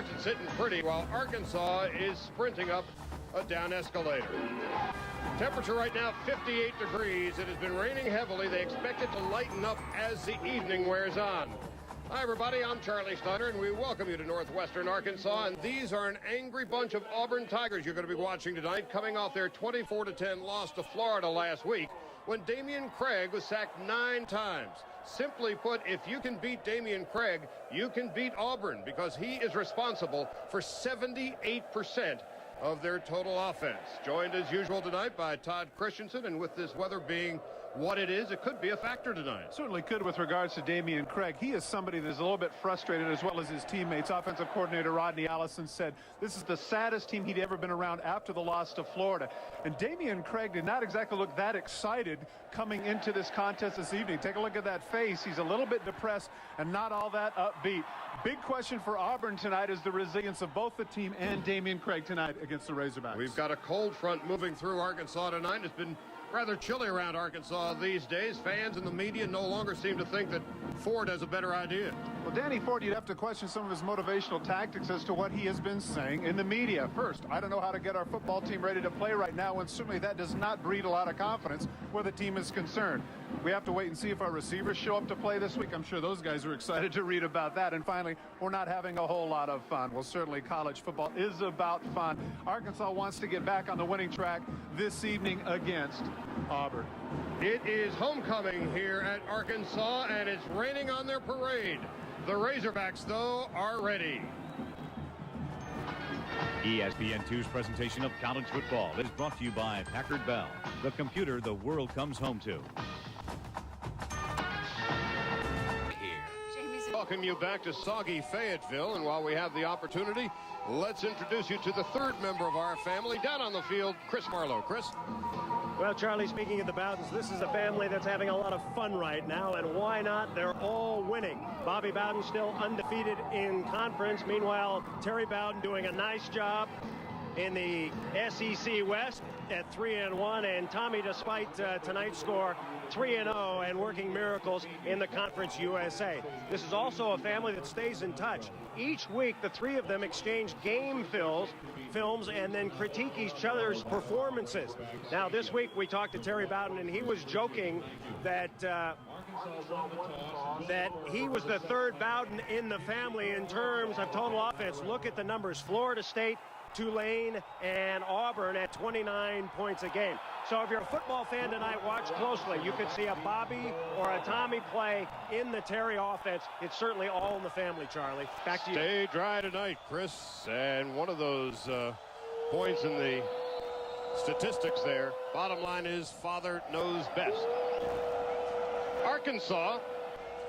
starts it sitting pretty while Arkansas is sprinting up a down escalator. Temperature right now 58 degrees. It has been raining heavily. They expect it to lighten up as the evening wears on. Hi everybody, I'm Charlie Snyder and we welcome you to Northwestern Arkansas, and these are an angry bunch of Auburn Tigers you're going to be watching tonight, coming off their 24-10 loss to Florida last week when Damian Craig was sacked 9 times. Simply put, if you can beat Damian Craig, you can beat Auburn, because he is responsible for 78% of their total offense. Joined as usual tonight by Todd Christensen, and with this weather being what it is, it could be a factor tonight. Certainly could with regards to Damian Craig. He is somebody that's a little bit frustrated, as well as his teammates. Offensive coordinator Rodney Allison said this is the saddest team he'd ever been around after the loss to Florida. And Damian Craig did not exactly look that excited coming into this contest this evening. Take a look at that face. He's a little bit depressed and not all that upbeat. Big question for Auburn tonight is the resilience of both the team and Damian Craig tonight against the Razorbacks. We've got a cold front moving through Arkansas tonight. It's been rather chilly around Arkansas these days. Fans and the media no longer seem to think that Ford has a better idea. Well, Danny Ford, you'd have to question some of his motivational tactics as to what he has been saying in the media. First, I don't know how to get our football team ready to play right now, and certainly that does not breed a lot of confidence where the team is concerned. We have to wait and see if our receivers show up to play this week. I'm sure those guys are excited to read about that. And finally, we're not having a whole lot of fun. Well, certainly college football is about fun. Arkansas wants to get back on the winning track this evening against Auburn. It is homecoming here at Arkansas, and it's raining on their parade. The Razorbacks, though, are ready. ESPN2's presentation of college football is brought to you by Packard Bell, the computer the world comes home to. Welcome you back to soggy Fayetteville, and while we have the opportunity, let's introduce you to the third member of our family down on the field, Chris Marlowe. Chris? Well, Charlie, speaking of the Bowdens, this is a family that's having a lot of fun right now, and why not? They're all winning. Bobby Bowden still undefeated in conference. Meanwhile, Terry Bowden doing a nice job in the SEC West at 3-1, and Tommy, despite tonight's score, 3-0 and working miracles in the Conference USA. This is also a family that stays in touch. Each week, the three of them exchange game films and then critique each other's performances. Now, this week we talked to Terry Bowden, and he was joking that he was the third Bowden in the family in terms of total offense. Look at the numbers: Florida State, Tulane, and Auburn at 29 points a game. So if you're a football fan tonight, watch closely. You could see a Bobby or a Tommy play in the Terry offense. It's certainly all in the family, Charlie. Back to you. Stay dry tonight, Chris. And one of those points in the statistics there, bottom line is father knows best. Arkansas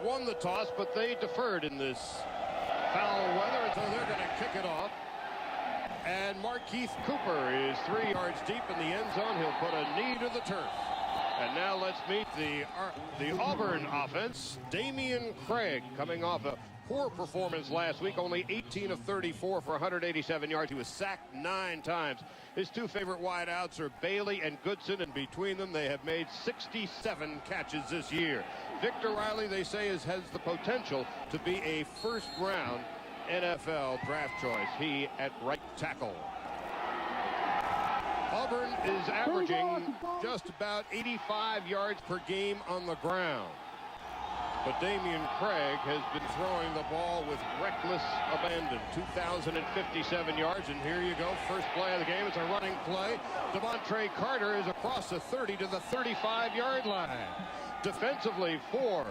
won the toss, but they deferred in this foul weather, and so they're going to kick it off. And Markeith Cooper is 3 yards deep in the end zone. He'll put a knee to the turf. And now let's meet the Auburn offense. Damian Craig, coming off a poor performance last week, only 18 of 34 for 187 yards. He was sacked 9 times. His two favorite wideouts are Bailey and Goodson, and between them they have made 67 catches this year. Victor Riley, they say, has the potential to be a first-round NFL draft choice. He at right tackle. Auburn is averaging just about 85 yards per game on the ground. But Damian Craig has been throwing the ball with reckless abandon. 2,057 yards, and here you go. First play of the game. It's a running play. Devontae Carter is across the 30 to the 35-yard line. Defensively for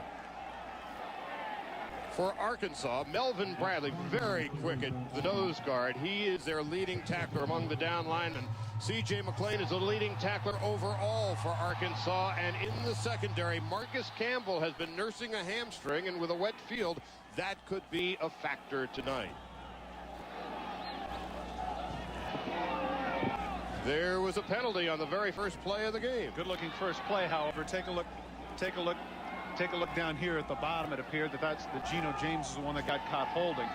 Arkansas, Melvin Bradley, very quick at the nose guard. He is their leading tackler among the down linemen. C.J. McClain is the leading tackler overall for Arkansas. And in the secondary, Marcus Campbell has been nursing a hamstring, and with a wet field, that could be a factor tonight. There was a penalty on the very first play of the game. Good looking first play, however. Take a look Take a look down here at the bottom. It appeared that Geno James is the one that got caught holding.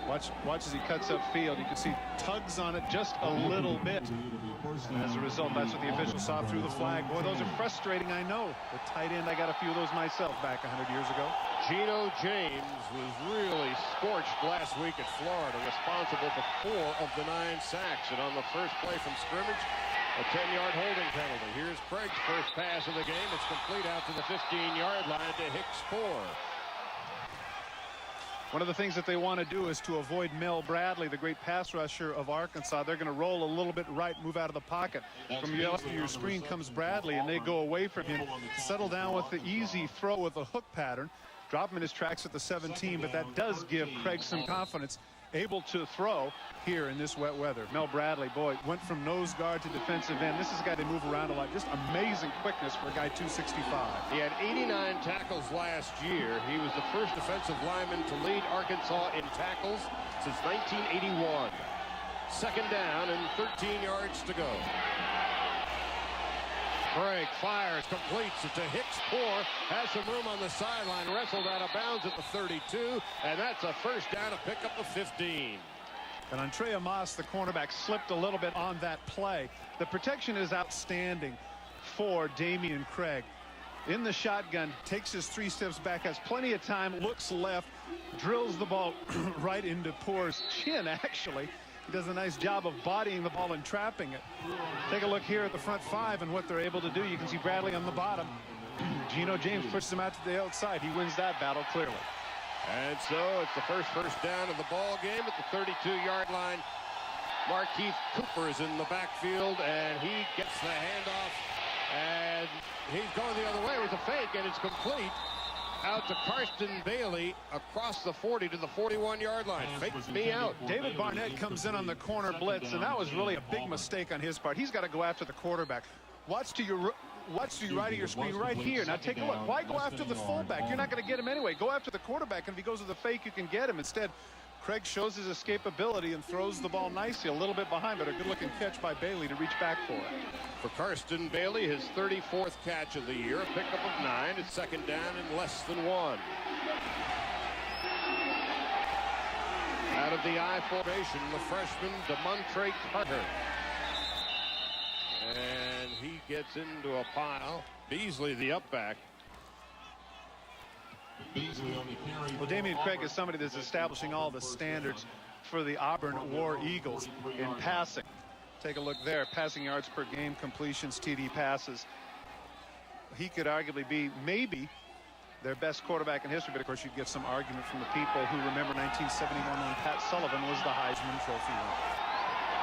Watch as he cuts upfield. You can see tugs on it just a little bit. And as a result, that's what the officials saw through the flag. Boy, those are frustrating, I know. The tight end, I got a few of those myself back 100 years ago. Geno James was really scorched last week at Florida, responsible for 4 of the 9 sacks. And on the first play from scrimmage, a 10-yard holding penalty. Here's Craig's first pass of the game. It's complete out to the 15-yard line to Hicks 4. One of the things that they want to do is to avoid Mel Bradley, the great pass rusher of Arkansas. They're going to roll a little bit right, move out of the pocket. From your screen comes Bradley, and they go away from him, settle down with the easy throw with a hook pattern, drop him in his tracks at the 17, but that does give Craig some confidence, able to throw here in this wet weather. Mel Bradley, boy, went from nose guard to defensive end. This is a guy they move around a lot. Just amazing quickness for a guy 265. He had 89 tackles last year. He was the first defensive lineman to lead Arkansas in tackles since 1981. Second down and 13 yards to go. Craig fires, completes it to Hicks. 4, has some room on the sideline, wrestled out of bounds at the 32, and that's a first down, a pickup of 15. And Andrea Moss, the cornerback, slipped a little bit on that play. The protection is outstanding for Damian Craig. In the shotgun, takes his 3 steps back, has plenty of time, looks left, drills the ball right into Poor's chin, actually. He does a nice job of bodying the ball and trapping it. Take a look here at the front 5 and what they're able to do. You can see Bradley on the bottom. Geno James pushes him out to the outside. He wins that battle clearly. And so it's the first down of the ball game at the 32-yard line. Markeith Cooper is in the backfield, and he gets the handoff, and he's going the other way with a fake, and it's complete out to Karsten Bailey across the 40 to the 41-yard line. Fakes me out. David Barnett comes in on the corner blitz, and that was really a big mistake on his part. He's got to go after the quarterback. Watch to your right of your screen right here. Now take a look. Why go after the fullback? You're not going to get him anyway. Go after the quarterback, and if he goes with the fake, you can get him. Instead, Craig shows his escapability and throws the ball nicely, a little bit behind, but a good-looking catch by Bailey to reach back for it. For Karsten Bailey, his 34th catch of the year, a pickup of 9. It's second down and less than 1. Out of the I formation, the freshman DeMontre Carter. And he gets into a pile. Beasley, the up back. Well, Damian Craig is somebody that's establishing all the standards for the Auburn War Eagles in passing. Take a look there. Passing yards per game, completions, TD passes. He could arguably be maybe their best quarterback in history, but of course you'd get some argument from the people who remember 1971 when Pat Sullivan was the Heisman Trophy winner.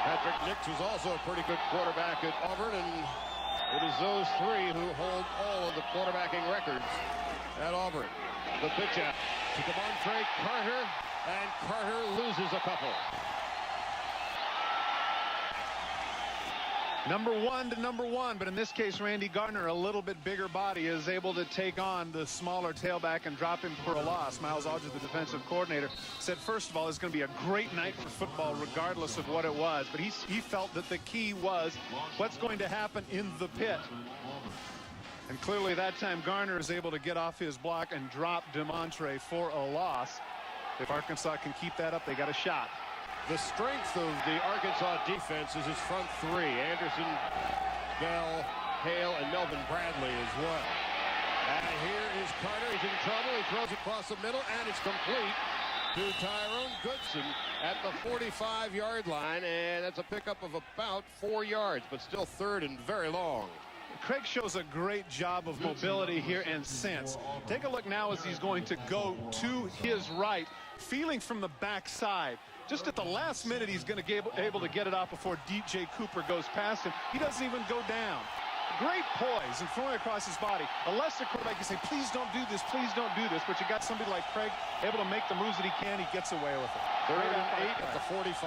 Patrick Nix was also a pretty good quarterback at Auburn, and it is those 3 who hold all of the quarterbacking records at Auburn. The pitch out to DeMontre Carter, and Carter loses a couple. Number 1 to number 1, but in this case, Randy Gardner, a little bit bigger body, is able to take on the smaller tailback and drop him for a loss. Miles Aldridge, the defensive coordinator, said, first of all, it's going to be a great night for football, regardless of what it was. But he felt that the key was what's going to happen in the pit. And clearly that time Garner is able to get off his block and drop DeMontre for a loss. If Arkansas can keep that up, they got a shot. The strength of the Arkansas defense is its front 3. Anderson, Bell, Hale, and Melvin Bradley as well. And here is Carter. He's in trouble. He throws across the middle, and it's complete to Tyrone Goodson at the 45-yard line. And that's a pickup of about 4 yards, but still third and very long. Craig shows a great job of mobility here and sense. Take a look now as he's going to go to his right, feeling from the backside. Just at the last minute, he's going to be able to get it off before DJ Cooper goes past him. He doesn't even go down. Great poise and throwing across his body. A lesser quarterback, you say, please don't do this, please don't do this. But you got somebody like Craig able to make the moves that he can. He gets away with it. Third and 8 at the 45.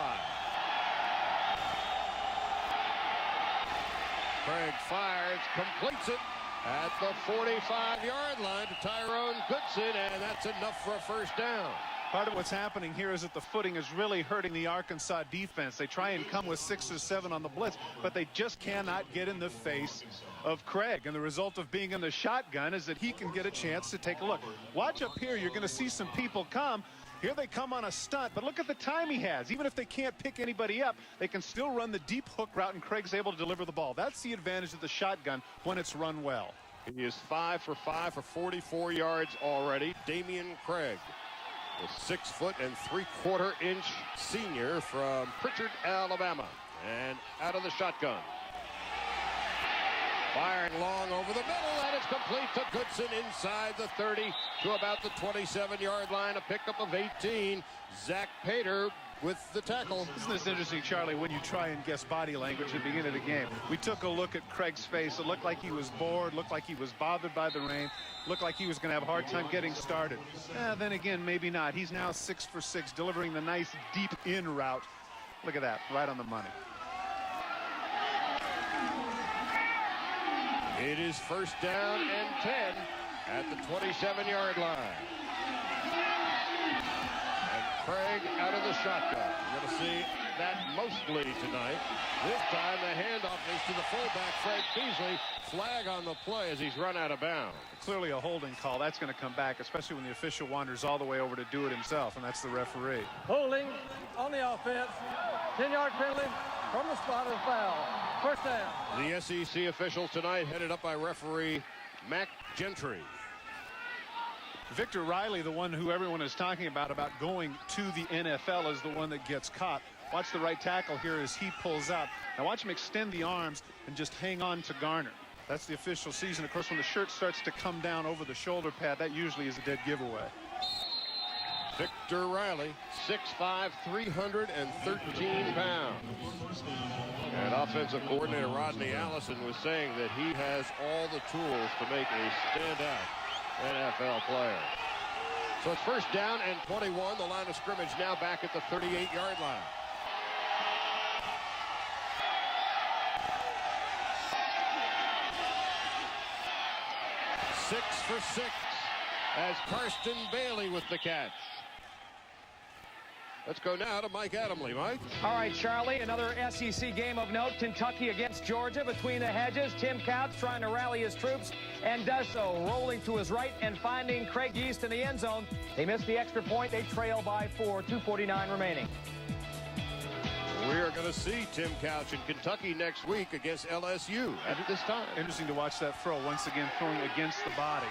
Craig fires, completes it at the 45-yard line to Tyrone Goodson, and that's enough for a first down. Part of what's happening here is that the footing is really hurting the Arkansas defense. They try and come with 6 or 7 on the blitz, but they just cannot get in the face of Craig. And the result of being in the shotgun is that he can get a chance to take a look. Watch up here. You're going to see some people come. Here they come on a stunt, but look at the time he has. Even if they can't pick anybody up, they can still run the deep hook route, and Craig's able to deliver the ball. That's the advantage of the shotgun when it's run well. He is 5 for 5 for 44 yards already. Damian Craig, the 6'3" senior from Pritchard, Alabama, and out of the shotgun. Firing long over the middle, and it's complete to Goodson inside the 30 to about the 27-yard line. A pickup of 18. Zach Pater with the tackle. Isn't this interesting, Charlie, when you try and guess body language at the beginning of the game? We took a look at Craig's face. It looked like he was bored, looked like he was bothered by the rain, looked like he was going to have a hard time getting started. Then again, maybe not. He's now 6 for 6, delivering the nice deep in route. Look at that, right on the money. It is first down and 10 at the 27-yard line. And Craig out of the shotgun. You're going to see that mostly tonight. This time the handoff is to the fullback, Fred Beasley. Flag on the play as he's run out of bounds. Clearly a holding call. That's going to come back, especially when the official wanders all the way over to do it himself, and that's the referee. Holding on the offense. 10-yard penalty from the spot of foul. First down. The SEC officials tonight headed up by referee Mac Gentry. Victor Riley, the one who everyone is talking about going to the NFL, is the one that gets caught. Watch the right tackle here as he pulls up. Now watch him extend the arms and just hang on to Garner. That's the official season. Of course, when the shirt starts to come down over the shoulder pad, that usually is a dead giveaway. Victor Riley, 6'5", 313 pounds. And offensive coordinator Rodney Allison was saying that he has all the tools to make a standout NFL player. So it's first down and 21. The line of scrimmage now back at the 38-yard line. Six for 6 as Karsten Bailey with the catch. Let's go now to Mike Adamle. Mike? All right, Charlie, another SEC game of note. Kentucky against Georgia between the hedges. Tim Couch trying to rally his troops and does so, rolling to his right and finding Craig Yeast in the end zone. They missed the extra point. They trail by 4, 2:49 remaining. We are going to see Tim Couch in Kentucky next week against LSU at this time. Interesting to watch that throw, once again throwing against the body.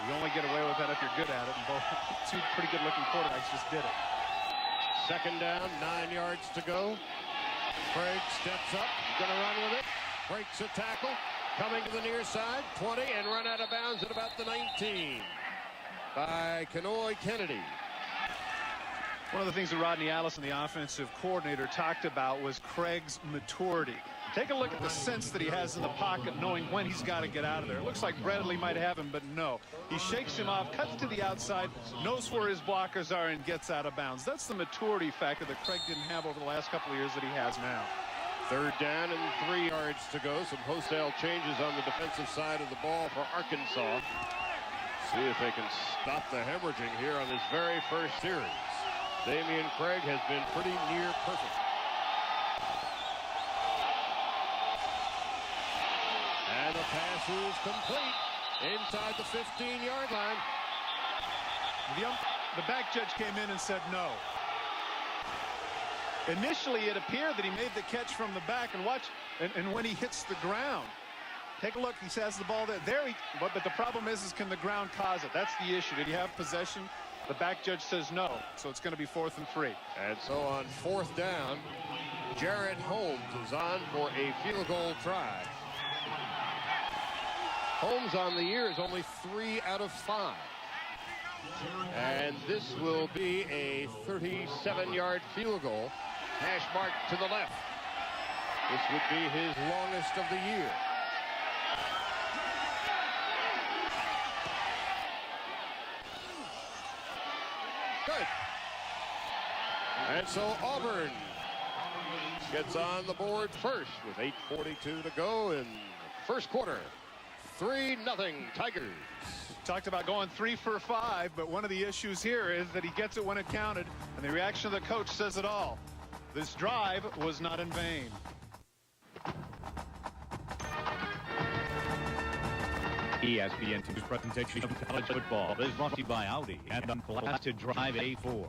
You only get away with that if you're good at it, and both two pretty good-looking quarterbacks just did it. Second down, 9 yards to go. Craig steps up, going to run with it, breaks a tackle, coming to the near side, 20, and run out of bounds at about the 19 by Kenoy Kennedy. One of the things that Rodney Allison, the offensive coordinator, talked about was Craig's maturity. Take a look at the sense that he has in the pocket, knowing when he's got to get out of there. It looks like Bradley might have him, but no. He shakes him off, cuts to the outside, knows where his blockers are, and gets out of bounds. That's the maturity factor that Craig didn't have over the last couple of years that he has now. Third down and 3 yards to go. Some wholesale changes on the defensive side of the ball for Arkansas. See if they can stop the hemorrhaging here on this very first series. Damian Craig has been pretty near perfect. And the pass is complete inside the 15-yard line. The back judge came in and said no. Initially, it appeared that he made the catch from the back, and watch, and when he hits the ground, take a look. He has the ball there. But the problem is can the ground cause it? That's the issue. Did he have possession? The back judge says no, so it's going to be 4th and 3. And so on 4th down, Jared Holmes is on for a field goal try. Holmes on the year is only 3 out of 5. And this will be a 37-yard field goal, hash marked to the left. This would be his longest of the year. Good. And so Auburn gets on the board first with 8:42 to go in the first quarter. 3-0 Tigers. Talked about going 3 for 5, but one of the issues here is that he gets it when it counted, and the reaction of the coach says it all. This drive was not in vain. ESPN2's presentation of college football is brought to you by Audi and Class to Drive A4.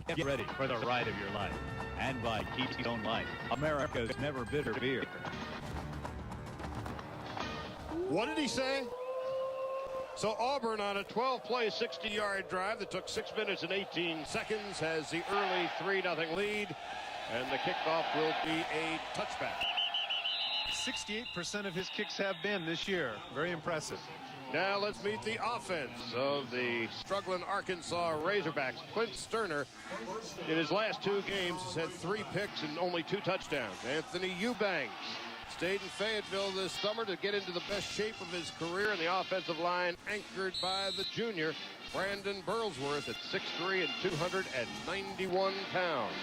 Get ready for the ride of your life. And by Keystone Light, America's never bitter beer. What did he say? So Auburn on a 12-play, 60-yard drive that took 6 minutes and 18 seconds has the early 3-0 lead, and the kickoff will be a touchback. 68% of his kicks have been this year. Very impressive. Now let's meet the offense of the struggling Arkansas Razorbacks. Quint Sterner, in his last 2 games, has had 3 picks and only 2 touchdowns. Anthony Eubanks stayed in Fayetteville this summer to get into the best shape of his career in the offensive line, anchored by the junior Brandon Burlsworth at 6'3" and 291 pounds.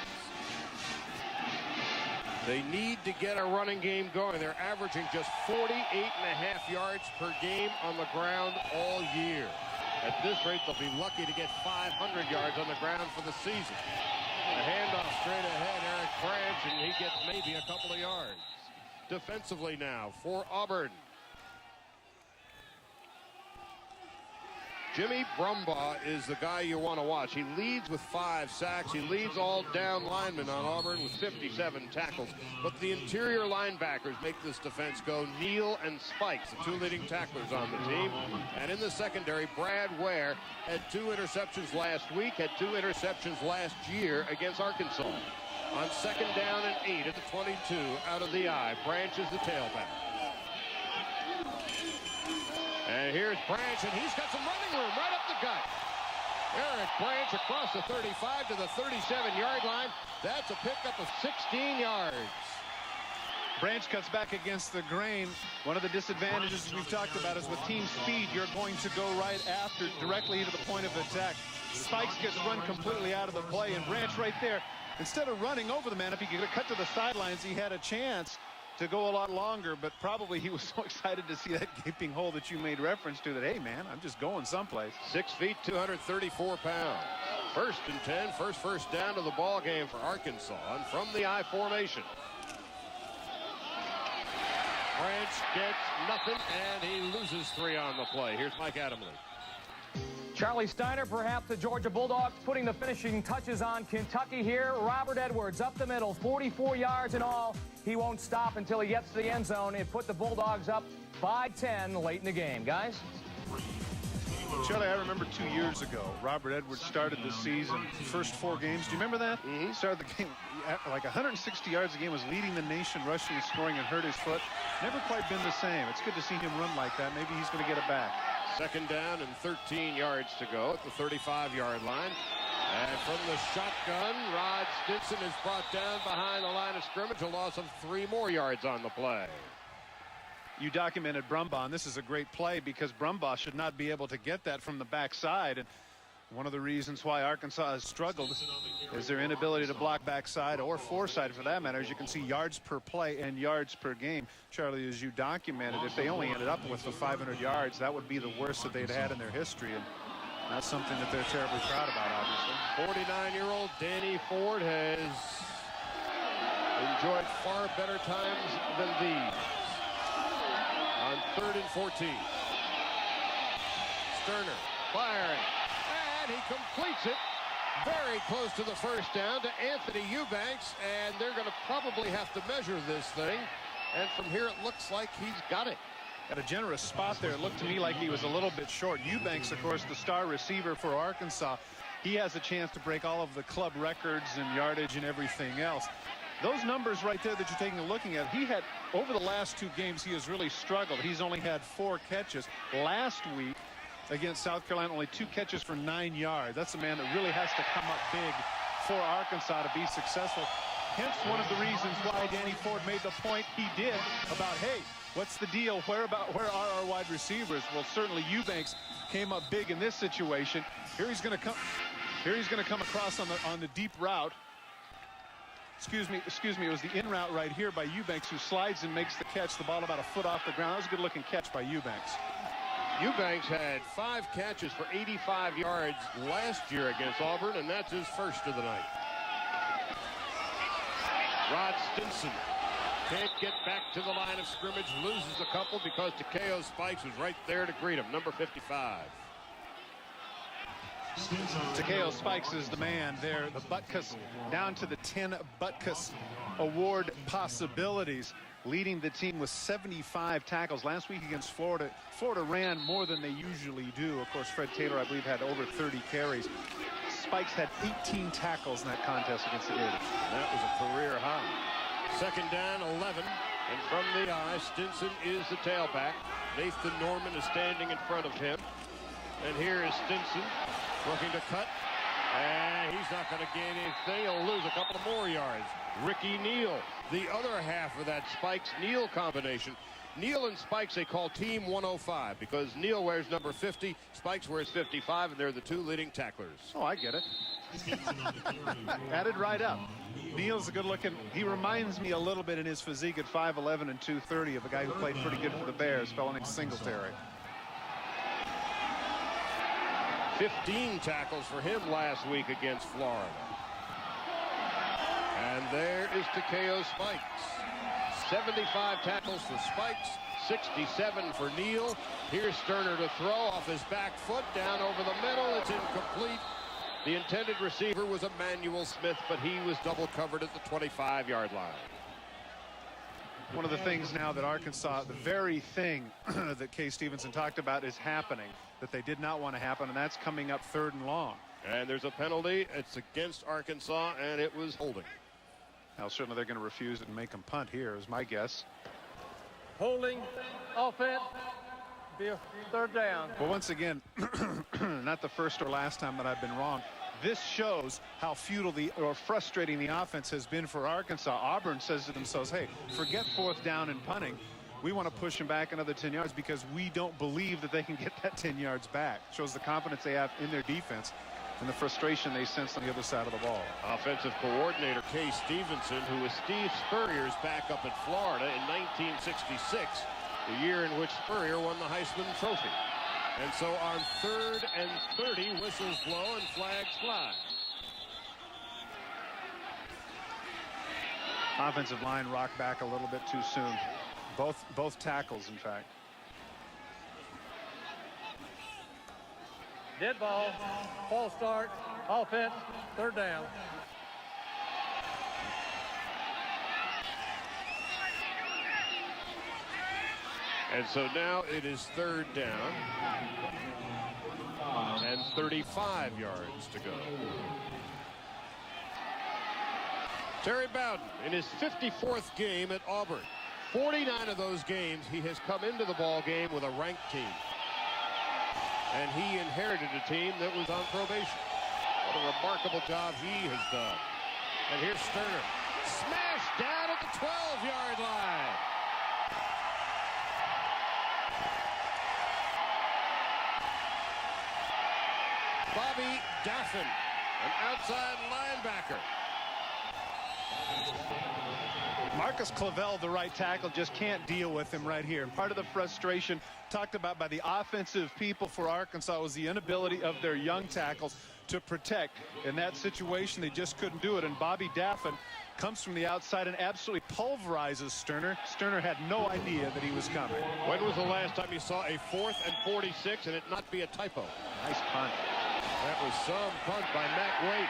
They need to get a running game going. They're averaging just 48.5 yards per game on the ground all year. At this rate, they'll be lucky to get 500 yards on the ground for the season. A handoff straight ahead, Eric Branch, and he gets maybe a couple of yards. Defensively now for Auburn. Jimmy Brumbaugh is the guy you want to watch. He leads with 5 sacks. He leads all down linemen on Auburn with 57 tackles. But the interior linebackers make this defense go. Neal and Spikes, the 2 leading tacklers on the team. And in the secondary, Brad Ware had 2 interceptions last week, had 2 interceptions last year against Arkansas. On 2nd down and 8 at the 22 out of the eye. Branch is the tailback. And here's Branch, and he's got some running room right up the gut. Eric Branch across the 35 to the 37-yard line. That's a pickup of 16 yards. Branch cuts back against the grain. One of the disadvantages we've talked about is with team speed, you're going to go right after, directly to the point of attack. Spikes gets run completely out of the play, and Branch right there, instead of running over the man, if he could cut to the sidelines, he had a chance to go a lot longer, but probably he was so excited to see that gaping hole that you made reference to that, hey, man, I'm just going someplace. 6 feet, 234 pounds. 1st and 10, first down to the ball game for Arkansas, and from the I formation. Branch gets nothing, and he loses 3 on the play. Here's Mike Adamle. Charlie Steiner, perhaps the Georgia Bulldogs, putting the finishing touches on Kentucky here. Robert Edwards up the middle, 44 yards in all. He won't stop until he gets to the end zone. It put the Bulldogs up by 10 late in the game. Guys? Charlie, I remember 2 years ago, Robert Edwards started the season, first 4 games. Do you remember that? Mm-hmm. He started the game like 160 yards a game, was leading the nation rushing and scoring, and hurt his foot. Never quite been the same. It's good to see him run like that. Maybe he's going to get it back. 2nd down and 13 yards to go at the 35-yard line. And from the shotgun, Rod Stinson is brought down behind the line of scrimmage, a loss of 3 more yards on the play. You documented Brumbaugh, and this is a great play because Brumbaugh should not be able to get that from the backside. And one of the reasons why Arkansas has struggled is their inability to block backside or foreside for that matter. As you can see, yards per play and yards per game. Charlie, as you documented, if they only ended up with the 500 yards, that would be the worst that they'd had in their history. And that's something that they're terribly proud about, obviously. 49-year-old Danny Ford has enjoyed far better times than these. On 3rd and 14. Sterner firing. And he completes it very close to the 1st down to Anthony Eubanks. And they're going to probably have to measure this thing. And from here, it looks like he's got it. At a generous spot there. It looked to me like he was a little bit short. Eubanks, of course, the star receiver for Arkansas. He has a chance to break all of the club records and yardage and everything else. Those numbers right there that you're taking a looking at, he had, over the last 2 games, he has really struggled. He's only had 4 catches. Last week against South Carolina, only 2 catches for 9 yards. That's a man that really has to come up big for Arkansas to be successful. Hence one of the reasons why Danny Ford made the point he did about, hey, what's the deal? Where are our wide receivers? Well, certainly Eubanks came up big in this situation. Here he's going to come across on the deep route. Excuse me, it was the in route right here by Eubanks, who slides and makes the catch. The ball about a foot off the ground. That was a good-looking catch by Eubanks. Eubanks had 5 catches for 85 yards last year against Auburn, and that's his first of the night. Rod Stinson can't get back to the line of scrimmage, loses a couple because Takeo Spikes was right there to greet him, number 55. Takeo Spikes is the man there. The Butkus down to the 10 Butkus Award possibilities, leading the team with 75 tackles. Last week against Florida, Florida ran more than they usually do. Of course, Fred Taylor, I believe, had over 30 carries. Spikes had 18 tackles in that contest against the Gators. That was a career high. Second down, 11. And from the eye, Stinson is the tailback. Nathan Norman is standing in front of him. And here is Stinson looking to cut. And he's not going to gain anything. He'll lose a couple of more yards. Ricky Neal, the other half of that Spikes-Neal combination. Neal and Spikes they call Team 105 because Neal wears number 50, Spikes wears 55, and they're the 2 leading tacklers. Oh, I get it. Added right up. Neal's a good-looking. He reminds me a little bit in his physique at 5'11" and 230 of a guy who played pretty good for the Bears, a fellow named Singletary. 15 tackles for him last week against Florida. And there is Takeo Spikes. 75 tackles for Spikes, 67 for Neal. Here's Sterner to throw off his back foot, down over the middle. It's incomplete. The intended receiver was Emmanuel Smith, but he was double covered at the 25-yard line. One of the things now that Arkansas, the very thing that Kay Stevenson talked about is happening, that they did not want to happen, and that's coming up 3rd and long. And there's a penalty. It's against Arkansas, and it was holding. Now, certainly they're going to refuse it and make them punt here, is my guess. Holding, offense, be a 3rd down. Well, once again, not the first or last time that I've been wrong. This shows how futile or frustrating the offense has been for Arkansas. Auburn says to themselves, hey, forget 4th down and punting. We want to push them back another 10 yards because we don't believe that they can get that 10 yards back. Shows the confidence they have in their defense and the frustration they sense on the other side of the ball. Offensive coordinator Kay Stevenson, who was Steve Spurrier's backup at Florida in 1966, the year in which Spurrier won the Heisman Trophy. And so on 3rd and 30, whistles blow and flags fly. Offensive line rocked back a little bit too soon. Both tackles, in fact. Dead ball, false start, offense, 3rd down. And so now it is 3rd down and 35 yards to go. Terry Bowden in his 54th game at Auburn. 49 of those games he has come into the ball game with a ranked team. And he inherited a team that was on probation. What a remarkable job he has done. And here's Sterner. Smashed down at the 12-yard line. Bobby Daffin, an outside linebacker. Marcus Clavel, the right tackle, just can't deal with him right here. Part of the frustration talked about by the offensive people for Arkansas was the inability of their young tackles to protect. In that situation, they just couldn't do it. And Bobby Daffin comes from the outside and absolutely pulverizes Sterner. Sterner had no idea that he was coming. When was the last time you saw a 4th and 46 and it not be a typo? Nice punt. That was some punt by Matt Waite.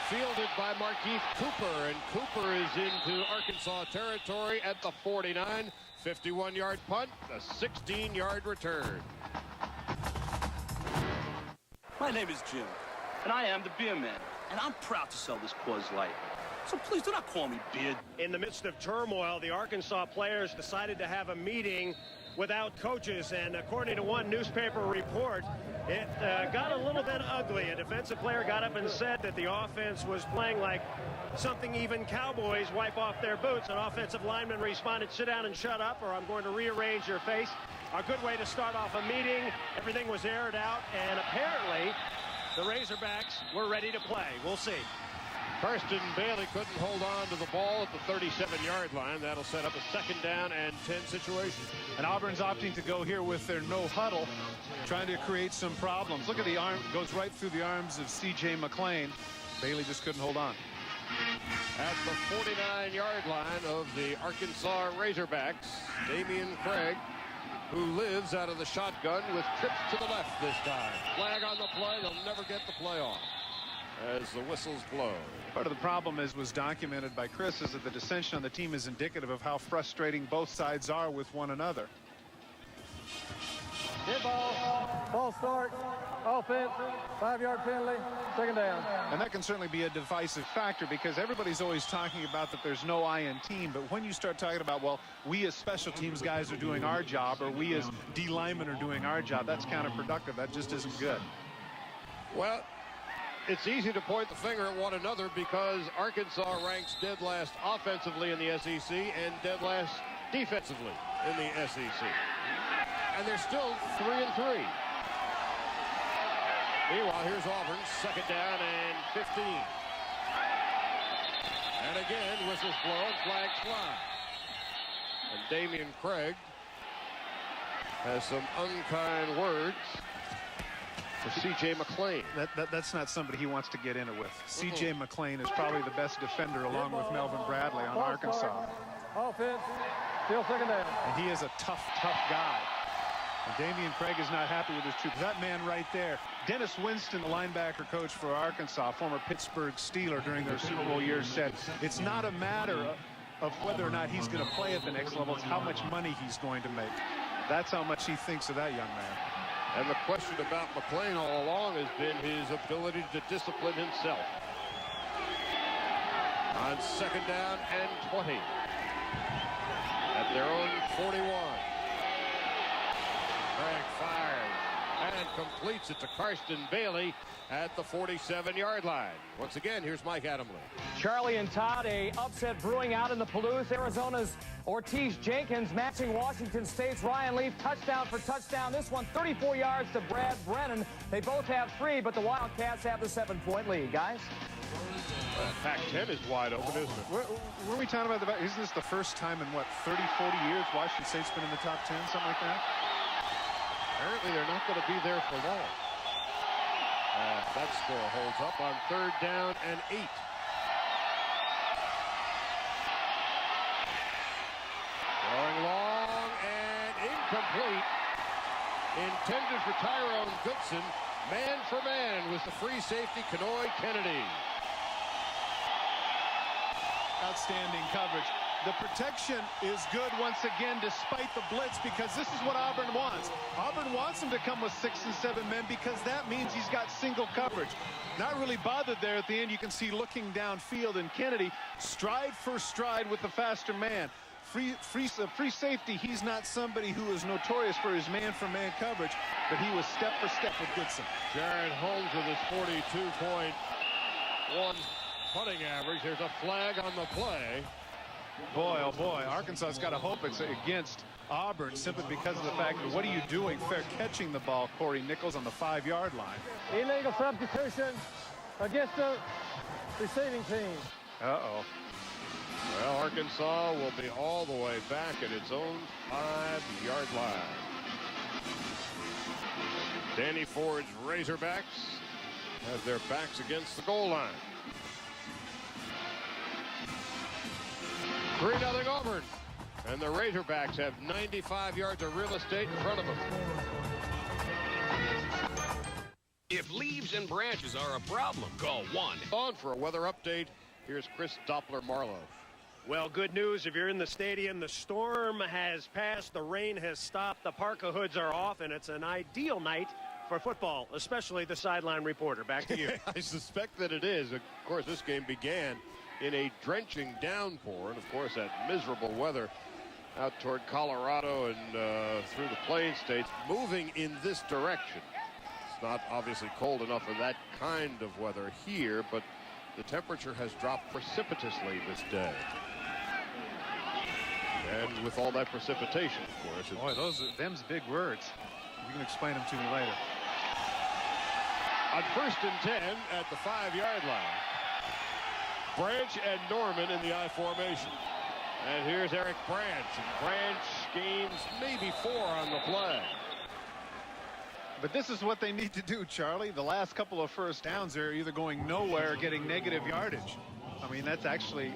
Fielded by Markeith Cooper, and Cooper is into Arkansas territory at the 49. 51-yard punt, a 16-yard return. My name is Jim, and I am the beer man, and I'm proud to sell this Coors Light. So please do not call me Beard. In the midst of turmoil, the Arkansas players decided to have a meeting without coaches, and according to one newspaper report, it got a little bit ugly. A defensive player got up and said that the offense was playing like something even Cowboys wipe off their boots. An offensive lineman responded, sit down and shut up, or I'm going to rearrange your face. A good way to start off a meeting. Everything was aired out, and apparently the Razorbacks were ready to play. We'll see. Karsten Bailey couldn't hold on to the ball at the 37-yard line. That'll set up a 2nd down and 10 situation. And Auburn's opting to go here with their no huddle, trying to create some problems. Look at the arm, goes right through the arms of C.J. McClain. Bailey just couldn't hold on. At the 49-yard line of the Arkansas Razorbacks, Damian Craig, who lives out of the shotgun with trips to the left this time. Flag on the play. They'll never get the play off as the whistles blow. Part of the problem, as was documented by Chris, is that the dissension on the team is indicative of how frustrating both sides are with one another. Get ball. Ball start. Offense. 5-yard penalty. 2nd down. And that can certainly be a divisive factor because everybody's always talking about that there's no I in team. But when you start talking about, well, we as special teams guys are doing our job, or we as D linemen are doing our job, that's counterproductive. That just isn't good. Well, it's easy to point the finger at one another because Arkansas ranks dead last offensively in the SEC and dead last defensively in the SEC. And they're still 3-3. Meanwhile, here's Auburn, 2nd down and 15. And again, whistles blow and flags fly. And Damian Craig has some unkind words for C.J. McClain. That's not somebody he wants to get in it with. C.J. McClain is probably the best defender along with Melvin Bradley on Arkansas. Offense. Still 2nd down. And he is a tough guy. And Damian Craig is not happy with his troops. That man right there, Dennis Winston, the linebacker coach for Arkansas, former Pittsburgh Steeler during their Super Bowl years, said it's not a matter of whether or not he's going to play at the next level. It's how much money he's going to make. That's how much he thinks of that young man. And the question about McClain all along has been his ability to discipline himself. On 2nd down and 20. At their own 41. Craig fires and completes it to Karsten Bailey at the 47-yard line. Once again, here's Mike Adamle. Charlie and Todd, a upset brewing out in the Palouse. Arizona's Ortiz Jenkins matching Washington State's Ryan Leaf. Touchdown for touchdown. This one 34 yards to Brad Brennan. They both have 3, but the Wildcats have the 7-point lead, guys. Pac-10 is wide open, isn't it? Were we talking about isn't this the first time in, what, 30, 40 years Washington State's been in the top 10, something like that? Apparently they're not going to be there for long. That score holds up on 3rd down and 8. Going long and incomplete. Intended for Tyrone Goodson. Man for man was the free safety, Kenoy Kennedy. Outstanding coverage. The protection is good once again despite the blitz because this is what Auburn wants. Auburn wants him to come with 6 and 7 men because that means he's got single coverage. Not really bothered there at the end. You can see looking downfield, and Kennedy stride for stride with the faster man. Free safety, he's not somebody who is notorious for his man-for-man coverage, but he was step for step with Goodson. Jared Holmes with his 42.1 punting average. There's a flag on the play. Boy, oh boy, Arkansas's got to hope it's against Auburn simply because of the fact that what are you doing? Fair catching the ball, Corey Nichols, on the 5-yard line. Illegal substitution against the receiving team. Uh-oh. Well, Arkansas will be all the way back at its own 5-yard line. Danny Ford's Razorbacks have their backs against the goal line. 3-0 Auburn. And the Razorbacks have 95 yards of real estate in front of them. If leaves and branches are a problem, call 1. On for a weather update, here's Chris Doppler-Marlowe. Well, good news if you're in the stadium. The storm has passed. The rain has stopped. The parka hoods are off, and it's an ideal night for football, especially the sideline reporter. Back to you. I suspect that it is. Of course, this game began in a drenching downpour, and of course that miserable weather out toward Colorado and through the Plains states, moving in this direction. It's not obviously cold enough for that kind of weather here, but the temperature has dropped precipitously this day. And with all that precipitation, of course. Boy, them's big words. You can explain them to me later. On 1st and 10 at the 5-yard line. Branch and Norman in the I formation. And here's Eric Branch. Branch gains maybe 4 on the play. But this is what they need to do, Charlie. The last couple of first downs, they're either going nowhere or getting negative yardage. I mean, that's actually,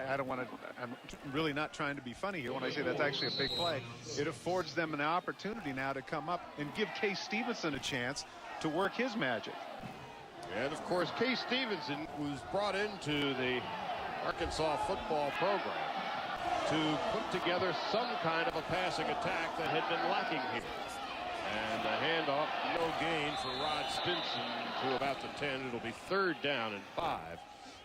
I don't want to, I'm really not trying to be funny here when I say that's actually a big play. It affords them an opportunity now to come up and give Case Stevenson a chance to work his magic. And of course, Case Stevenson was brought into the Arkansas football program to put together some kind of a passing attack that had been lacking here. And the handoff, no gain for Rod Stinson to about the 10. It'll be 3rd down and 5.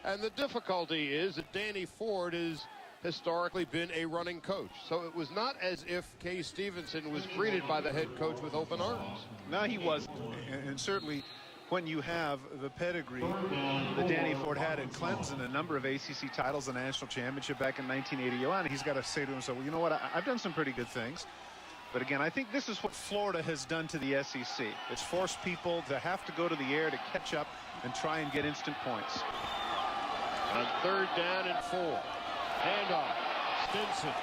And the difficulty is that Danny Ford has historically been a running coach. So it was not as if Case Stevenson was greeted by the head coach with open arms. No, he wasn't. And certainly when you have the pedigree that Danny Ford had at Clemson, a number of ACC titles, a national championship back in 1981, he's got to say to himself, well, you know what, I've done some pretty good things. But again, I think this is what Florida has done to the SEC. It's forced people to have to go to the air to catch up and try and get instant points. On 3rd down and 4. Handoff. Stinson.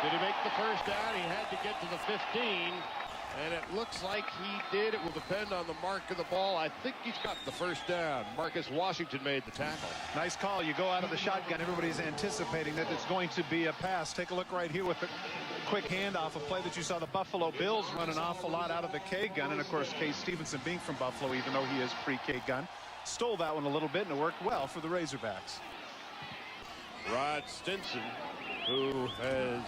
Did he make the first down? He had to get to the 15. And it looks like he did. It will depend on the mark of the ball. I think he's got the first down. Marcus Washington made the tackle. Nice call. You go out of the shotgun. Everybody's anticipating that it's going to be a pass. Take a look right here with the quick handoff, a play that you saw the Buffalo Bills run an awful lot out of the K-gun. And, of course, Case Stevenson, being from Buffalo, even though he is pre-K-gun, stole that one a little bit, and it worked well for the Razorbacks. Rod Stinson, who has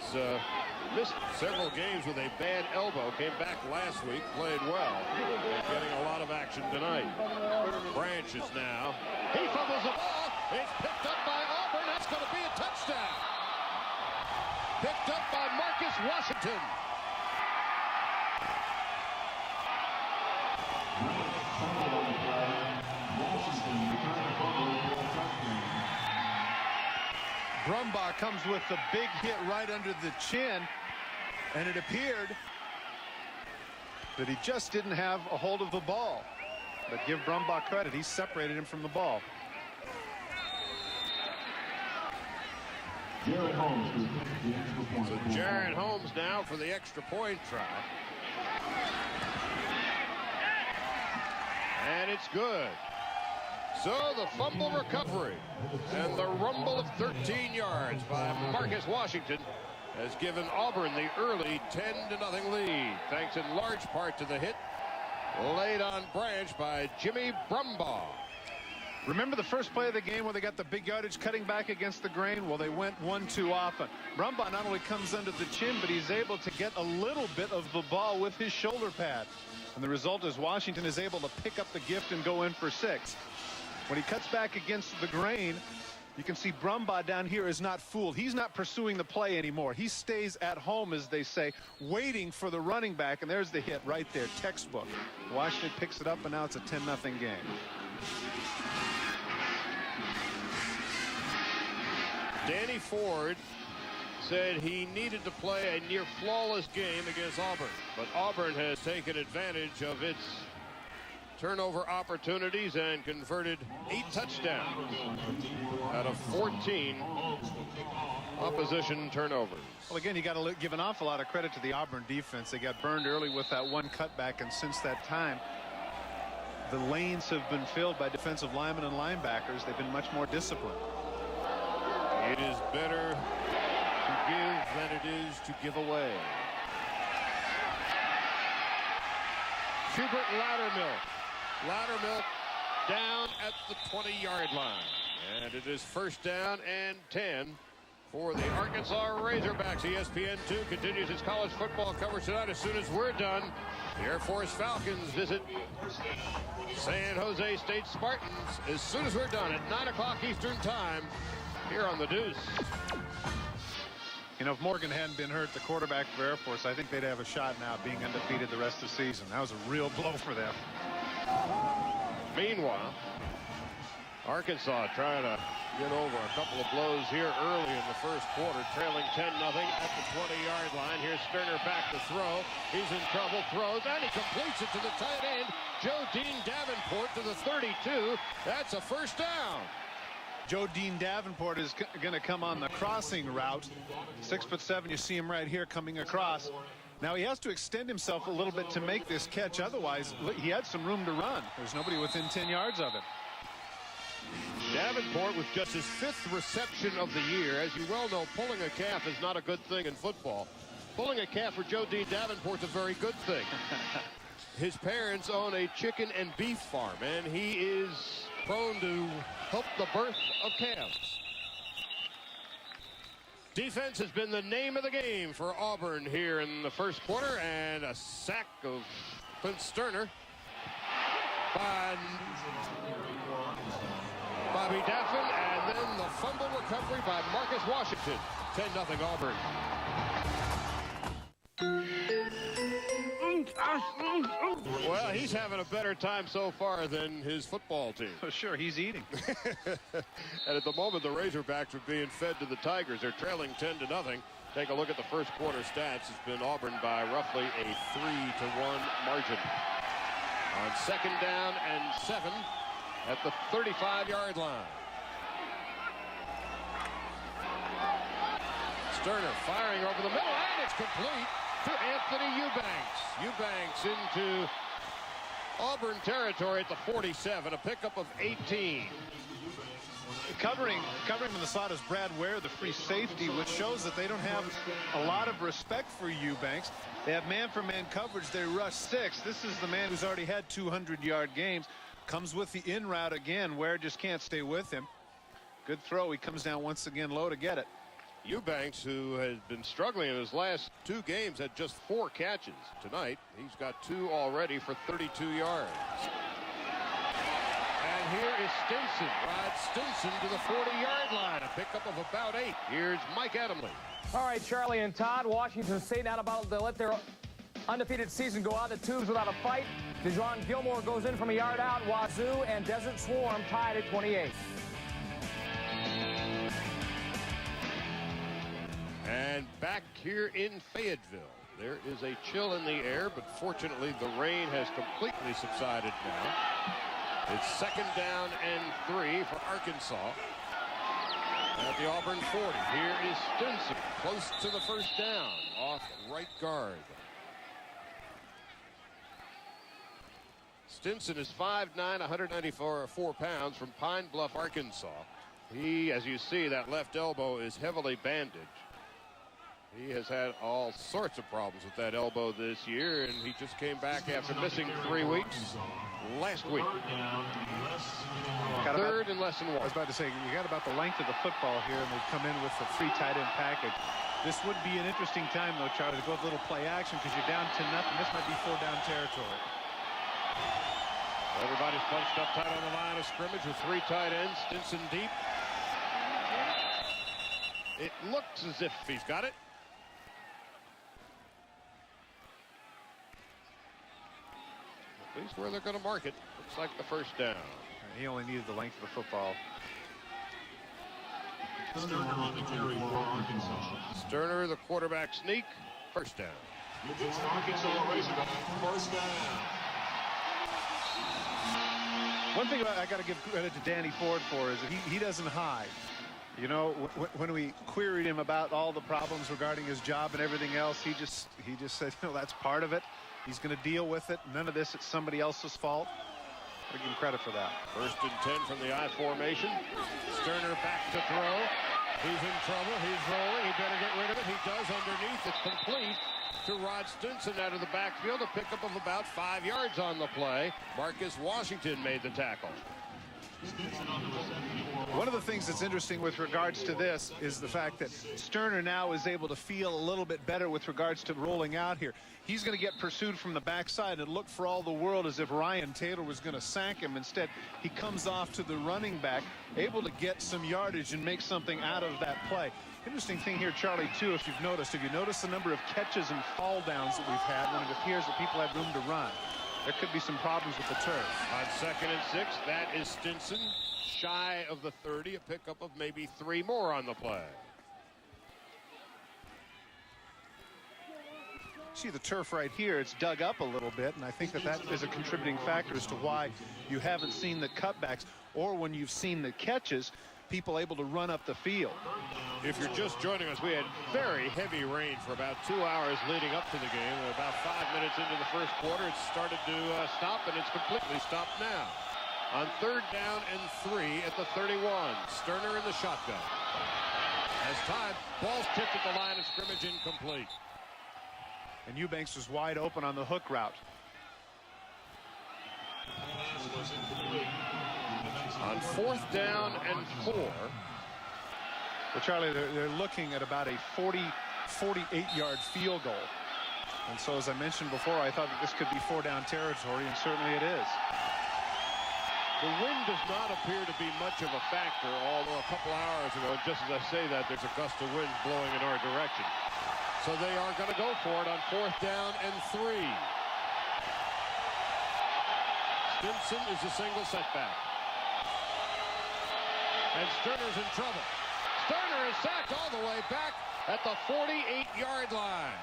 missed several games with a bad elbow, came back last week, played well, and getting a lot of action tonight. Branch is now. He fumbles the ball. It's picked up by Auburn. That's going to be a touchdown. Picked up by Marcus Washington. Brumbaugh comes with the big hit right under the chin, and it appeared that he just didn't have a hold of the ball. But give Brumbaugh credit, he separated him from the ball. So Jaron Holmes now for the extra point try. And it's good. So the fumble recovery and the rumble of 13 yards by Marcus Washington has given Auburn the early 10-0 lead, thanks in large part to the hit laid on Branch by Jimmy Brumbaugh. Remember the first play of the game where they got the big yardage cutting back against the grain? Well, they went one too often. Brumbaugh not only comes under the chin, but he's able to get a little bit of the ball with his shoulder pad. And the result is Washington is able to pick up the gift and go in for 6. When he cuts back against the grain, you can see Brumbaugh down here is not fooled. He's not pursuing the play anymore. He stays at home, as they say, waiting for the running back. And there's the hit right there, textbook. Washington picks it up, and now it's a 10-0 game. Danny Ford said he needed to play a near flawless game against Auburn. But Auburn has taken advantage of its turnover opportunities and converted 8 touchdowns out of 14 opposition turnovers. Well, again, you got to give an awful lot of credit to the Auburn defense. They got burned early with that one cutback, and since that time, the lanes have been filled by defensive linemen and linebackers. They've been much more disciplined. It is better to give than it is to give away. Hubert Loudermilk down at the 20-yard line. And it is 1st down and 10 for the Arkansas Razorbacks. ESPN2 continues its college football coverage tonight. As soon as we're done, the Air Force Falcons visit San Jose State Spartans. As soon as we're done at 9 o'clock Eastern Time here on the Deuce. You know, if Morgan hadn't been hurt, the quarterback for Air Force, I think they'd have a shot now being undefeated the rest of the season. That was a real blow for them. Meanwhile, Arkansas trying to get over a couple of blows here early in the first quarter, trailing 10-0 at the 20-yard line. Here's Sterner back to throw. He's in trouble, throws, and he completes it to the tight end, Joe Dean Davenport, to the 32. That's a 1st down. Joe Dean Davenport is going to come on the crossing route. 6'7". You see him right here coming across. Now he has to extend himself a little bit to make this catch. Otherwise, he had some room to run. There's nobody within 10 yards of him. Davenport with just his 5th reception of the year. As you well know, pulling a calf is not a good thing in football. Pulling a calf for Joe Dean Davenport's a very good thing. His parents own a chicken and beef farm, and he is prone to help the birth of calves. Defense has been the name of the game for Auburn here in the first quarter, and a sack of Clint Sterner by Bobby Daffin, and then the fumble recovery by Marcus Washington. 10-0 Auburn. Well, he's having a better time so far than his football team. Oh, sure, he's eating. And at the moment, the Razorbacks are being fed to the Tigers. They're trailing 10-0. Take a look at the first quarter stats. It's been Auburn by roughly a 3-1 margin. On 2nd down and 7 at the 35-yard line. Sterner firing over the middle, and it's complete to Anthony Eubanks. Eubanks into Auburn territory at the 47, a pickup of 18. Covering in the slot is Brad Ware, the free safety, which shows that they don't have a lot of respect for Eubanks. They have man-for-man coverage. They rush 6. This is the man who's already had 200-yard games. Comes with the in route again. Ware just can't stay with him. Good throw. He comes down once again low to get it. Eubanks, who has been struggling in his last 2 games, had just 4 catches. Tonight, he's got 2 already for 32 yards. And here is Stinson. Rod Stinson to the 40-yard line. A pickup of about 8. Here's Mike Adamle. All right, Charlie and Todd, Washington State not about to let their undefeated season go out the tubes without a fight. DeJuan Gilmore goes in from a yard out. Wazoo and Desert Swarm tied at 28. And back here in Fayetteville, there is a chill in the air, but fortunately the rain has completely subsided now. It's 2nd down and 3 for Arkansas at the Auburn 40. Here is Stinson, close to the first down, off right guard. Stinson is 5'9", 194 pounds, from Pine Bluff, Arkansas. He, as you see, that left elbow is heavily bandaged. He has had all sorts of problems with that elbow this year, and he just came back after missing 3 weeks last week. 3rd and less than 1. I was about to say, you got about the length of the football here, and they've come in with the free tight end package. This would be an interesting time, though, Charlie, to go with a little play action, because you're down 10-0. This might be 4-down territory. Everybody's bunched up tight on the line of scrimmage with 3 tight ends. Stinson deep. It looks as if he's got it. At least where they're going to mark it. Looks like the first down. He only needed the length of the football. Sterner, the quarterback sneak. First down. One thing I got to give credit to Danny Ford for is that he doesn't hide. You know, when we queried him about all the problems regarding his job and everything else, he just said, you know, that's part of it. He's going to deal with it. None of this is somebody else's fault. I give him credit for that. 1st and 10 from the I formation. Sterner back to throw. He's in trouble. He's rolling. He better get rid of it. He does underneath. It's complete to Rod Stinson out of the backfield. A pickup of about 5 yards on the play. Marcus Washington made the tackle. One of the things that's interesting with regards to this is the fact that Sterner now is able to feel a little bit better with regards to rolling out here. He's going to get pursued from the backside and look for all the world as if Ryan Taylor was going to sack him. Instead, he comes off to the running back, able to get some yardage and make something out of that play. Interesting thing here, Charlie, too, if you've noticed the number of catches and fall downs that we've had when it appears that people have room to run. There could be some problems with the turf. On 2nd and 6, that is Stinson, shy of the 30, a pickup of maybe 3 more on the play. See the turf right here, it's dug up a little bit, and I think that is a contributing factor as to why you haven't seen the cutbacks, or when you've seen the catches, people able to run up the field. If you're just joining us, we had very heavy rain for about 2 hours leading up to the game. About 5 minutes into the first quarter, it started to stop, and it's completely stopped now. On 3rd down and 3 at the 31. Sterner in the shotgun. As time, ball's tipped at the line of scrimmage, incomplete. And Eubanks was wide open on the hook route. On 4th down and 4. Well, Charlie, they're looking at about a 48-yard field goal. And so, as I mentioned before, I thought that this could be 4-down territory, and certainly it is. The wind does not appear to be much of a factor, although a couple hours ago, just as I say that, there's a gust of wind blowing in our direction. So they are going to go for it on 4th down and 3. Stinson is a single setback. And Sterner's in trouble. Sterner is sacked all the way back at the 48-yard line.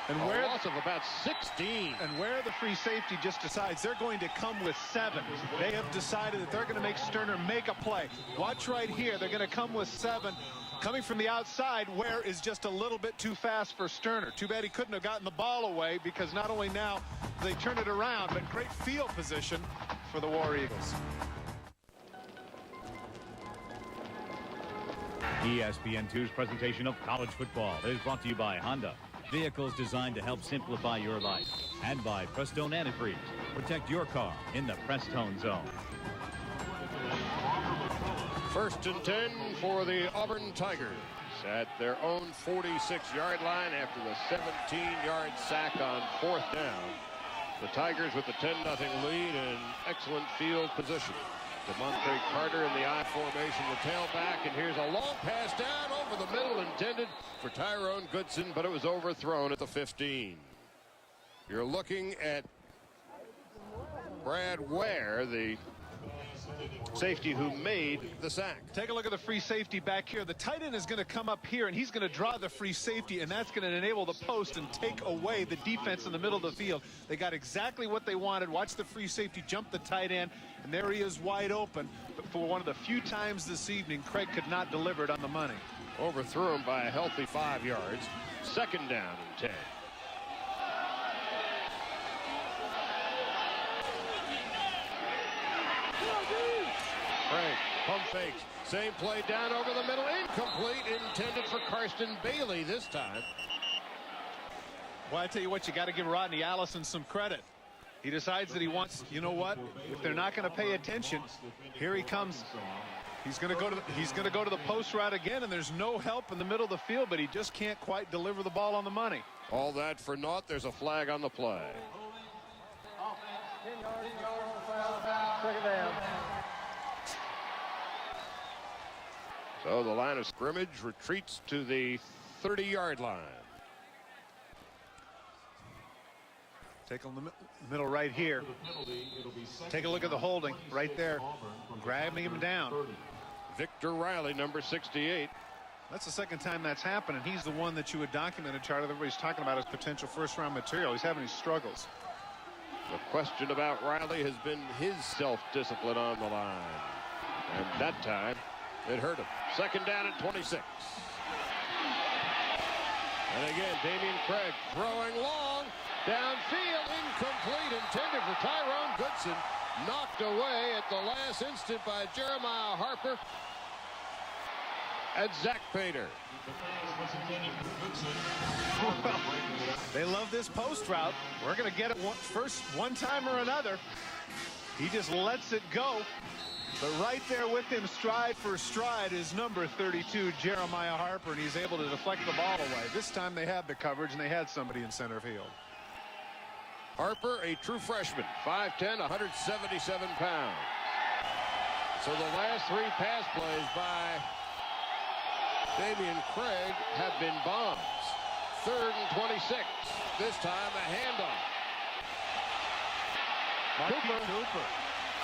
And a loss of about 16. And where the free safety just decides they're going to come with 7. They have decided that they're going to make Sterner make a play. Watch right here. They're going to come with 7. Coming from the outside, Ware is just a little bit too fast for Sterner. Too bad he couldn't have gotten the ball away, because not only now they turn it around, but great field position for the War Eagles. ESPN2's presentation of college football is brought to you by Honda. Vehicles designed to help simplify your life. And by Prestone Antifreeze. Protect your car in the Prestone zone. 1st and 10 for the Auburn Tigers at their own 46-yard line after the 17-yard sack on 4th down. The Tigers with the 10-0 lead and excellent field position. DeMontre Carter in the I formation, the tailback, and here's a long pass down over the middle intended for Tyrone Goodson, but it was overthrown at the 15. You're looking at Brad Ware, the safety who made the sack. Take a look at the free safety back here. The tight end is going to come up here, and he's going to draw the free safety, and that's going to enable the post and take away the defense in the middle of the field. They got exactly what they wanted. Watch the free safety jump the tight end, and there he is wide open. But for one of the few times this evening, Craig could not deliver it on the money. Overthrew him by a healthy 5 yards. 2nd down and 10. Craig, pump fakes. Same play down over the middle. Incomplete. Intended for Karsten Bailey this time. Well, I tell you what, you got to give Rodney Allison some credit. He decides that he wants, you know what, if they're not going to pay attention, here he comes. He's going to go to the post route again, and there's no help in the middle of the field, but he just can't quite deliver the ball on the money. All that for naught. There's a flag on the play. 10 yards, 2nd down. So the line of scrimmage retreats to the 30-yard line. Take a look in the middle right here. Take a look at the holding right there. Grabbing him down. Victor Riley, number 68. That's the 2nd time that's happened, and he's the one that you had documented, Charlie. Everybody's talking about his potential first-round material. He's having his struggles. The question about Riley has been his self-discipline on the line. And that time, it hurt him. 2nd down and 26. And again, Damian Craig throwing long. Downfield, incomplete, intended for Tyrone Goodson. Knocked away at the last instant by Jeremiah Harper and Zach Pater. They love this post route. We're going to get it one time or another. He just lets it go. But right there with him, stride for stride, is number 32, Jeremiah Harper, and he's able to deflect the ball away. This time they had the coverage, and they had somebody in center field. Harper, a true freshman, 5'10", 177 pounds. So the last 3 pass plays by Damian Craig have been bombs. 3rd and 26. This time a handoff.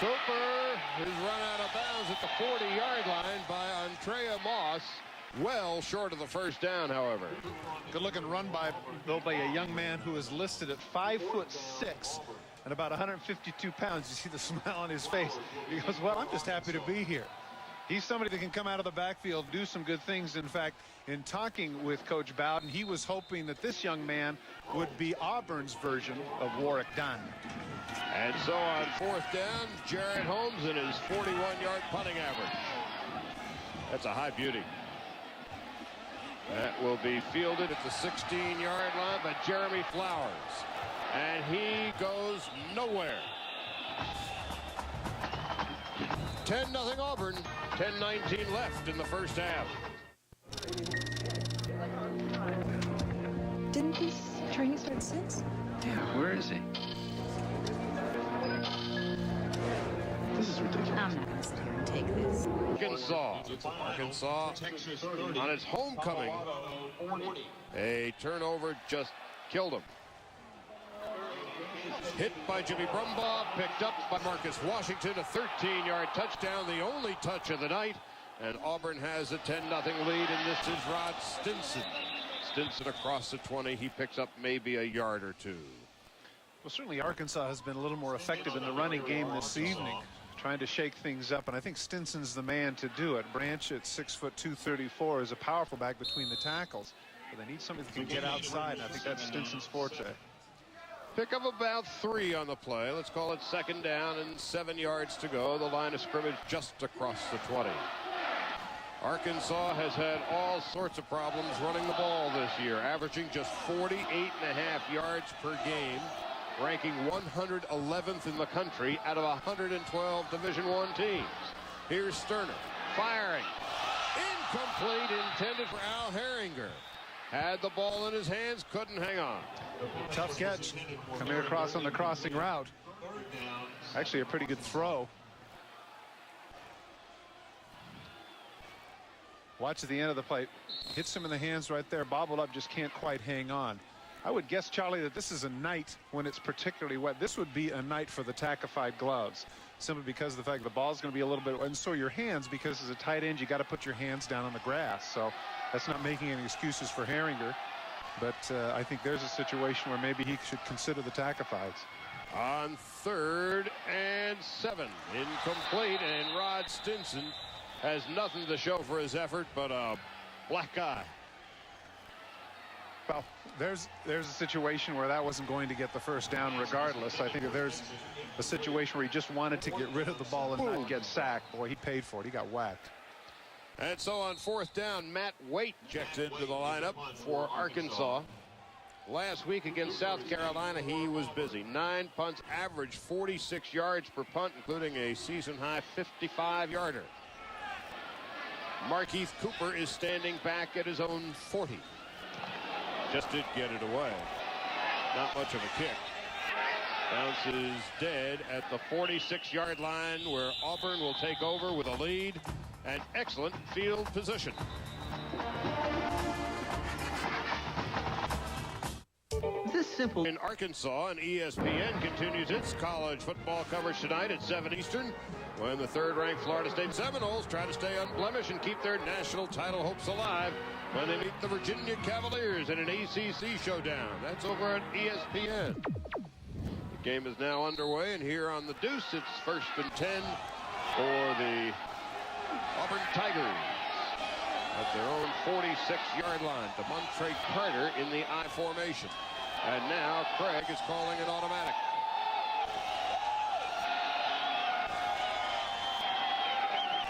Cooper is run out of bounds at the 40-yard line by Antrea Moss. Well short of the 1st down, however. Good looking run by a young man who is listed at 5'6", and about 152 pounds. You see the smile on his face. He goes, well, I'm just happy to be here. He's somebody that can come out of the backfield, do some good things. In fact, in talking with Coach Bowden, he was hoping that this young man would be Auburn's version of Warwick Dunn. And so on fourth down, Jared Holmes and his 41-yard punting average. That's a high beauty. That will be fielded at the 16-yard line by Jeremy Flowers. And he goes nowhere. 10-0 Auburn. 10:19 left in the first half. Didn't this training start at 6? Yeah, where is he? This is ridiculous. I'm not going to sit here and take this. Arkansas on its homecoming. A turnover just killed him. Hit by Jimmy Brumbaugh, picked up by Marcus Washington, a 13-yard touchdown, the only touch of the night. And Auburn has a 10-0 lead, and this is Rod Stinson. Stinson across the 20. He picks up maybe a yard or two. Well, certainly Arkansas has been a little more effective in the running game this evening, trying to shake things up, and I think Stinson's the man to do it. Branch at 6'2", 234 is a powerful back between the tackles, but they need somebody that can get outside, and I think that's Stinson's forte. Pick up about 3 on the play. Let's call it second down and 7 yards to go. The line of scrimmage just across the 20. Arkansas has had all sorts of problems running the ball this year, averaging just 48.5 yards per game, ranking 111th in the country out of 112 Division I teams. Here's Sterner firing. Incomplete, intended for Al Herringer. Had the ball in his hands, couldn't hang on. Tough catch coming across on the crossing route. Actually a pretty good throw. Watch at the end of the play. Hits him in the hands right there. Bobbled up, just can't quite hang on. I would guess, Charlie, that this is a night when it's particularly wet. This would be a night for the tackified gloves, simply because of the fact the ball's going to be a little bit, and so your hands, because as a tight end, you got to put your hands down on the grass. So that's not making any excuses for Herringer. But I think there's a situation where maybe he should consider the tackifieds. On 3rd and 7, incomplete, and Rod Stinson has nothing to show for his effort but a black eye. Well, there's a situation where that wasn't going to get the first down regardless. I think that there's a situation where he just wanted to get rid of the ball and not get sacked. Boy, he paid for it. He got whacked. And so on 4th down, Matt Waite checks into the lineup for Arkansas. Last week against South Carolina, he was busy. 9 punts, averaged 46 yards per punt, including a season-high 55-yarder. Markeith Cooper is standing back at his own 40. Just did get it away. Not much of a kick. Bounces dead at the 46-yard line, where Auburn will take over with a lead and excellent field position. This simple. In Arkansas, and ESPN continues its college football coverage tonight at 7 Eastern, when the 3rd-ranked Florida State Seminoles try to stay unblemished and keep their national title hopes alive when they meet the Virginia Cavaliers in an ACC showdown. That's over at ESPN. The game is now underway, and here on the Deuce, it's 1st and 10 for the Auburn Tigers at their own 46-yard line. DeMontre Carter in the I formation. And now Craig is calling an automatic.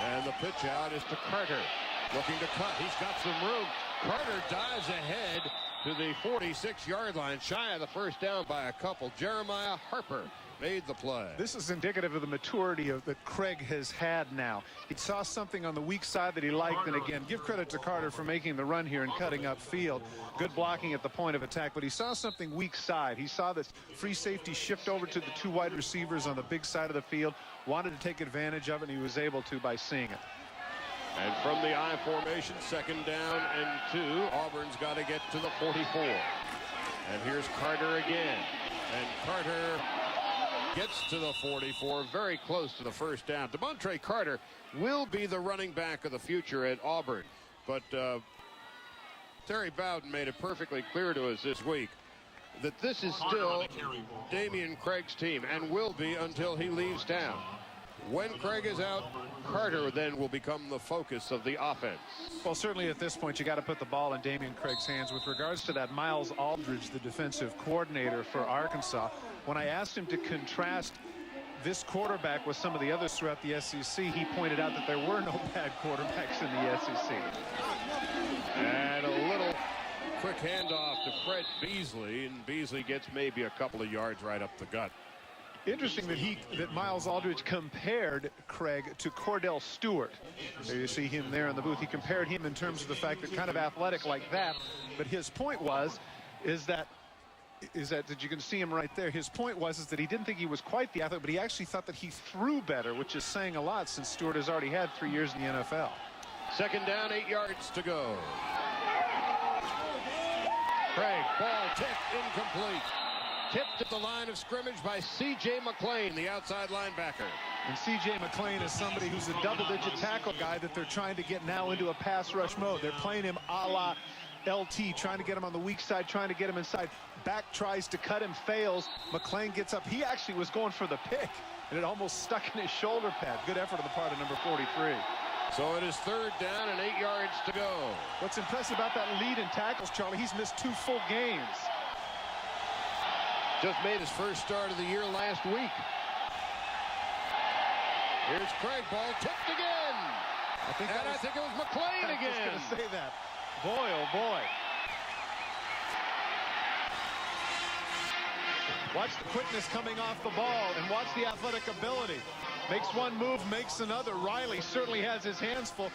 And the pitch out is to Carter. Looking to cut. He's got some room. Carter dives ahead to the 46-yard line, shy of the first down by a couple. Jeremiah Harper made the play. This is indicative of the maturity that Craig has had now. He saw something on the weak side that he liked, and again, give credit to Carter for making the run here and cutting up field. Good blocking at the point of attack, but he saw something weak side. He saw this free safety shift over to the 2 wide receivers on the big side of the field, wanted to take advantage of it, and he was able to by seeing it. And from the I formation, 2nd down and 2, Auburn's got to get to the 44. And here's Carter again. And Carter gets to the 44, very close to the first down. DeMontre Carter will be the running back of the future at Auburn. But Terry Bowden made it perfectly clear to us this week that this is still Damian Craig's team and will be until he leaves town. When Craig is out, Carter then will become the focus of the offense. Well, certainly at this point, you got to put the ball in Damian Craig's hands. With regards to that, Miles Aldridge, the defensive coordinator for Arkansas, when I asked him to contrast this quarterback with some of the others throughout the SEC, he pointed out that there were no bad quarterbacks in the SEC. And a little quick handoff to Fred Beasley, and Beasley gets maybe a couple of yards right up the gut. Interesting that Miles Aldridge compared Craig to Cordell Stewart. There you see him there in the booth. He compared him in terms of the fact that kind of athletic like that. But his point is that you can see him right there. His point was that he didn't think he was quite the athlete, but he actually thought that he threw better, which is saying a lot since Stewart has already had 3 years in the NFL. Second down, 8 yards to go. Craig, ball tipped, incomplete. Tipped at the line of scrimmage by C.J. McClain, the outside linebacker. And C.J. McClain is somebody who's a double-digit tackle guy that they're trying to get now into a pass rush mode. They're playing him a la LT, trying to get him on the weak side, trying to get him inside. Back tries to cut him, fails. McClain gets up. He actually was going for the pick, and it almost stuck in his shoulder pad. Good effort on the part of number 43. So it is third down and 8 yards to go. What's impressive about that lead in tackles, Charlie, he's missed 2 full games. Just made his first start of the year last week. Here's Craig, ball tipped again. I think it was McClain again. I was going to say that. Boy, oh boy. Watch the quickness coming off the ball and watch the athletic ability. Makes one move, makes another. Riley certainly has his hands full.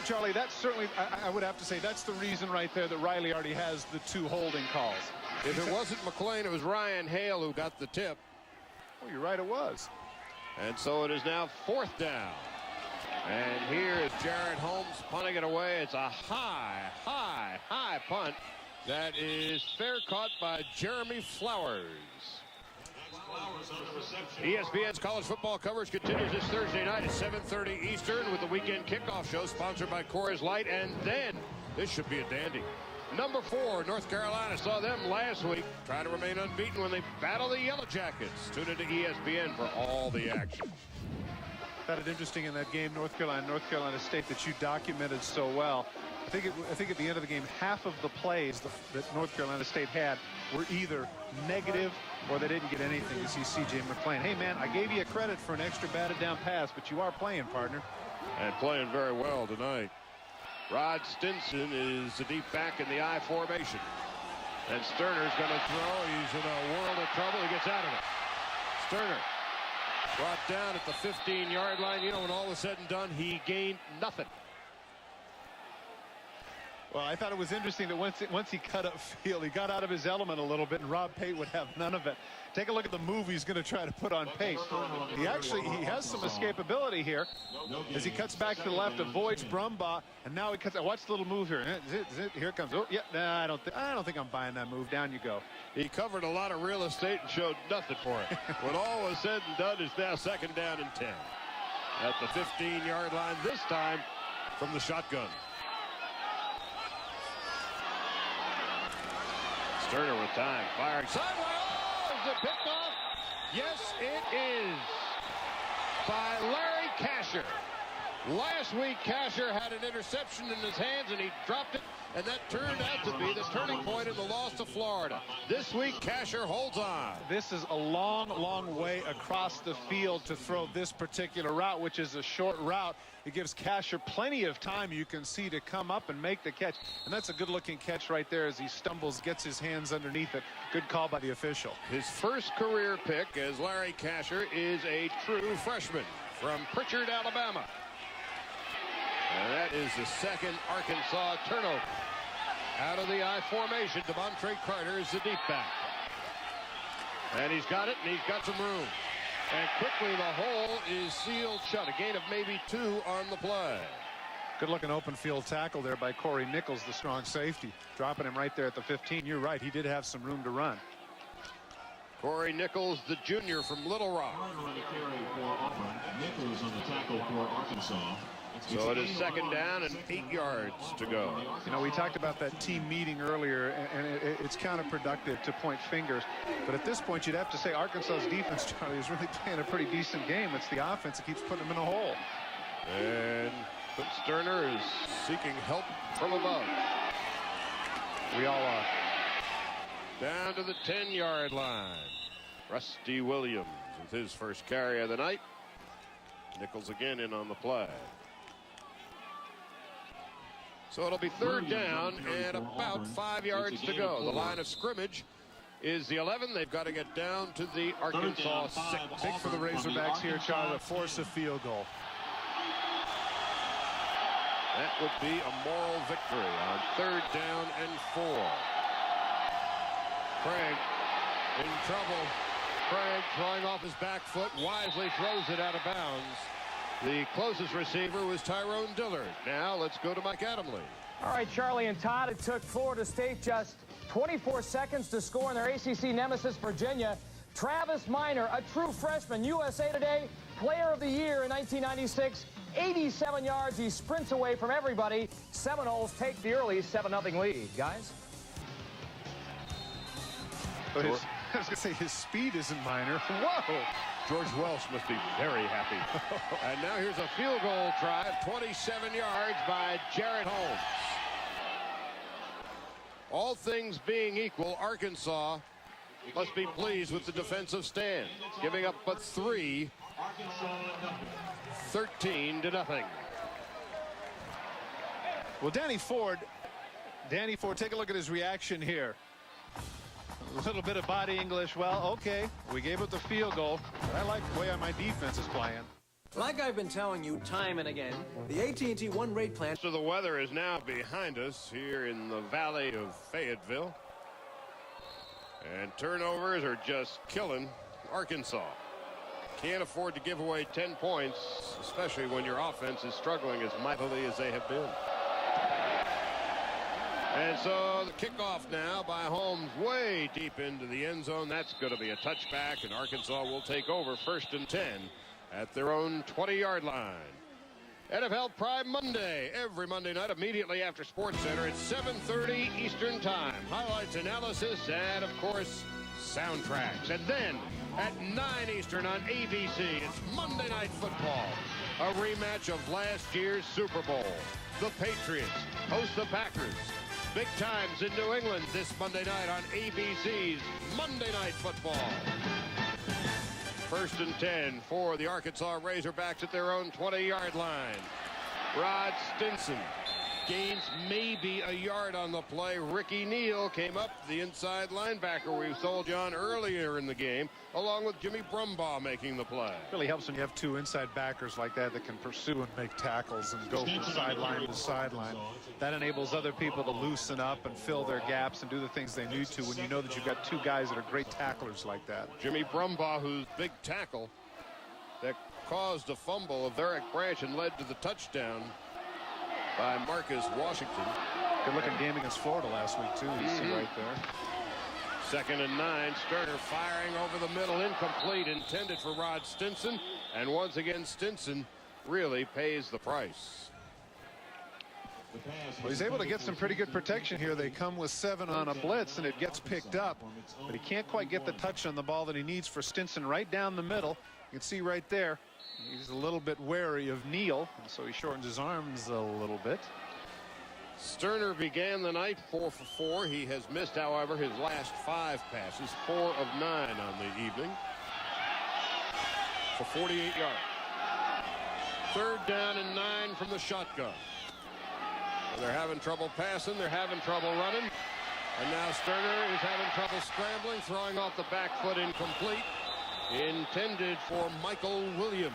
Charlie, that's certainly, I would have to say, that's the reason right there that Riley already has the 2 holding calls. If it wasn't McClain, it was Ryan Hale who got the tip. Well, you're right, it was. And so it is now 4th down. And here is Jared Holmes punting it away. It's a high punt. That is fair caught by Jeremy Flowers. ESPN's college football coverage continues this Thursday night at 7:30 Eastern with the weekend kickoff show sponsored by Coors Light. And then this should be a dandy. Number 4, North Carolina, saw them last week. Try to remain unbeaten when they battle the Yellow Jackets. Tune into ESPN for all the action. I found it interesting in that game, North Carolina State, that you documented so well. I think at the end of the game, half of the plays that North Carolina State had were either negative or they didn't get anything. You see C.J. McClain. Hey, man, I gave you a credit for an extra batted down pass, but you are playing, partner. And playing very well tonight. Rod Stinson is the deep back in the I formation. And Sterner's going to throw. He's in a world of trouble. He gets out of it. Sterner brought down at the 15-yard line. You know, when all was said and done, he gained nothing. Well, I thought it was interesting that once he cut upfield, he got out of his element a little bit, and Rob Pate would have none of it. Take a look at the move he's going to try to put on Pate. He has some escapability here as he cuts back to the left, avoids Brumbaugh, and now he cuts. Watch the little move here. Here it comes. Oh, yeah. Nah, I don't think I'm buying that move. Down you go. He covered a lot of real estate and showed nothing for it. When all was said and done, it's now 2nd down and 10 at the 15-yard line. This time from the shotgun. Sterner with time, firing sideways. Oh, is it picked off? Yes, it is. By Larry Kasher. Last week, Kasher had an interception in his hands, and he dropped it, and that turned out to be the turning point in the loss to Florida. This week, Kasher holds on. This is a long, long way across the field to throw this particular route, which is a short route. It gives Kasher plenty of time, you can see, to come up and make the catch. And that's a good-looking catch right there as he stumbles, gets his hands underneath it. Good call by the official. His first career pick as Larry Kasher is a true freshman from Pritchard, Alabama. And that is the 2nd Arkansas turnover. Out of the I formation, Devontre Carter is the deep back. And he's got it, and he's got some room. And quickly the hole is sealed shut. A gain of maybe 2 on the play. Good-looking open field tackle there by Corey Nichols, the strong safety. Dropping him right there at the 15. You're right, he did have some room to run. Corey Nichols, the junior from Little Rock. Carter on the carry for Auburn. Nichols on the tackle for Arkansas. So it is 2nd down and 8 yards to go. You know, we talked about that team meeting earlier, and it's counterproductive to point fingers. But at this point, you'd have to say Arkansas's defense, Charlie, is really playing a pretty decent game. It's the offense that keeps putting them in a hole. And Sterner is seeking help from above. We all are. Down to the 10-yard line. Rusty Williams with his first carry of the night. Nichols again in on the play. So it'll be 3rd down and about 5 yards to go. The line of scrimmage is the 11. They've got to get down to the Arkansas 6. Big for the Razorbacks here, Charlie, to force a field goal. That would be a moral victory on 3rd down and 4. Craig in trouble. Craig throwing off his back foot, wisely throws it out of bounds. The closest receiver was Tyrone Dillard. Now let's go to Mike Adamle. All right, Charlie and Todd, it took Florida State just 24 seconds to score in their ACC nemesis, Virginia. Travis Minor, a true freshman, USA Today Player of the Year in 1996. 87 yards, he sprints away from everybody. Seminoles take the early 7-0 lead. Guys? But I was going to say his speed isn't minor. Whoa! George Welsh must be very happy. And now here's a field goal try at 27 yards by Jarrett Holmes. All things being equal, Arkansas must be pleased with the defensive stand, giving up but 3, 13-0. Well, Danny Ford, take a look at his reaction here. A little bit of body English. Well, okay, we gave up the field goal, but I like the way my defense is playing. Like I've been telling you time and again, the AT&T One Rate plan. So the weather is now behind us here in the valley of Fayetteville. And turnovers are just killing Arkansas. Can't afford to give away 10 points, especially when your offense is struggling as mightily as they have been. And so the kickoff now by Holmes way deep into the end zone. That's going to be a touchback, and Arkansas will take over 1st and 10 at their own 20-yard line. NFL Prime Monday, every Monday night immediately after SportsCenter at 7:30 Eastern Time. Highlights, analysis, and, of course, soundtracks. And then at 9 Eastern on ABC, it's Monday Night Football, a rematch of last year's Super Bowl. The Patriots host the Packers. Big times in New England this Monday night on ABC's Monday Night Football. 1st and 10 for the Arkansas Razorbacks at their own 20-yard line. Rod Stinson gains maybe a yard on the play. Ricky Neal came up, the inside linebacker we told you on earlier in the game, along with Jimmy Brumbaugh making the play. Really helps when you have 2 inside backers like that can pursue and make tackles and go from sideline to sideline. That enables other people to loosen up and fill their gaps and do the things they need to when you know that you've got 2 guys that are great tacklers like that. Jimmy Brumbaugh, whose big tackle that caused a fumble of Eric Branch and led to the touchdown by Marcus Washington. Good looking game against Florida last week, too. You see right there. 2nd and 9. Sterner firing over the middle, incomplete, intended for Rod Stinson. And once again, Stinson really pays the price. Well, he's able to get some pretty good protection here. They come with 7 on a blitz, and it gets picked up. But he can't quite get the touch on the ball that he needs for Stinson right down the middle. You can see right there. He's a little bit wary of Neal, and so he shortens his arms a little bit. Sterner began the night 4 for 4. He has missed, however, his last 5 passes, 4 of 9 on the evening, for 48 yards. 3rd down and 9 from the shotgun. And they're having trouble passing. They're having trouble running. And now Sterner is having trouble scrambling, throwing off the back foot, incomplete. Intended for Michael Williams.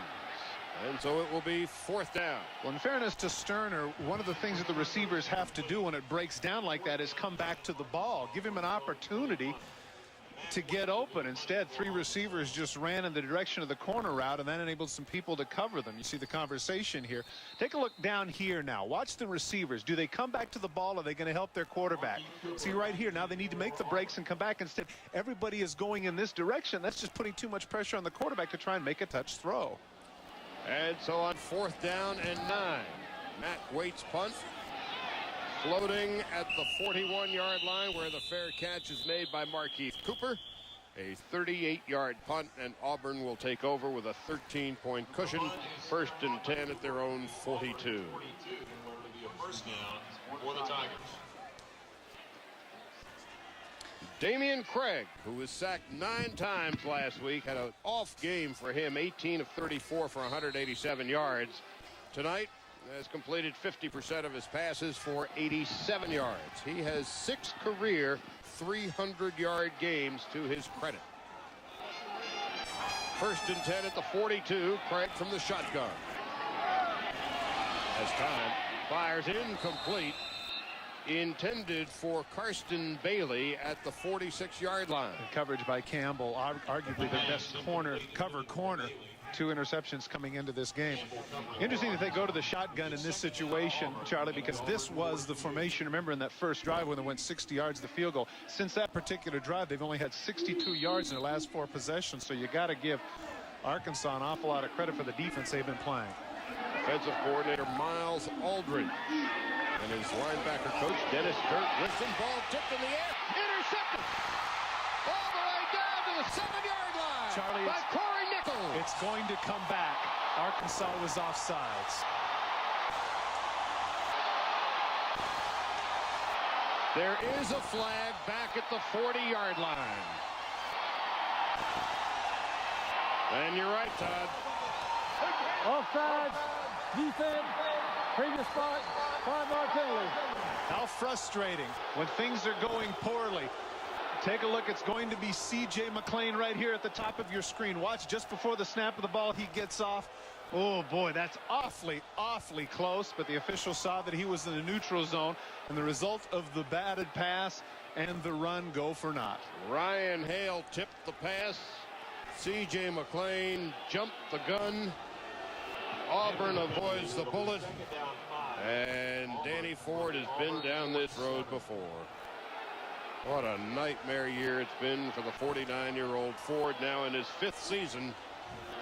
And so it will be 4th down. Well, in fairness to Sterner, one of the things that the receivers have to do when it breaks down like that is come back to the ball. Give him an opportunity to get open. Instead, 3 receivers just ran in the direction of the corner route, and that enabled some people to cover them. You see the conversation here. Take a look down here now. Watch the receivers. Do they come back to the ball? Or are they going to help their quarterback? See right here. Now they need to make the breaks and come back. Instead, everybody is going in this direction. That's just putting too much pressure on the quarterback to try and make a touch throw. And so on 4th down and 9, Matt Waite's punt. Floating at the 41-yard line where the fair catch is made by Markeith Cooper. A 38-yard punt, and Auburn will take over with a 13-point cushion. 1st and 10 at their own 42. First down for the Tigers. Damian Craig, who was sacked 9 times last week, had an off game for him, 18 of 34 for 187 yards. Tonight has completed 50% of his passes for 87 yards. He has 6 career 300-yard games to his credit. 1st and 10 at the 42. Craig from the shotgun. As time fires incomplete. Intended for Karsten Bailey at the 46-yard line. And coverage by Campbell, arguably the best corner. 2 interceptions coming into this game. Interesting that they go to the shotgun in this situation, Charlie, because this was the formation. Remember, in that first drive when they went 60 yards the field goal. Since that particular drive, they've only had 62 yards in their last 4 possessions. So you got to give Arkansas an awful lot of credit for the defense they've been playing. Defensive coordinator Miles Aldridge and his linebacker coach Dennis Kurt Wilson. Ball tipped in the air, intercepted all the way down to the 7-yard line. Charlie, by Corey Nichols. It's going to come back. Arkansas was offsides. There is a flag back at the 40-yard line. And you're right, Todd. Offside, defense, previous spot, 5-yard penalty. How frustrating when things are going poorly. Take a look. It's going to be C.J. McClain right here at the top of your screen. Watch just before the snap of the ball, he gets off. Oh, boy, that's awfully close. But the official saw that he was in the neutral zone. And the result of the batted pass and the run go for naught. Ryan Hale tipped the pass. C.J. McClain jumped the gun. Auburn avoids the bullet. And Danny Ford has been down this road before. What a nightmare year it's been for the 49-year-old Ford, now in his 5th season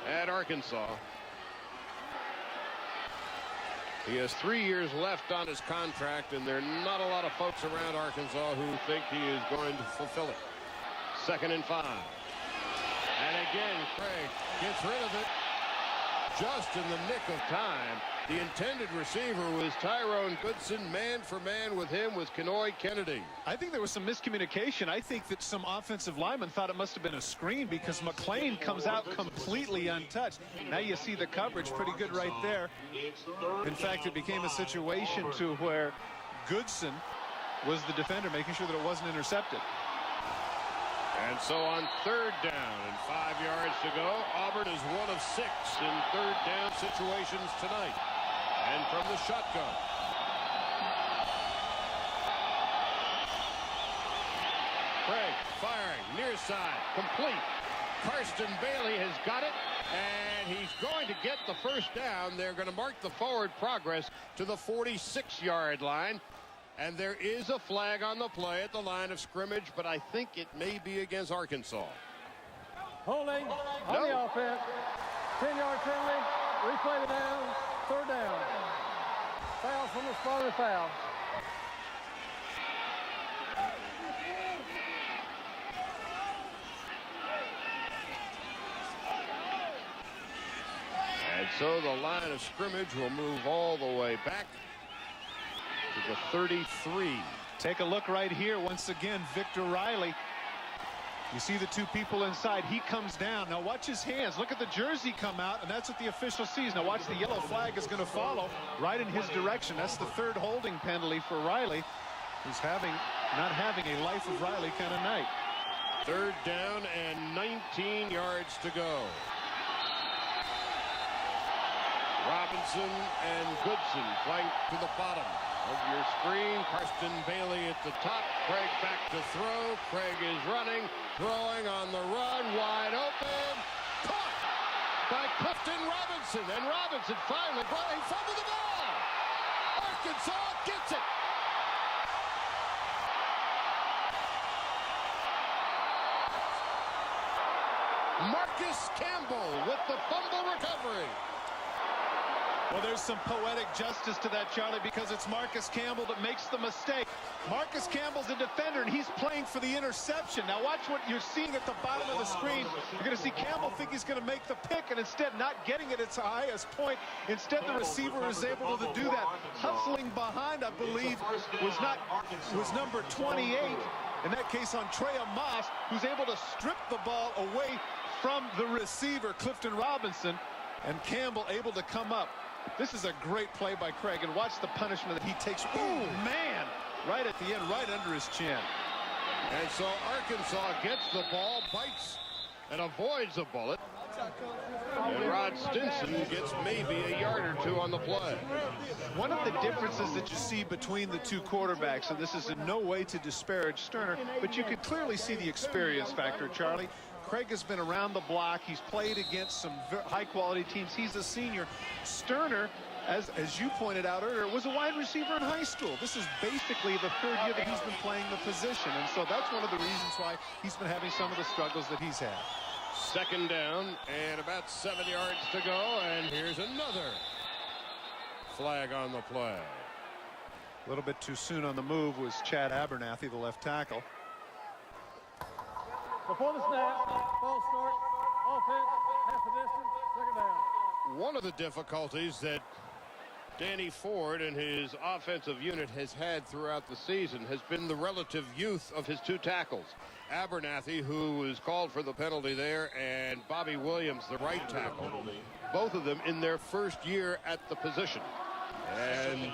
at Arkansas. He has 3 years left on his contract, and there are not a lot of folks around Arkansas who think he is going to fulfill it. 2nd and 5. And again, Craig gets rid of it just in the nick of time. The intended receiver was Tyrone Goodson. Man for man with him was Kenoy Kennedy. I think there was some miscommunication. I think that some offensive linemen thought it must have been a screen because McClain comes out completely untouched. Now you see the coverage pretty good right there. In fact, it became a situation to where Goodson was the defender, making sure that it wasn't intercepted. And so on 3rd down and 5 yards to go, Auburn is 1 of 6 in 3rd down situations tonight. And from the shotgun. Craig firing near side, complete. Karsten Bailey has got it, and he's going to get the 1st down. They're going to mark the forward progress to the 46-yard line. And there is a flag on the play at the line of scrimmage, but I think it may be against Arkansas. Holding on the offense. 10-yard penalty. Replay the down. 3rd down. Foul from the spot of the foul. And so the line of scrimmage will move all the way back to the 33. Take a look right here. Once again, Victor Riley. You see the 2 people inside. He comes down. Now watch his hands. Look at the jersey come out, and that's what the official sees. Now watch, the yellow flag is going to follow right in his direction. That's the 3rd holding penalty for Riley, who's not having a life of Riley kind of night. 3rd down and 19 yards to go. Robinson and Goodson flank to the bottom of your screen. Karsten Bailey at the top. Craig back to throw. Craig is running, throwing on the run, wide open. Caught by Clifton Robinson. And Robinson finally brought a fumble the ball. Arkansas gets it. Marcus Campbell with the fumble recovery. Well, there's some poetic justice to that, Charlie, because it's Marcus Campbell that makes the mistake. Marcus Campbell's a defender, and he's playing for the interception. Now watch what you're seeing at the bottom of the screen. You're going to see Campbell think he's going to make the pick, and instead not getting it at its highest point. Instead, the receiver is able to do that. Hustling behind, I believe, was number 28. In that case, on Trey Moss, who's able to strip the ball away from the receiver, Clifton Robinson, and Campbell able to come up. This is a great play by Craig, and watch the punishment that he takes. Ooh, man! Right at the end, right under his chin. And so Arkansas gets the ball, bites, and avoids a bullet. And Rod Stinson gets maybe a yard or two on the play. One of the differences that you see between the two quarterbacks, and this is in no way to disparage Sterner, but you can clearly see the experience factor, Charlie. Craig has been around the block. He's played against some high-quality teams. He's a senior. Sterner, as you pointed out earlier, was a wide receiver in high school. This is basically the third year that he's been playing the position, and so that's one of the reasons why he's been having some of the struggles that he's had. Second down and about 7 yards to go, and here's another flag on the play. A little bit too soon on the move was Chad Abernathy, the left tackle. Before the snap, false start, offense, half the distance, second down. One of the difficulties that Danny Ford and his offensive unit has had throughout the season has been the relative youth of his two tackles. Abernathy, who was called for the penalty there, and Bobby Williams, the right tackle. Both of them in their first year at the position. And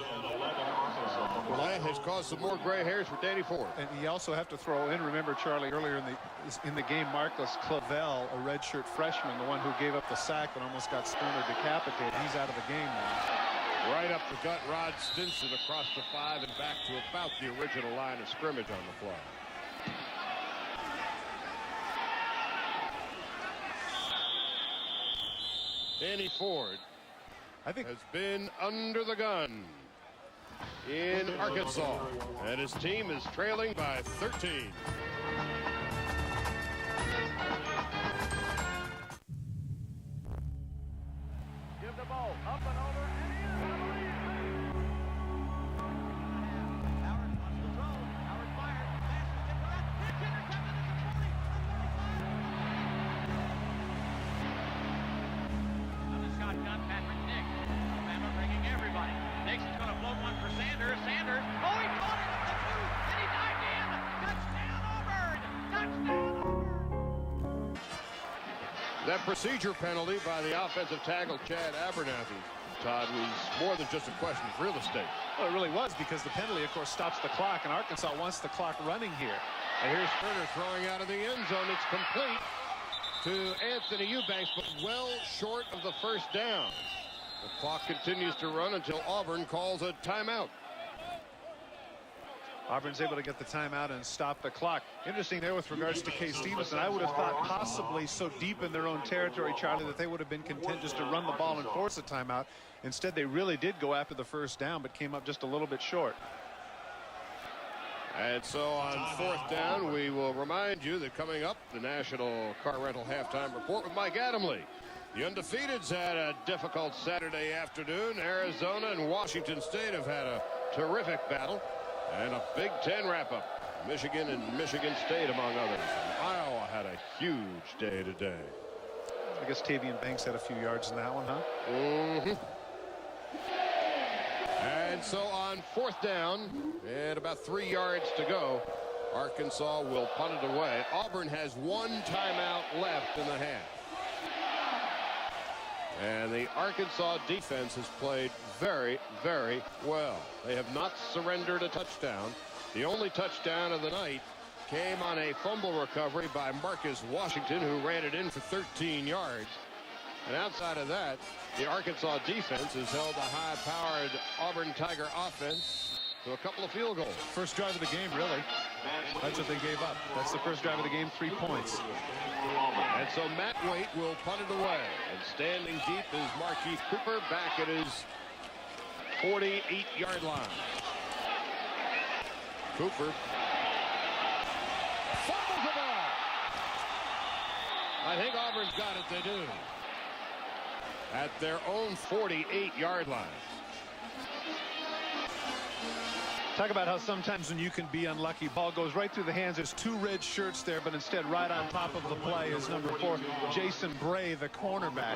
that has caused some more gray hairs for Danny Ford. And you also have to throw in, remember, Charlie, earlier in the game, Marcus Clavel, a redshirt freshman, the one who gave up the sack and almost got Sterner decapitated. He's out of the game now. Right up the gut, Rod Stinson across the 5 and back to about the original line of scrimmage on the play. Danny Ford, I think, has been under the gun in Arkansas, and his team is trailing by 13. Give the ball up and over and in, I believe. Howard wants to throw. Howard fired. Pass is intercepted at the 40. On the shotgun, Patrick Nick. Alabama bringing everybody. Nixon's going to float one for Sanders. Sanders. Oh, he caught it at the 2, and he dived in. Touchdown, Auburn. Touchdown, Auburn. That procedure penalty by the offensive tackle, Chad Abernathy, Todd, was more than just a question of real estate. Well, it really was, because the penalty, of course, stops the clock, and Arkansas wants the clock running here. And here's Turner throwing out of the end zone. It's complete to Anthony Eubanks, but well short of the first down. The clock continues to run until Auburn calls a timeout. Auburn's able to get the timeout and stop the clock. Interesting there with regards to K. Stevenson. I would have thought possibly so deep in their own territory, Charlie, that they would have been content just to run the ball and force a timeout. Instead, they really did go after the first down, but came up just a little bit short. And so on fourth down, we will remind you that coming up, the National Car Rental Halftime Report with Mike Adamle. The undefeateds had a difficult Saturday afternoon. Arizona and Washington State have had a terrific battle. And a Big Ten wrap-up. Michigan and Michigan State, among others. And Iowa had a huge day today. I guess Tavian Banks had a few yards in that one, huh? Mm-hmm. And so on fourth down, and about 3 yards to go, Arkansas will punt it away. Auburn has one timeout left in the half. And the Arkansas defense has played very, very well. They have not surrendered a touchdown. The only touchdown of the night came on a fumble recovery by Marcus Washington, who ran it in for 13 yards. And outside of that, the Arkansas defense has held a high-powered Auburn Tiger offense to a couple of field goals. First drive of the game, really. That's what they gave up. That's the first drive of the game, 3 points. And so Matt Waite will punt it away. And standing deep is Markeith Cooper back at his 48-yard line. Cooper fumbles the ball. I think Auburn's got it. They do. at their own 48-yard line. Talk about how sometimes when you can be unlucky, ball goes right through the hands. There's two red shirts there, but instead right on top of the play is number 4, Jason Bray, the cornerback.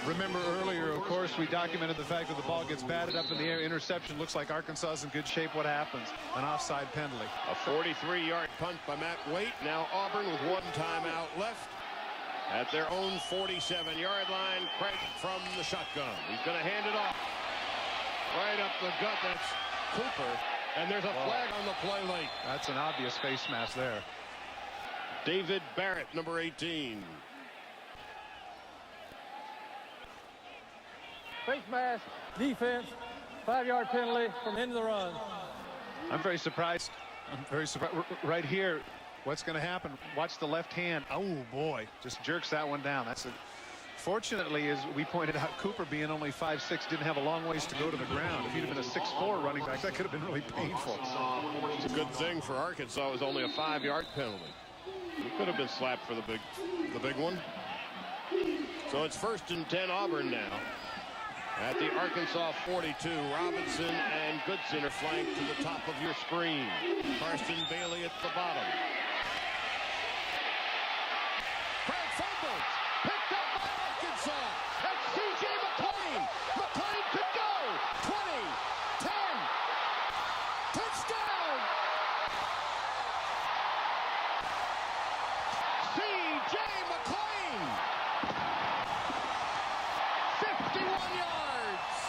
Remember earlier, of course, we documented the fact that the ball gets batted up in the air. Interception. Looks like Arkansas is in good shape. What happens? An offside penalty. A 43-yard punt by Matt Waite. Now Auburn with 1 timeout left at their own 47-yard line. Craig from the shotgun. He's going to hand it off. Right up the gut. That's Cooper, and there's a flag on the play late. That's an obvious face mask there. David Barrett, number 18. Face mask, defense, 5-yard penalty from the end of the run. I'm very surprised. Right here, what's going to happen? Watch the left hand. Oh, boy. Just jerks that one down. That's it. Fortunately, as we pointed out, Cooper being only 5'6", didn't have a long ways to go to the ground. If he'd have been a 6'4" running back, that could have been really painful. It's a good thing for Arkansas. It was only a 5-yard penalty. He could have been slapped for the big one. So it's 1st and 10 Auburn now. At the Arkansas 42, Robinson and Goodson are flanked to the top of your screen. Carson Bailey at the bottom. Craig fumbles. Picked up by Arkansas. That's C.J. McClain. McClain could go. 20, 10. Touchdown. C.J. McClain. 51 yards.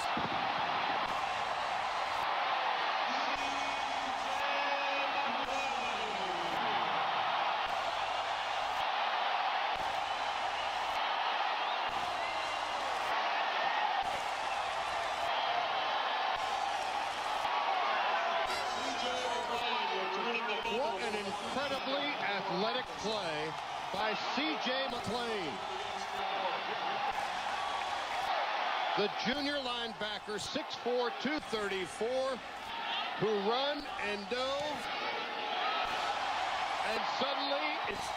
What an incredibly athletic play by C.J. McClain. The junior linebacker, 6'4", 234, who run and dove. And suddenly it's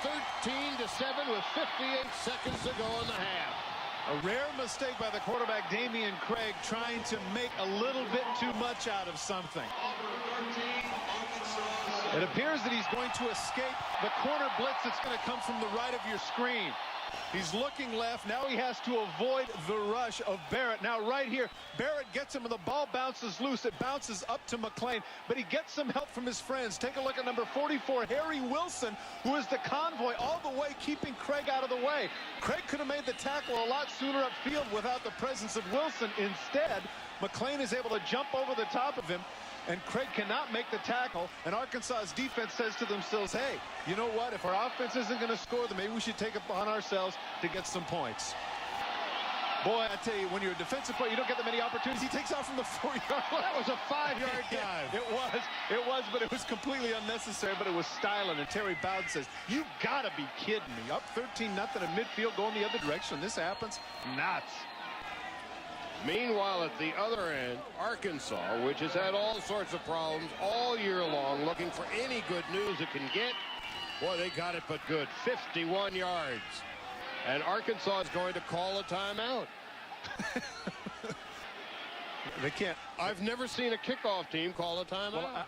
13-7 with 58 seconds to go in the half. A rare mistake by the quarterback, Damian Craig, trying to make a little bit too much out of something. It appears that he's going to escape the corner blitz that's going to come from the right of your screen. He's looking left. Now he has to avoid the rush of Barrett. Now right here, Barrett gets him and the ball bounces loose. It bounces up to McClain, but he gets some help from his friends. Take a look at number 44, Harry Wilson, who is the convoy all the way, keeping Craig out of the way. Craig could have made the tackle a lot sooner upfield without the presence of Wilson. Instead, McClain is able to jump over the top of him, and Craig cannot make the tackle, and Arkansas's defense says to themselves, hey, you know what? If our offense isn't going to score, then maybe we should take it upon ourselves to get some points. Boy, I tell you, when you're a defensive player, you don't get that many opportunities. He takes off from the 4-yard line. That was a 5-yard dive. It was, but it was completely unnecessary, but it was styling. And Terry Bowden says, you got to be kidding me. Up 13-0 in midfield, going the other direction. This happens? Nuts. Meanwhile, at the other end, Arkansas, which has had all sorts of problems all year long, looking for any good news it can get. Boy, they got it but good. 51 yards. And Arkansas is going to call a timeout. They can't. I've never seen a kickoff team call a timeout. Well,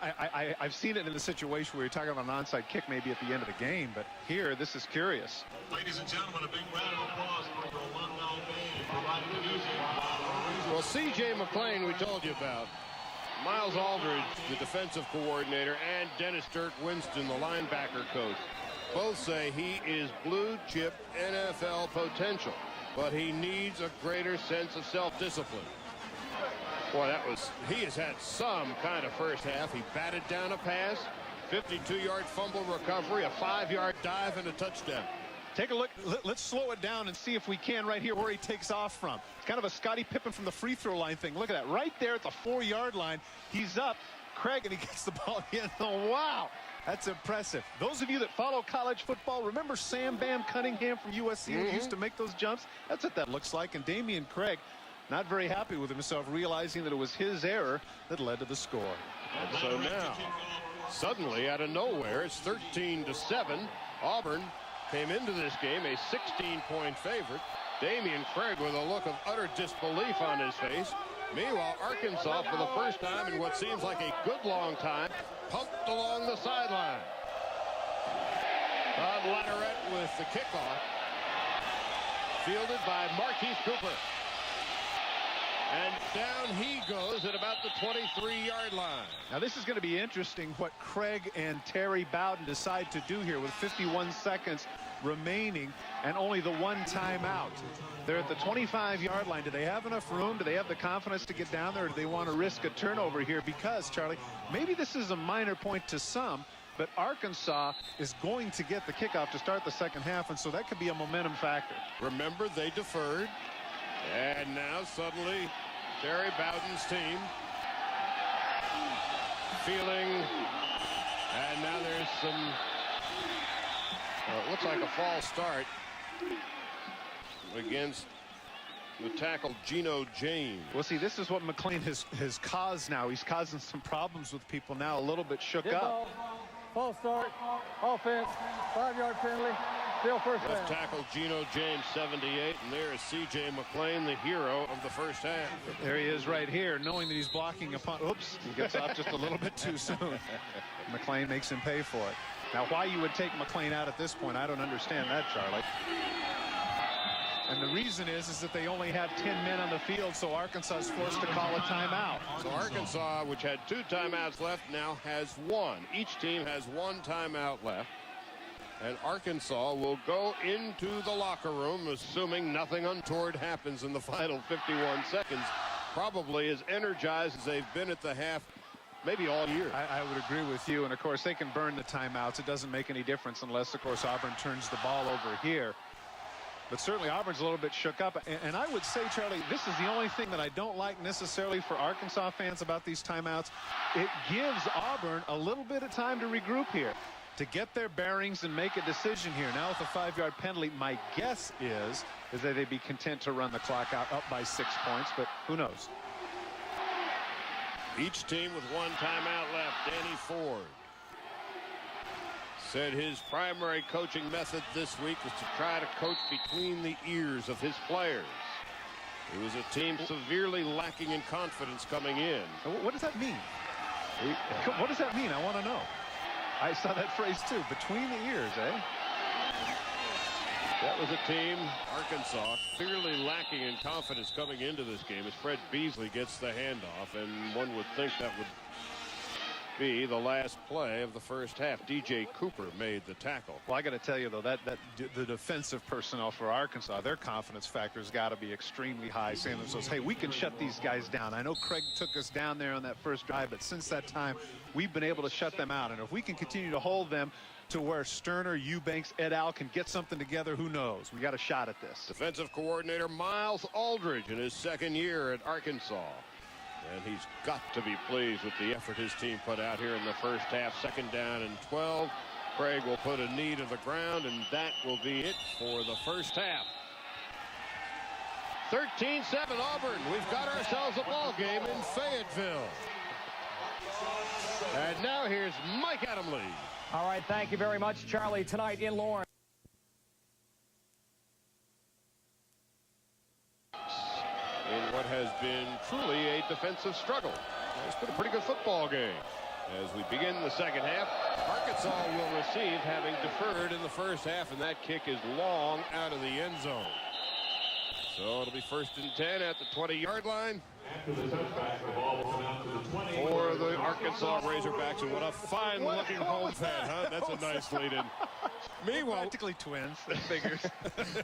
I've seen it in the situation where you're talking about an onside kick maybe at the end of the game, but here, this is curious. Ladies and gentlemen, a big round of applause for the one-man band providing the music. Well, C.J. McClain, we told you about. Miles Aldridge, the defensive coordinator, and Dennis Dirk Winston, the linebacker coach, both say he is blue chip NFL potential, but he needs a greater sense of self-discipline. Boy, he has had some kind of first half. He batted down a pass, 52-yard fumble recovery, a 5-yard dive, and a touchdown. Take a look. Let's slow it down and see if we can right here where he takes off from. It's kind of a Scottie Pippen from the free throw line thing. Look at that. Right there at the 4-yard line. He's up. Craig, and he gets the ball in. Oh, wow. That's impressive. Those of you that follow college football, remember Sam Bam Cunningham from USC who used to make those jumps? That's what that looks like. And Damian Craig, not very happy with himself, realizing that it was his error that led to the score. And so now, suddenly, out of nowhere, it's 13-7. Auburn came into this game a 16-point favorite. Damian Craig with a look of utter disbelief on his face. Meanwhile, Arkansas, for the first time in what seems like a good long time, pumped along the sideline. Todd Latourette with the kickoff. Fielded by Marquise Cooper. And down he goes at about the 23-yard line. Now this is going to be interesting what Craig and Terry Bowden decide to do here with 51 seconds remaining and only the one timeout. They're at the 25-yard line. Do they have enough room? Do they have the confidence to get down there? Or do they want to risk a turnover here? Because, Charlie, maybe this is a minor point to some, but Arkansas is going to get the kickoff to start the second half, and so that could be a momentum factor. Remember, they deferred. And now suddenly Terry Bowden's team feeling, and now there's some, it looks like a false start against the tackle Geno James. Well, see, this is what McClain has caused now. He's causing some problems with people now, a little bit shook up. False start, offense, 5-yard penalty. Still first down. Left tackle Geno James, 78, and there is C.J. McClain, the hero of the first half. There he is right here, knowing that he's blocking a punt. Oops, he gets off just a little bit too soon. McClain makes him pay for it. Now, why you would take McClain out at this point, I don't understand that, Charlie. And the reason is that they only have 10 men on the field, so Arkansas is forced to call a timeout. So Arkansas, which had 2 timeouts left, now has 1. Each team has 1 timeout left. And Arkansas will go into the locker room, assuming nothing untoward happens in the final 51 seconds, probably as energized as they've been at the half, maybe all year. I would agree with you, and of course they can burn the timeouts. It doesn't make any difference unless, of course, Auburn turns the ball over here. But certainly Auburn's a little bit shook up. And I would say, Charlie, this is the only thing that I don't like necessarily for Arkansas fans about these timeouts. It gives Auburn a little bit of time to regroup here, to get their bearings and make a decision here. Now with a 5-yard penalty, my guess is that they'd be content to run the clock out up by 6 points, but who knows? Each team with 1 timeout left. Danny Ford said his primary coaching method this week was to try to coach between the ears of his players. It was a team severely lacking in confidence coming in. What does that mean? What does that mean? I want to know. I saw that phrase too, between the ears, eh? That was a team, Arkansas, clearly lacking in confidence coming into this game as Fred Beasley gets the handoff, and one would think that would be the last play of the first half. DJ Cooper made the tackle. Well, I got to tell you, though, that the defensive personnel for Arkansas, their confidence factor has got to be extremely high, saying to themselves, hey, we can shut these guys down. I know Craig took us down there on that first drive, but since that time, we've been able to shut them out. And if we can continue to hold them to where Sterner, Eubanks, et al. Can get something together, who knows? We got a shot at this. Defensive coordinator Miles Aldridge in his second year at Arkansas. And he's got to be pleased with the effort his team put out here in the first half. 2nd down and 12. Craig will put a knee to the ground, and that will be it for the first half. 13-7 Auburn. We've got ourselves a ball game in Fayetteville. And now here's Mike Adamle. All right, thank you very much, Charlie. Tonight in Lawrence. In what has been truly a defensive struggle. It's been a pretty good football game. As we begin the second half, Arkansas will receive, having deferred in the first half, and that kick is long out of the end zone. So it'll be 1st and 10 at the 20-yard line for the Arkansas Razorbacks. And what a fine-looking home fan, huh? That's a nice lead-in. Meanwhile, practically twins, that figures.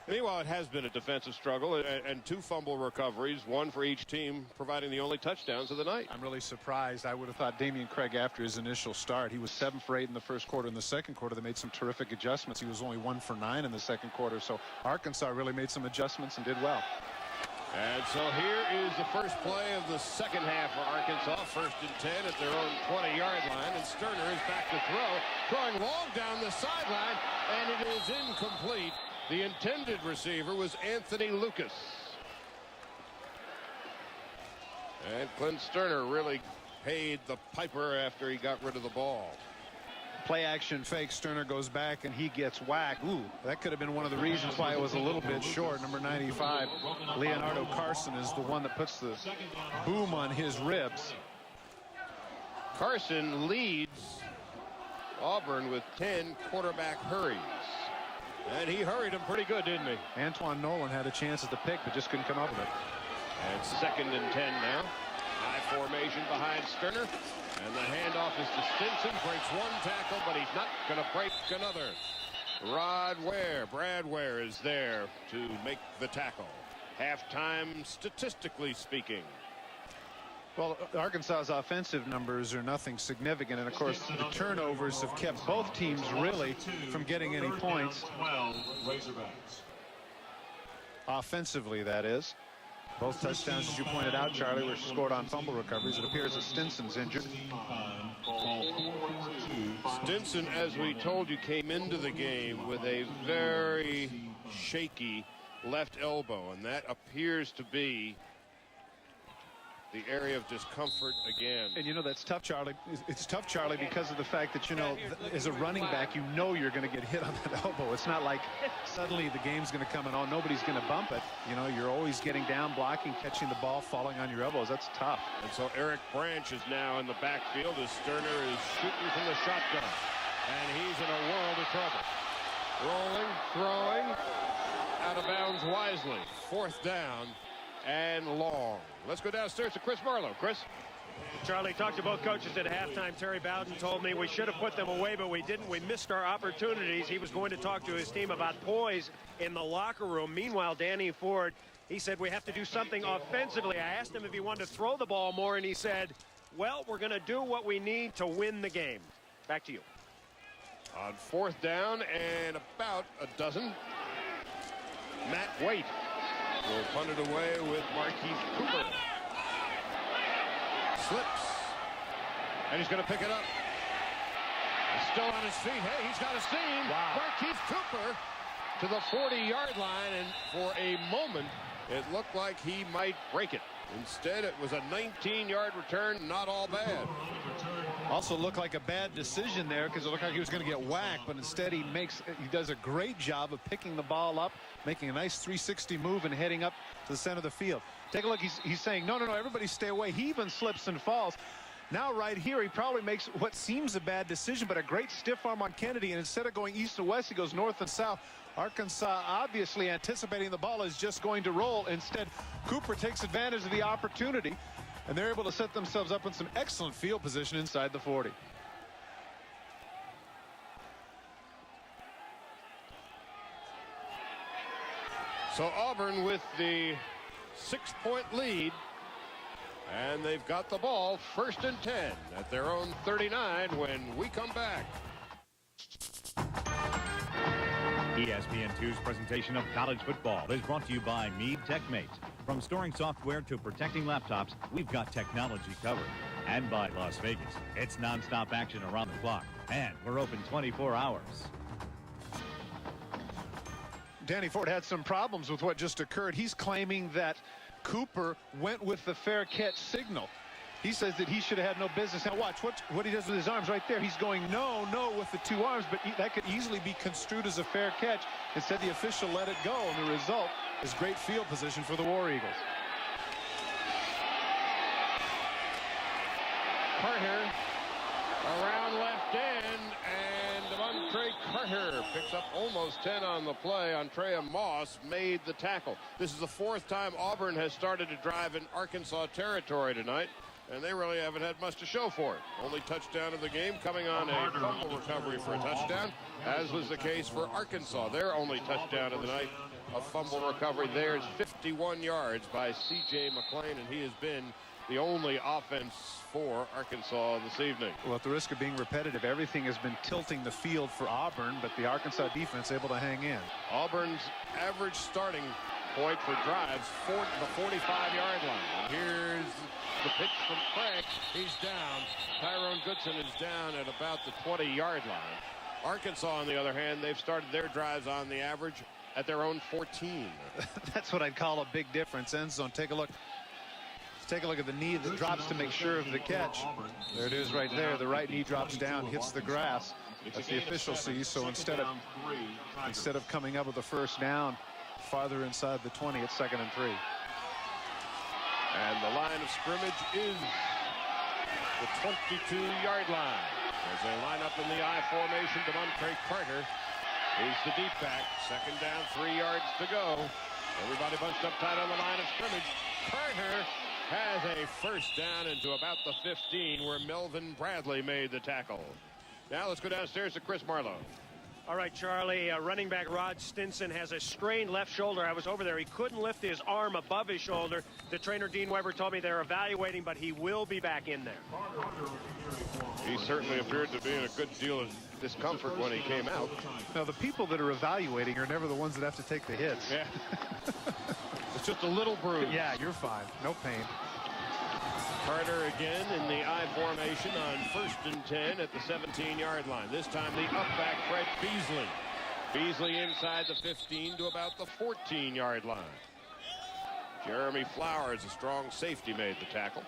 Meanwhile, it has been a defensive struggle and 2 fumble recoveries, 1 for each team, providing the only touchdowns of the night. I'm really surprised. I would have thought Damian Craig, after his initial start, he was 7 for 8 in the first quarter. In the second quarter, they made some terrific adjustments. He was only 1 for 9 in the second quarter. So Arkansas really made some adjustments and did well. And so here is the first play of the second half for Arkansas. 1st and 10 at their own 20-yard line. And Sterner is back to throw. Throwing long down the sideline. And it is incomplete. The intended receiver was Anthony Lucas. And Clint Sterner really paid the piper after he got rid of the ball. play action fake. Sterner goes back and he gets whacked. Ooh, that could have been one of the reasons why it was a little bit short. Number 95, Leonardo Carson, is the one that puts the boom on his ribs. Carson leads Auburn with 10 quarterback hurries. And he hurried him pretty good, didn't he? Antoine Nolan had a chance at the pick, but just couldn't come up with it. And 2nd and 10 now. High formation behind Sterner. And the handoff is to Stinson. Breaks one tackle, but he's not going to break another. Brad Ware is there to make the tackle. Halftime, statistically speaking. Well, Arkansas's offensive numbers are nothing significant, and of course the turnovers have kept both teams really from getting any points. Offensively, that is. Both touchdowns, as you pointed out, Charlie, were scored on fumble recoveries. It appears that Stinson's injured. Stinson, as we told you, came into the game with a very shaky left elbow, and that appears to be the area of discomfort again. And you know, that's tough, Charlie. It's tough, Charlie, because of the fact that, you know, as a running back, you know you're going to get hit on that elbow. It's not like suddenly the game's going to come and nobody's going to bump it. You know, you're always getting down, blocking, catching the ball, falling on your elbows. That's tough. And so Eric Branch is now in the backfield as Sterner is shooting from the shotgun. And he's in a world of trouble. Rolling, throwing, out of bounds wisely. 4th down and long. Let's go downstairs to Chris Marlowe. Chris? Charlie, talked to both coaches at halftime. Terry Bowden told me we should have put them away, but we didn't. We missed our opportunities. He was going to talk to his team about poise in the locker room. Meanwhile, Danny Ford, he said we have to do something offensively. I asked him if he wanted to throw the ball more, and he said, well, we're going to do what we need to win the game. Back to you. On 4th down and about a dozen, Matt Waite will punt it away with Markeith Cooper. Slips. And he's going to pick it up. He's still on his feet. Hey, he's got a seam. Wow. Markeith Cooper to the 40-yard line. And for a moment, it looked like he might break it. Instead, it was a 19-yard return. Not all bad. Also looked like a bad decision there because it looked like he was going to get whacked, but instead he does a great job of picking the ball up, making a nice 360 move and heading up to the center of the field. Take a look. He's saying, no, everybody stay away. He even slips and falls. Now right here, he probably makes what seems a bad decision, but a great stiff arm on Kennedy, and instead of going east and west, he goes north and south. Arkansas obviously anticipating the ball is just going to roll. Instead, Cooper takes advantage of the opportunity, and they're able to set themselves up in some excellent field position inside the 40. So Auburn with the 6-point lead, and they've got the ball 1st and 10 at their own 39 when we come back. ESPN2's presentation of college football is brought to you by Meade TechMate. From storing software to protecting laptops, we've got technology covered. And by Las Vegas. It's nonstop action around the clock. And we're open 24 hours. Danny Ford had some problems with what just occurred. He's claiming that Cooper went with the fair catch signal. He says that he should have had no business. Now watch what he does with his arms right there. He's going no with the 2 arms, but that could easily be construed as a fair catch. Instead, the official let it go, and the result is great field position for the War Eagles. Carter around left end, and Devontae Carter picks up almost 10 on the play. Andrea Moss made the tackle. This is the 4th time Auburn has started to drive in Arkansas territory tonight, and they really haven't had much to show for it. Only touchdown of the game coming on a fumble recovery for a touchdown, as was the case for Arkansas. Their only touchdown of the night, a fumble recovery. There's 51 yards by C.J. McClain, and he has been the only offense for Arkansas this evening. Well, at the risk of being repetitive, everything has been tilting the field for Auburn, but the Arkansas defense able to hang in. Auburn's average starting point for drives, the 45-yard line. And here's the pitch from Craig. He's down. Tyrone Goodson is down at about the 20-yard line. Arkansas, on the other hand, they've started their drives on the average at their own 14. That's what I'd call a big difference. End zone. Take a look. Take a look at the knee that drops to make sure of the catch. There it is right there. The right knee drops down, hits the grass. That's the official sees. So instead of coming up with a first down farther inside the 20, it's 2nd and 3. And the line of scrimmage is the 22-yard line. As they line up in the I formation, DeMontre Carter is the deep back. 2nd down, 3 yards to go. Everybody bunched up tight on the line of scrimmage. Carter has a first down into about the 15 where Melvin Bradley made the tackle. Now let's go downstairs to Chris Marlowe. All right, Charlie, running back Rod Stinson has a strained left shoulder. I was over there. He couldn't lift his arm above his shoulder. The trainer, Dean Weber, told me they're evaluating, but he will be back in there. He certainly appeared to be in a good deal of discomfort when he came out. Now, the people that are evaluating are never the ones that have to take the hits. Yeah. It's just a little bruise. Yeah, you're fine. No pain. Carter again in the I formation on 1st and 10 at the 17-yard line. This time the up back Fred Beasley. Beasley inside the 15 to about the 14-yard line. Jeremy Flowers, a strong safety, made the tackle.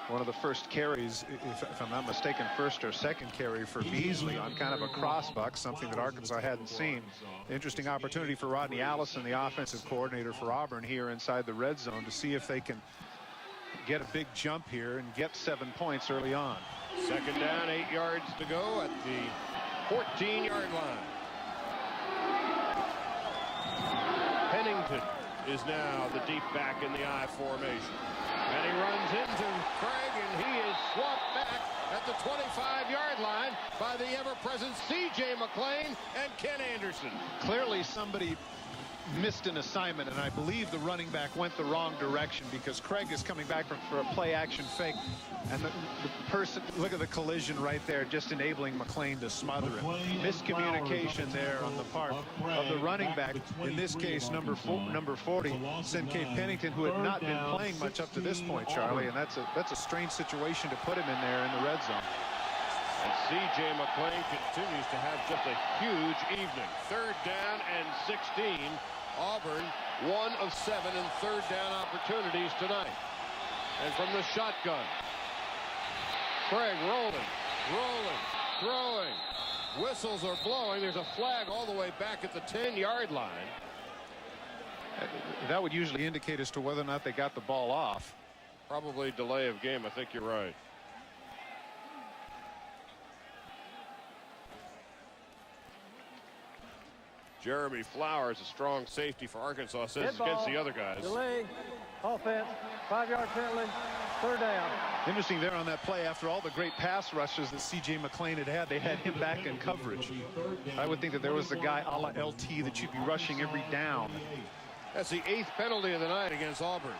One of the first carries, if I'm not mistaken, first or second carry for Beasley on kind of a crossbuck, something that Arkansas hadn't seen. Interesting opportunity for Rodney Allison, the offensive coordinator for Auburn, here inside the red zone to see if they can get a big jump here and get 7 points early on. 2nd down, 8 yards to go at the 14-yard line. Pennington is now the deep back in the I formation. And he runs into Craig, and he is swamped back at the 25-yard line by the ever-present C.J. McClain and Ken Anderson. Clearly somebody missed an assignment, and I believe the running back went the wrong direction because Craig is coming back for a play-action fake, and the person, look at the collision right there, just enabling McClain to smother him. Miscommunication there on the part of the running back, in this case number 40, Senkei Pennington, who had not been playing much up to this point, Charlie, and that's a strange situation to put him in there in the red zone. And C.J. McClain continues to have just a huge evening. 3rd down and 16. Auburn, 1 of 7 in 3rd down opportunities tonight. And from the shotgun, Craig rolling, throwing. Whistles are blowing. There's a flag all the way back at the 10-yard line. That would usually indicate as to whether or not they got the ball off. Probably delay of game. I think you're right. Jeremy Flowers, a strong safety for Arkansas, says against the other guys. Delay, offense, 5-yard penalty, 3rd down. Interesting there on that play, after all the great pass rushes that C.J. McClain had, they had him back in coverage. I would think that there was a guy a la LT that should be rushing every down. That's the 8th penalty of the night against Auburn.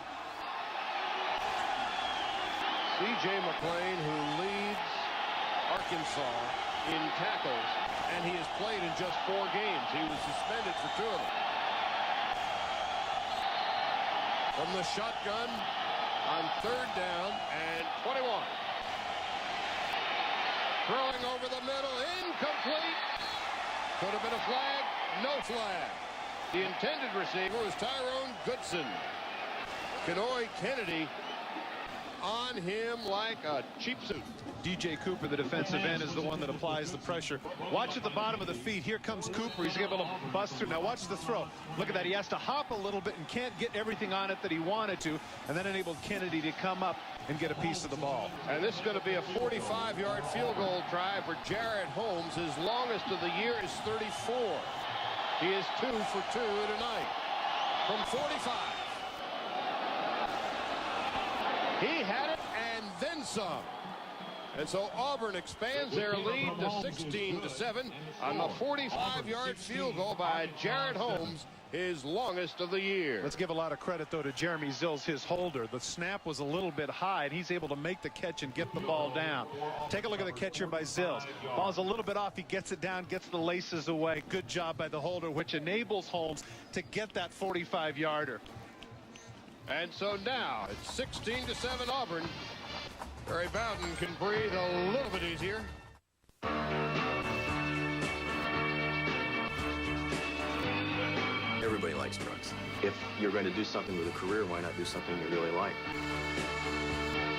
C.J. McClain, who leads Arkansas in tackles, and he has played in just 4 games. He was suspended for 2 of them. From the shotgun on 3rd down and 21. Throwing over the middle, incomplete. Could have been a flag, no flag. The intended receiver was Tyrone Goodson. Kenoi Kennedy on him like a cheap suit. DJ Cooper, the defensive end, is the one that applies the pressure. Watch at the bottom of the feet. Here comes Cooper. He's able to bust through. Now watch the throw. Look at that. He has to hop a little bit and can't get everything on it that he wanted to, and then enabled Kennedy to come up and get a piece of the ball. And this is going to be a 45-yard field goal try for Jared Holmes. His longest of the year is 34. He is 2 for 2 tonight from 45. He had it and then some. And so Auburn expands their lead to 16-7 on the 45-yard field goal by Jared Holmes, his longest of the year. Let's give a lot of credit, though, to Jeremy Zills, his holder. The snap was a little bit high, and he's able to make the catch and get the ball down. Take a look at the catch here by Zills. Ball's a little bit off. He gets it down, gets the laces away. Good job by the holder, which enables Holmes to get that 45-yarder. And so now it's 16-7 Auburn. Barry Bowden can breathe a little bit easier. Everybody likes trucks. if you're going to do something with a career, why not do something you really like?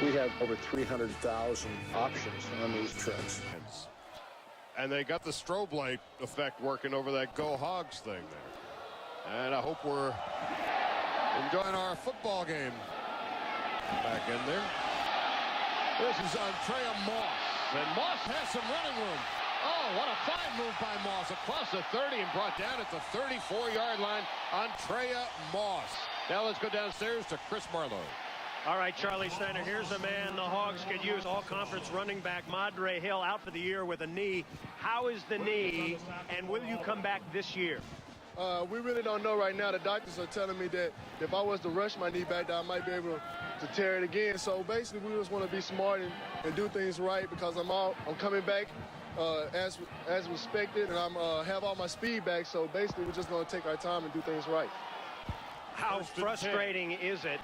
We have over 300,000 options on these trucks. And they got the strobe light effect working over that Go Hogs thing there. And I hope we're enjoying our football game back in there. This is Andrea Moss. And Moss has some running room. Oh, what a fine move by Moss across the 30 and brought down at the 34-yard line. Andrea Moss. Now let's go downstairs to Chris Marlowe. All right, Charlie Steiner, here's a man the Hogs could use. All-conference running back Madre Hill out for the year with a knee. How is the knee, and will you come back this year? We really don't know right now. The doctors are telling me that if I was to rush my knee back, that I might be able to tear it again. So basically, we just want to be smart and do things right because I'm coming back as expected, and I'm have all my speed back. So basically, we're just going to take our time and do things right. How frustrating is it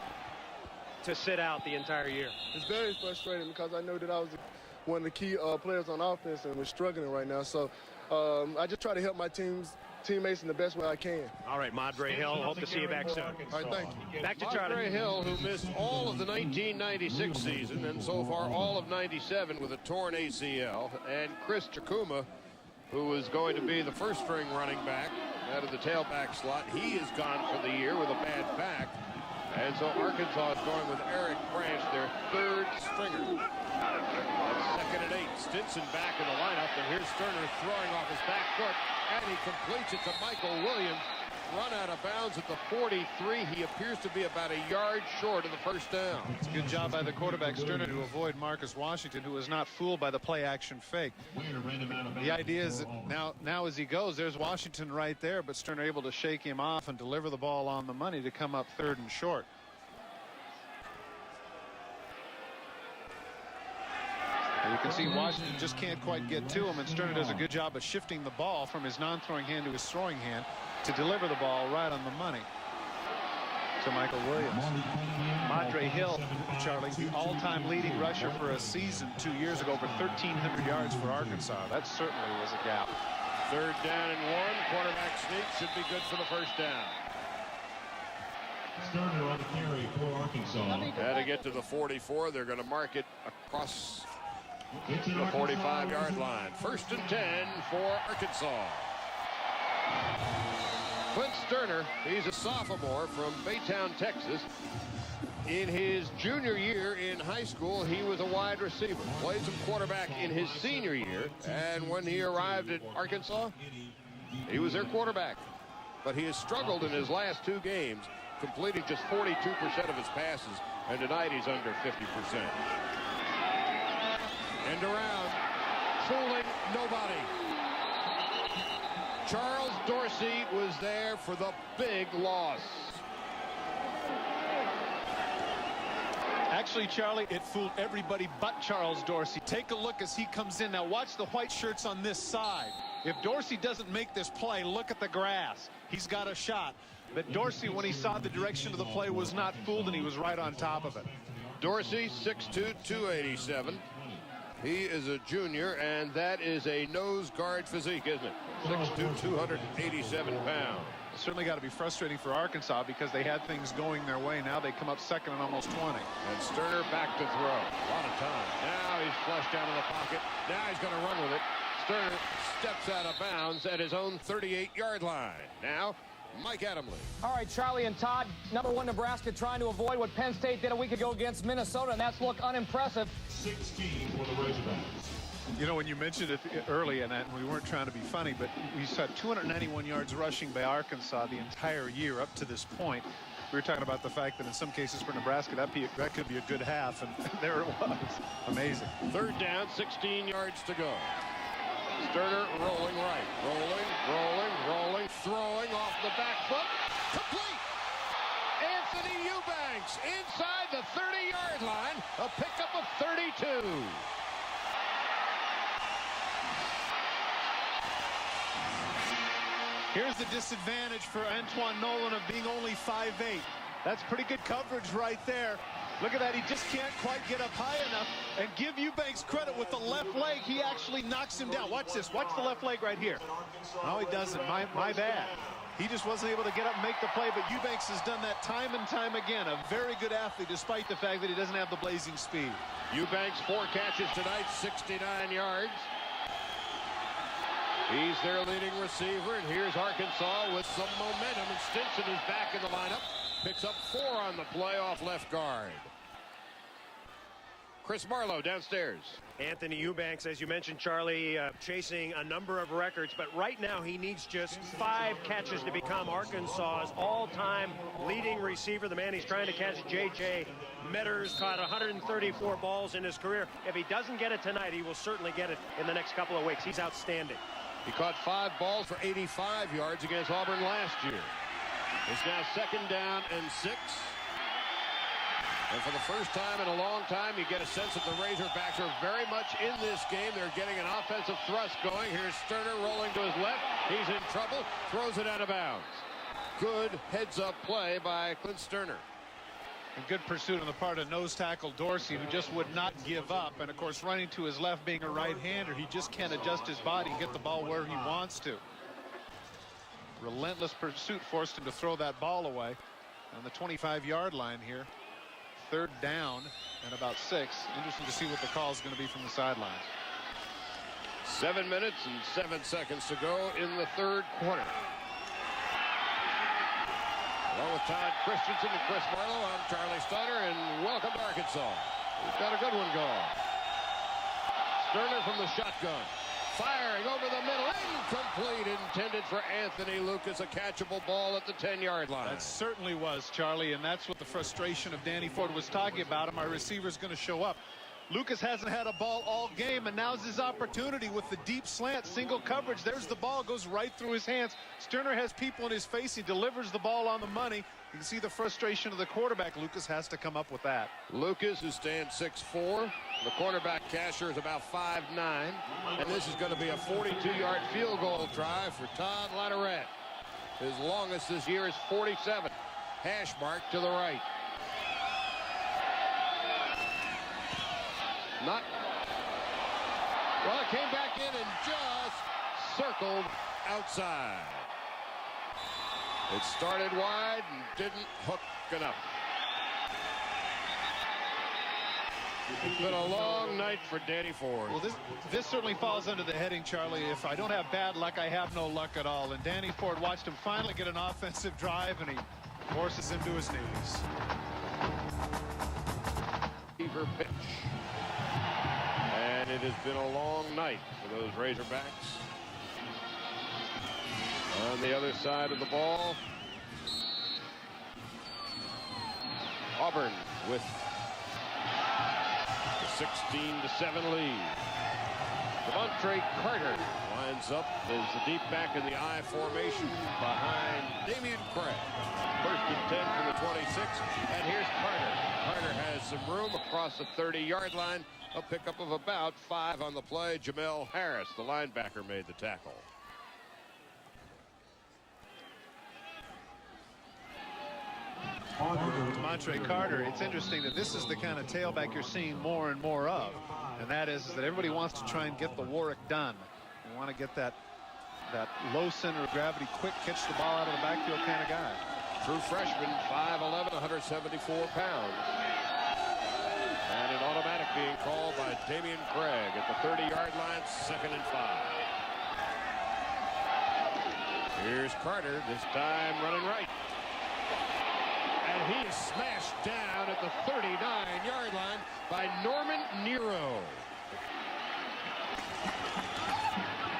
to sit out the entire year? It's very frustrating because I know that I was one of the key players on offense and we're struggling right now. So I just try to help my teammates in the best way I can. All right, Madre Hill, hope to see you back soon. All right, thank you. Back to Charlie. Madre Hill, who missed all of the 1996 season and so far all of 97 with a torn ACL, and Chris Chakuma, who was going to be the first-string running back out of the tailback slot. He is gone for the year with a bad back. And so Arkansas is going with Eric Branch, their third stringer. That's 2nd and 8. Stinson back in the lineup, and here's Sterner throwing off his back foot, and he completes it to Michael Williams. Run out of bounds at the 43. He appears to be about a yard short of the first down. It's a good job by the quarterback Sterner to avoid Marcus Washington, who was not fooled by the play-action fake. The idea is that now as he goes, there's Washington right there, but Sterner able to shake him off and deliver the ball on the money to come up 3rd and short. And you can see Washington just can't quite get to him, and Sterner does a good job of shifting the ball from his non-throwing hand to his throwing hand to deliver the ball right on the money to Michael Williams. Madre Hill, Charlie, the all-time leading rusher for a season 2 years ago, over 1,300 yards for Arkansas. That certainly was a gap. 3rd down and 1. Quarterback sneak should be good for the first down. Sterner on the carry for Arkansas. Got to get to the 44. They're going to mark it across the 45-yard line. 1st and 10 for Arkansas. Clint Sterner, he's a sophomore from Baytown, Texas. In his junior year in high school, he was a wide receiver. Played some quarterback in his senior year, and when he arrived at Arkansas, he was their quarterback. But he has struggled in his last 2 games, completing just 42% of his passes, and tonight he's under 50%. End around, fooling nobody. Charles Dorsey was there for the big loss. Actually, Charlie, it fooled everybody but Charles Dorsey. Take a look as he comes in. Now watch the white shirts on this side. If Dorsey doesn't make this play, look at the grass. He's got a shot. But Dorsey, when he saw the direction of the play, was not fooled, and he was right on top of it. Dorsey, 6'2", 287. He is a junior, and that is a nose guard physique, isn't it? 6'2", 287 pounds. It's certainly got to be frustrating for Arkansas because they had things going their way. Now they come up 2nd and almost 20. And Sterner back to throw. A lot of time. Now he's flushed out of the pocket. Now he's going to run with it. Sterner steps out of bounds at his own 38-yard line. Now, Mike Adamle. All right, Charlie and Todd, #1 Nebraska trying to avoid what Penn State did a week ago against Minnesota, and that's looked unimpressive. 16 for the Razorbacks. You know, when you mentioned it early, and we weren't trying to be funny, but we saw 291 yards rushing by Arkansas the entire year up to this point. We were talking about the fact that in some cases for Nebraska, that could be a good half, and there it was. Amazing. 3rd down, 16 yards to go. Sterner rolling right. Rolling, throwing off the back foot. Complete! Anthony Eubanks inside the 30-yard line. A pickup of 32. Here's the disadvantage for Antoine Nolan of being only 5'8". That's pretty good coverage right there. Look at that. He just can't quite get up high enough. And give Eubanks credit with the left leg. He actually knocks him down. Watch this. Watch the left leg right here. No, he doesn't. My bad. He just wasn't able to get up and make the play, but Eubanks has done that time and time again. A very good athlete, despite the fact that he doesn't have the blazing speed. Eubanks, 4 catches tonight, 69 yards. He's their leading receiver, and here's Arkansas with some momentum, and Stinson is back in the lineup. Picks up 4 on the play off left guard. Chris Marlowe downstairs. Anthony Eubanks, as you mentioned, Charlie, chasing a number of records, but right now he needs just 5 catches to become Arkansas's all-time leading receiver. The man he's trying to catch, J.J. Metters, caught 134 balls in his career. If he doesn't get it tonight, he will certainly get it in the next couple of weeks. He's outstanding. He caught 5 balls for 85 yards against Auburn last year. It's now 2nd down and 6. And for the first time in a long time, you get a sense that the Razorbacks are very much in this game. They're getting an offensive thrust going. Here's Sterner rolling to his left. He's in trouble. Throws it out of bounds. Good heads-up play by Clint Sterner. And good pursuit on the part of nose tackle Dorsey, who just would not give up. And, of course, running to his left, being a right-hander, he just can't adjust his body and get the ball where he wants to. Relentless pursuit forced him to throw that ball away on the 25-yard line here. 3rd down and about 6. Interesting to see what the call is going to be from the sidelines. 7 minutes and 7 seconds to go in the 3rd quarter. Along with Todd Christensen and Chris Marlowe, I'm Charlie Steiner, and welcome to Arkansas. We've got a good one going. Sterner from the shotgun. Firing over the middle, incomplete, intended for Anthony Lucas, a catchable ball at the 10-yard line. That certainly was, Charlie, and that's what the frustration of Danny Ford was talking about. My receiver's going to show up. Lucas hasn't had a ball all game, and now's his opportunity with the deep slant, single coverage. There's the ball, goes right through his hands. Sterner has people in his face. He delivers the ball on the money. You can see the frustration of the quarterback. Lucas has to come up with that. Lucas, who stands 6'4". The cornerback Casher is about 5'9". And this is going to be a 42-yard field goal try for Todd Latterette. His longest this year is 47. Hash mark to the right. Not. Well, it came back in and just circled outside. It started wide and didn't hook enough. It's been a long night for Danny Ford. Well, this certainly falls under the heading, Charlie. If I don't have bad luck, I have no luck at all. And Danny Ford watched him finally get an offensive drive, and he forces him to his knees. Fever pitch. And it has been a long night for those Razorbacks. On the other side of the ball, Auburn with the 16-7 lead. Devontae Carter lines up as the deep back in the I formation behind Damian Craig. 1st and 10 from the 26, and here's Carter. Carter has some room across the 30-yard line. A pickup of about 5 on the play. Jamel Harris, the linebacker, made the tackle. Devontae Carter, it's interesting that this is the kind of tailback you're seeing more and more of. And that is that everybody wants to try and get the Warwick done. They want to get that low center of gravity, quick catch the ball out of the backfield kind of guy. True freshman, 5'11", 174 pounds. And an automatic being called by Damian Craig at the 30-yard line, 2nd and 5. Here's Carter, this time running right. And he is smashed down at the 39-yard line by Norman Nero.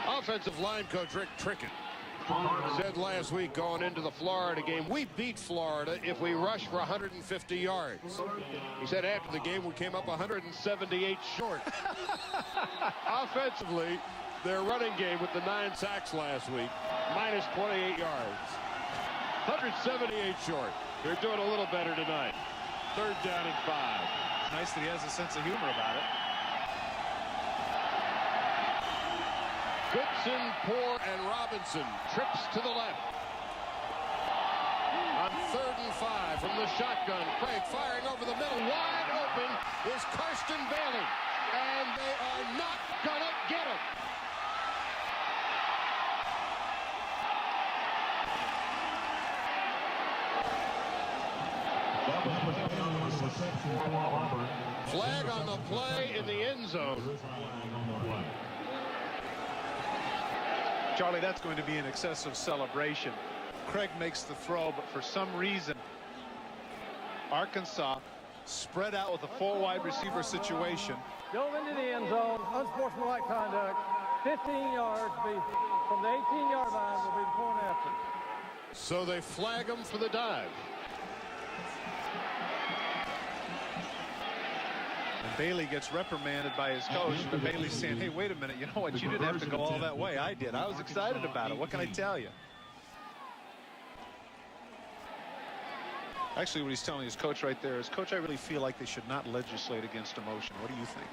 Offensive line coach Rick Trickett said last week going into the Florida game, we beat Florida if we rush for 150 yards. He said after the game we came up 178 short. Offensively, their running game with the 9 sacks last week, minus 28 yards. 178 short. They're doing a little better tonight. 3rd down and 5. It's nice that he has a sense of humor about it. Goodson, Poor, and Robinson trips to the left. On 3rd and 5 from the shotgun. Craig firing over the middle. Wide open is Karsten Bailey. And they are not gonna get him. Flag on the play in the end zone. Charlie, that's going to be an excessive celebration. Craig makes the throw, but for some reason, Arkansas spread out with a 4 wide receiver situation. Dove into the end zone, unsportsmanlike conduct, 15 yards from the 18-yard line will be the point after. So they flag him for the dive. And Bailey gets reprimanded by his coach, but Bailey's saying, hey, wait a minute, you know what, you didn't have to go all that way. I did. I was excited about it. What can I tell you? Actually, what he's telling his coach right there is, Coach, I really feel like they should not legislate against emotion. What do you think?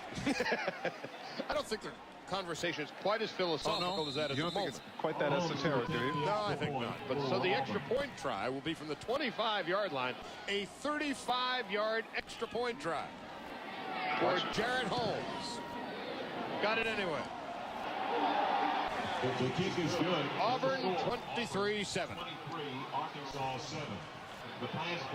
I don't think the conversation is quite as philosophical as that at the moment. You don't think it's quite that esoteric, do you? No, I think not. But so the extra point try will be from the 25-yard line, a 35-yard extra point try for Jared Holmes. Got it anyway. The kick is good. Auburn 23-7. Arkansas 7.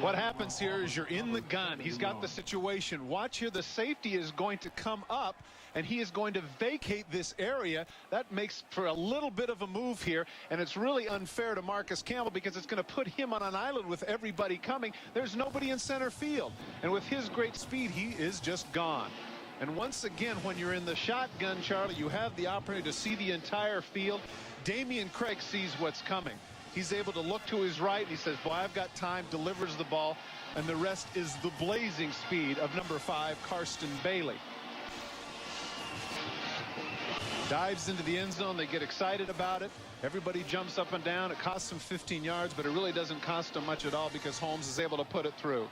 What happens here is you're in the gun. He's got the situation. Watch here. The safety is going to come up, and he is going to vacate this area. That makes for a little bit of a move here, and it's really unfair to Marcus Campbell because it's going to put him on an island with everybody coming. There's nobody in center field, and with his great speed, he is just gone. And once again, when you're in the shotgun, Charlie, you have the opportunity to see the entire field. Damian Craig sees what's coming. He's able to look to his right, and he says, boy, I've got time, delivers the ball, and the rest is the blazing speed of number 5, Karsten Bailey. Dives into the end zone. They get excited about it. Everybody jumps up and down. It costs them 15 yards, but it really doesn't cost them much at all because Holmes is able to put it through.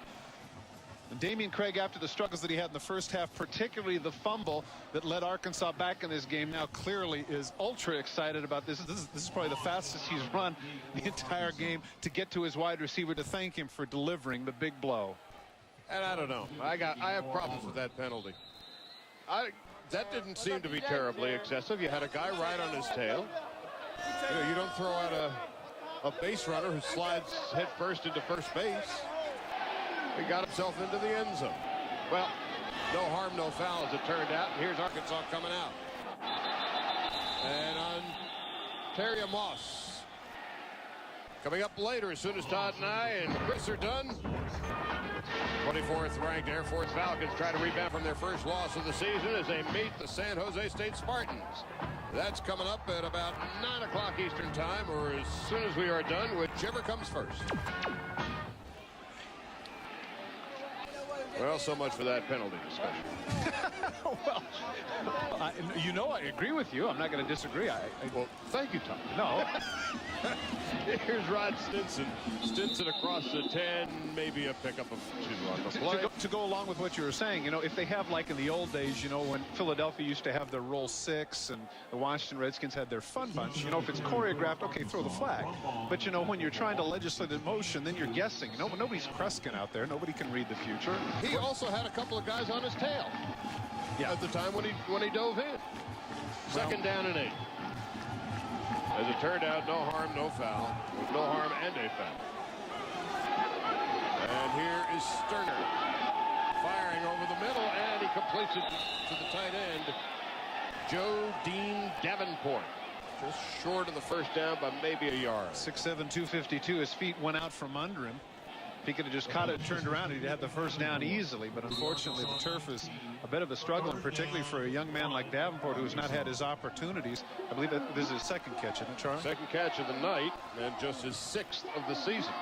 And Damian Craig, after the struggles that he had in the first half, particularly the fumble that led Arkansas back in this game, now clearly is ultra excited about this. This is probably the fastest he's run the entire game to get to his wide receiver to thank him for delivering the big blow. And I don't know. I have problems with that penalty. That didn't seem to be terribly excessive. You had a guy right on his tail. You know, you don't throw out a base runner who slides head first into first base. He got himself into the end zone. Well, no harm, no foul as it turned out. And here's Arkansas coming out. And on Terry Moss. Coming up later as soon as Todd and I and Chris are done. 24th ranked Air Force Falcons try to rebound from their first loss of the season as they meet the San Jose State Spartans. That's coming up at about 9 o'clock Eastern time, or as soon as we are done, whichever comes first. Well, so much for that penalty discussion. Well, you know, I agree with you. I'm not going to disagree. Well, thank you, Tom. No. Here's Rod Stinson. Stinson across the 10, maybe a pickup of 2 on the play. To go along with what you were saying, you know, if they have, like in the old days, you know, when Philadelphia used to have their roll 6 and the Washington Redskins had their fun bunch, you know, if it's choreographed, okay, throw the flag. But, you know, when you're trying to legislate in motion, then you're guessing. You know, nobody's Kreskin out there. Nobody can read the future. He also had a couple of guys on his tail at the time when he dove in. Second down and 8. As it turned out, no harm, no foul. No harm and a foul. And here is Sterner firing over the middle, and he completes it to the tight end, Joe Dean Davenport. Just short of the first down by maybe a yard. 6'7", 252. His feet went out from under him. If he could have just caught it, turned around, he'd have the first down easily. But unfortunately, the turf is a bit of a struggle, and particularly for a young man like Davenport, who has not had his opportunities. I believe that this is his second catch, isn't it, Charlie? Second catch of the night, and just his 6th of the season.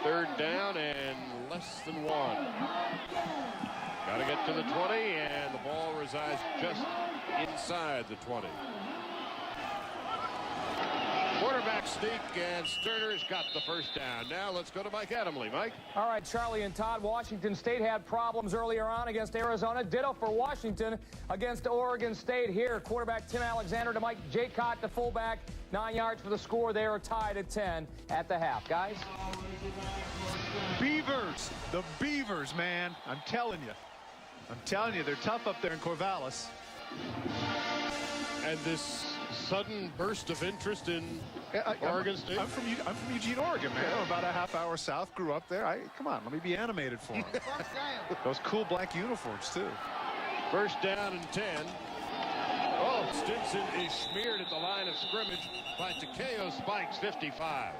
Third down and less than 1. Got to get to the 20, and the ball resides just inside the 20. Quarterback sneak, and Sterner's got the first down. Now let's go to Mike Adamle. Mike? All right, Charlie and Todd, Washington State had problems earlier on against Arizona. Ditto for Washington against Oregon State here. Quarterback Tim Alexander to Mike Jaycott, the fullback. 9 yards for the score. They are tied at 10 at the half. Guys? Beavers. The Beavers, man. I'm telling you. They're tough up there in Corvallis. And this Sudden burst of interest in Oregon State. I'm from Eugene, Oregon, man. I'm about a half hour south. Grew up there. Come on, let me be animated for him. Those cool black uniforms too. First down and 10. Oh, Stinson is smeared at the line of scrimmage by Takeo Spikes, 55.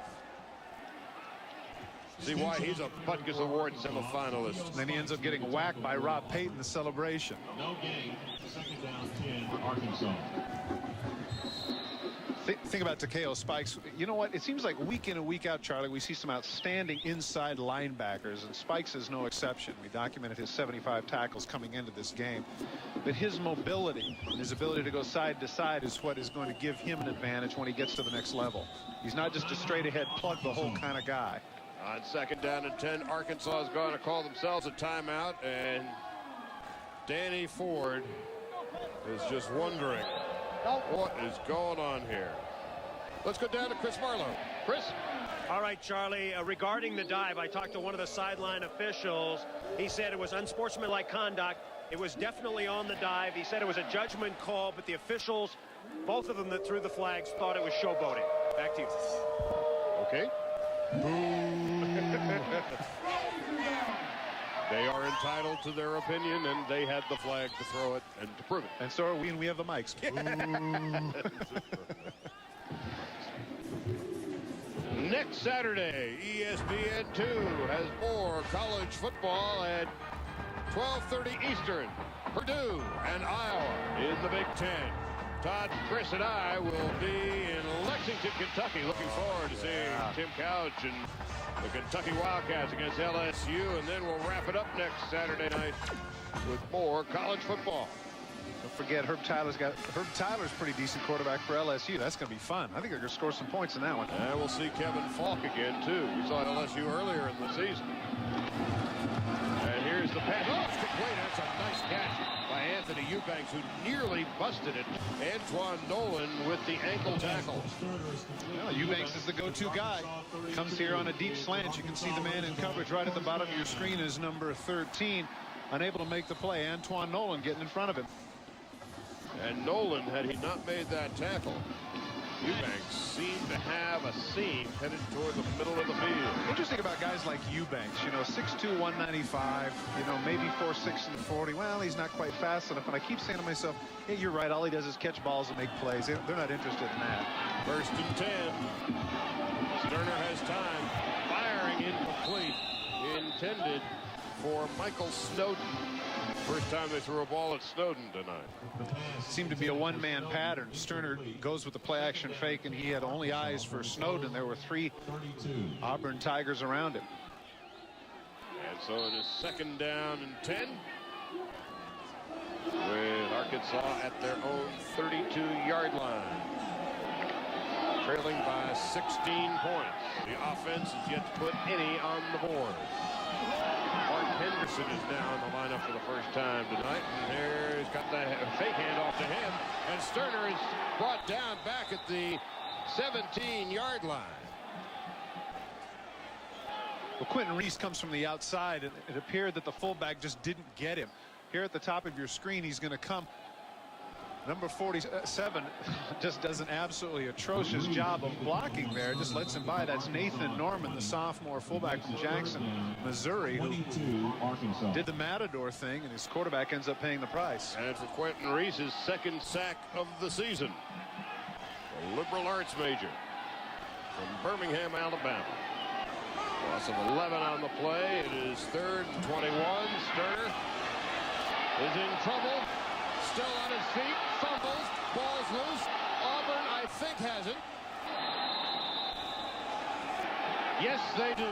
See why he's a Butkus Award semifinalist. And then he ends up getting whacked by Rob Payton, the celebration. No gain. Second down 10 for Arkansas. Think about Takeo Spikes. You know what? It seems like week in and week out, Charlie, we see some outstanding inside linebackers, and Spikes is no exception. We documented his 75 tackles coming into this game. But his mobility, his ability to go side to side is what is going to give him an advantage when he gets to the next level. He's not just a straight ahead plug the hole kind of guy. On second down and 10, Arkansas is going to call themselves a timeout, and Danny Ford is just wondering what is going on here. Let's go down to Chris Marlowe. Chris? All right, Charlie, regarding the dive, I talked to one of the sideline officials. He said it was unsportsmanlike conduct. It was definitely on the dive. He said it was a judgment call, but the officials, both of them that threw the flags, thought it was showboating. Back to you. Okay. They are entitled to their opinion, and they had the flag to throw it and to prove it. And so are we, and we have the mics. Next Saturday, ESPN2 has more college football at 12:30 Eastern. Purdue and Iowa in the Big Ten. Todd, Chris, and I will be in Lexington, Kentucky. Looking forward to seeing Tim Couch and the Kentucky Wildcats against LSU. And then we'll wrap it up next Saturday night with more college football. Don't forget, Herb Tyler's pretty decent quarterback for LSU. That's going to be fun. I think they're going to score some points in that one. And we'll see Kevin Falk again, too. We saw LSU earlier in the season. And here's the pass. Oh, it's complete. That's a nice catch by Anthony Eubanks, who nearly busted it. Antoine Nolan with the ankle tackle. Well, Eubanks is the go-to guy. Comes here on a deep slant. You can see the man in coverage right at the bottom of your screen is number 13. Unable to make the play. Antoine Nolan getting in front of him. And Nolan, had he not made that tackle, Eubanks seemed to have a seam headed toward the middle of the field. Interesting about guys like Eubanks, 6'2", 195, maybe 4'6" and 40. Well, he's not quite fast enough. And I keep saying to myself, hey, you're right. All he does is catch balls and make plays. They're not interested in that. First and 10. Sterner has time. Firing incomplete. Intended for Michael Snowden. First time they threw a ball at Snowden tonight. Seemed to be a one-man pattern. Sterner goes with the play-action fake, and he had only eyes for Snowden. There were 3 Auburn Tigers around him. And so it is second down and 10. With Arkansas at their own 32-yard line. Trailing by 16 points. The offense has yet to put any on the board. Mark Henderson is now in the lineup for the first time tonight. And there he's got the fake handoff to him. And Sterner is brought down back at the 17-yard line. Well, Quentin Reese comes from the outside, and it appeared that the fullback just didn't get him. Here at the top of your screen, he's going to come. Number 47 just does an absolutely atrocious job of blocking there. Just lets him by. That's Nathan Norman, the sophomore fullback from Jackson, Missouri, who did the Matador thing, and his quarterback ends up paying the price. And for Quentin Reese, his second sack of the season. A liberal arts major from Birmingham, Alabama. Loss of 11 on the play. It is 3rd and 21. Sterner is in trouble. Still on his feet, fumbles, ball's loose. Auburn, I think, has it. Yes, they do.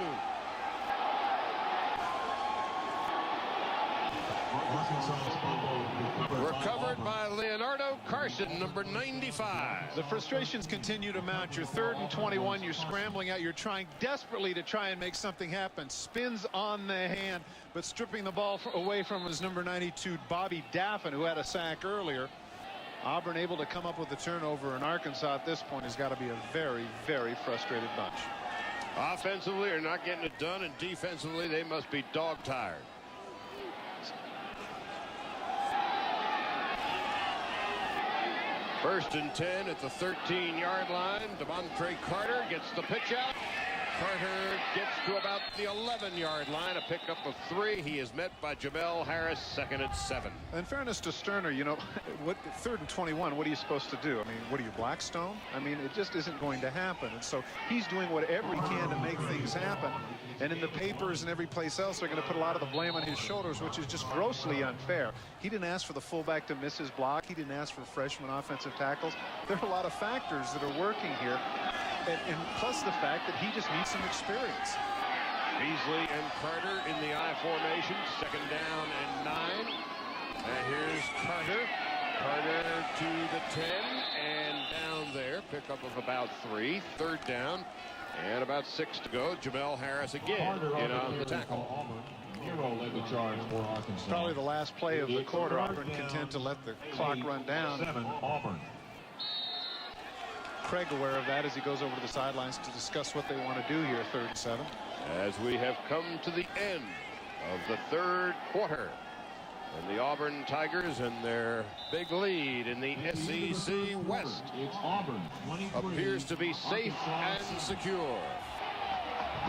Recovered by Leonardo Carson, number 95. The frustrations continue to mount. You're 3rd and 21. You're scrambling out. You're trying desperately to try and make something happen. Spins on the hand, but stripping the ball away from his number 92, Bobby Daffin, who had a sack earlier. Auburn able to come up with the turnover, and Arkansas at this point has got to be a very, very frustrated bunch. Offensively, they're not getting it done, and defensively, they must be dog-tired. First and 10 at the 13-yard line. Devontae Carter gets the pitch out. Carter gets to about the 11-yard line, a pickup of 3. He is met by Jamel Harris, second and 7. In fairness to Sterner, you know, what 3rd and 21, what are you supposed to do? I mean, what are you, Blackstone? I mean, it just isn't going to happen. And so he's doing whatever he can to make things happen. And in the papers and every place else, they're going to put a lot of the blame on his shoulders, which is just grossly unfair. He didn't ask for the fullback to miss his block. He didn't ask for freshman offensive tackles. There are a lot of factors that are working here. And plus the fact that he just needs some experience. Beasley and Carter in the I formation. Second down and 9. And here's Carter. Carter to the 10 and down there. Pickup of about 3. 3rd down and about 6 to go. Jamel Harris again in on the tackle. Led the charge for Arkansas. Probably the last play of the quarter. Auburn content to let the clock run down. 7 Auburn. Craig aware of that as he goes over to the sidelines to discuss what they want to do here, 3rd and 7. As we have come to the end of the 3rd quarter. And the Auburn Tigers and their big lead in the SEC West appears to be safe and secure.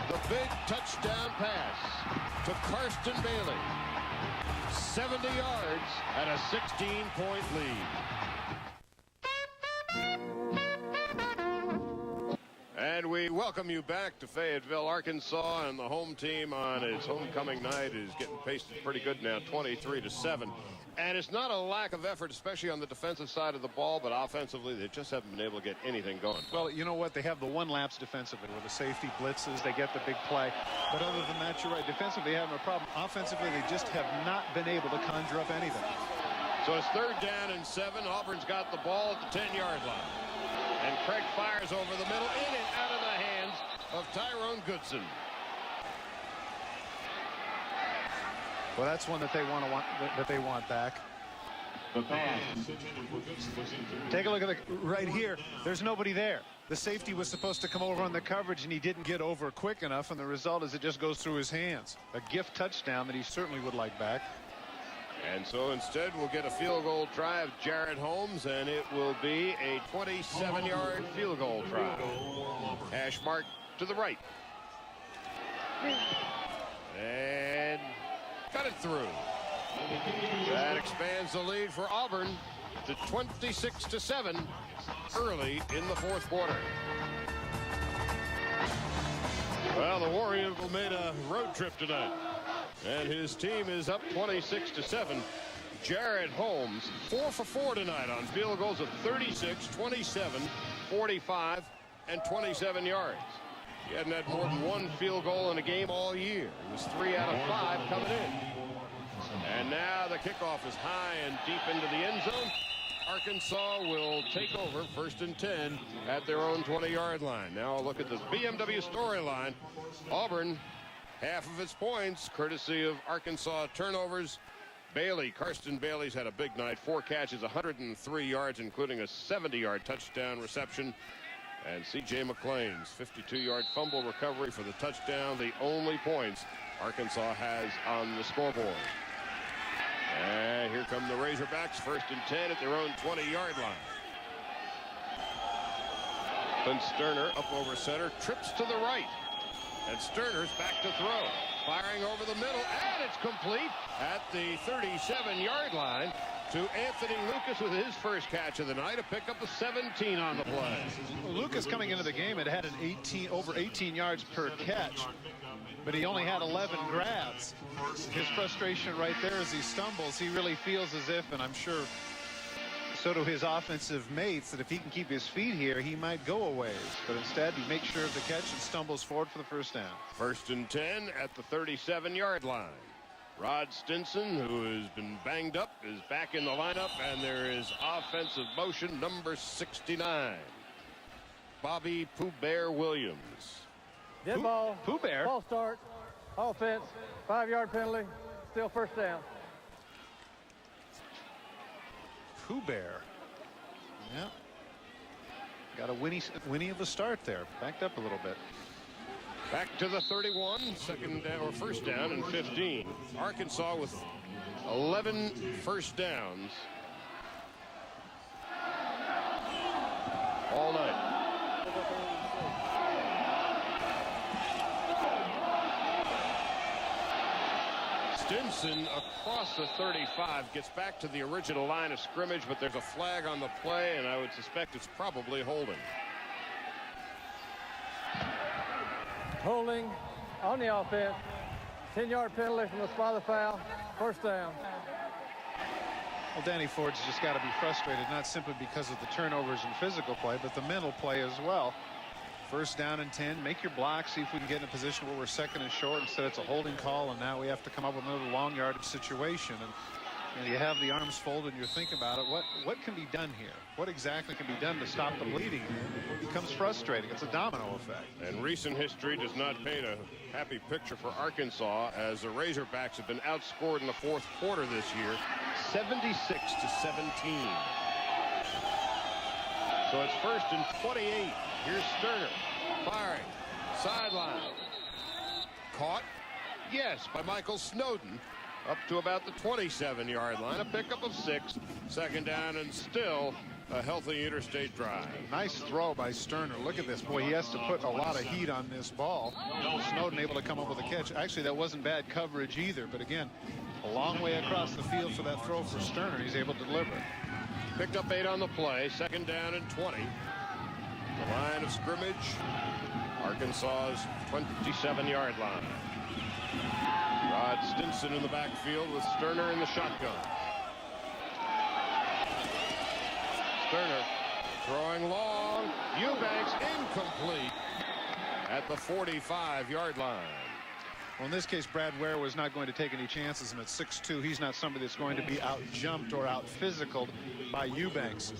The big touchdown pass to Karsten Bailey. 70 yards and a 16-point lead. And we welcome you back to Fayetteville, Arkansas, and the home team on its homecoming night is getting pasted pretty good now, 23-7. And it's not a lack of effort, especially on the defensive side of the ball, but offensively, they just haven't been able to get anything going. Well, you know what? They have the one lapse defensively where the safety blitzes, they get the big play. But other than that, you're right. Defensively, they have no problem. Offensively, they just have not been able to conjure up anything. So it's 3rd down and 7. Auburn's got the ball at the 10-yard line. And Craig fires over the middle, in and out of the hands of Tyrone Goodson. Well, that's one that they want back. Take a look at the right here. There's nobody there. The safety was supposed to come over on the coverage, and he didn't get over quick enough, and the result is it just goes through his hands. A gift touchdown that he certainly would like back. And so instead we'll get a field goal try of Jared Holmes, and it will be a 27-yard field goal try. Hash mark to the right. And cut it through. That expands the lead for Auburn to 26-7 early in the 4th quarter. Well, the War Eagle made a road trip tonight. And his team is up 26-7. Jared Holmes, 4 for 4 tonight on field goals of 36, 27, 45, and 27 yards. He hadn't had more than 1 field goal in a game all year. It was 3 out of 5 coming in. And now the kickoff is high and deep into the end zone. Arkansas will take over 1st and 10 at their own 20-yard line. Now a look at the BMW storyline. Auburn, half of its points, courtesy of Arkansas turnovers. Karsten Bailey's had a big night. 4 catches, 103 yards, including a 70-yard touchdown reception. And C.J. McClain's 52-yard fumble recovery for the touchdown. The only points Arkansas has on the scoreboard. And here come the Razorbacks, 1st and 10 at their own 20-yard line. Clint Sterner up over center, trips to the right. And Sterner's back to throw. Firing over the middle, and it's complete at the 37-yard line to Anthony Lucas with his first catch of the night, a pickup of 17 on the play. Lucas coming into the game had an over 18 yards per catch, but he only had 11 grabs. His frustration right there as he stumbles, he really feels as if, and I'm sure so do his offensive mates, that if he can keep his feet here, he might go a ways. But instead, he makes sure of the catch and stumbles forward for the first down. 1st and 10 at the 37-yard line. Rod Stinson, who has been banged up, is back in the lineup, and there is offensive motion number 69. Bobby Pooh Bear Williams. Dead ball. Pooh Bear. Ball start. Offense. 5-yard penalty. Still first down. Pooh Bear. Yeah. Got a Winnie of a start there. Backed up a little bit. Back to the 31, second down or first down and 15. Arkansas with 11 first downs. Stinson across the 35 gets back to the original line of scrimmage, but there's a flag on the play, and I would suspect it's probably holding. Holding on the offense. 10-yard penalty from the spot of the foul. First down. Well, Danny Ford's just got to be frustrated, not simply because of the turnovers and physical play, but the mental play as well. First down and 10. Make your block. See if we can get in a position where we're second and short. Instead, it's a holding call, and now we have to come up with another long yardage situation. And you have the arms folded, and you're thinking about it. What can be done here? What exactly can be done to stop the bleeding? It becomes frustrating. It's a domino effect. And recent history does not paint a happy picture for Arkansas, as the Razorbacks have been outscored in the fourth quarter this year, 76-17. So it's first and 28. Here's Sterner firing. Sideline. Caught? Yes, by Michael Snowden. Up to about the 27-yard line. A pickup of 6. Second down and still a healthy interstate drive. Nice throw by Sterner. Look at this. Boy, he has to put a lot of heat on this ball. Snowden able to come up with a catch. Actually, that wasn't bad coverage either. But again, a long way across the field for that throw for Sterner. He's able to deliver. Picked up 8 on the play. Second down and 20. The line of scrimmage. Arkansas's 27-yard line. Rod Stinson in the backfield with Sterner in the shotgun. Sterner throwing long. Eubanks incomplete at the 45-yard line. Well, in this case, Brad Ware was not going to take any chances, and at 6'2", he's not somebody that's going to be out-jumped or out-physicaled by Eubanks.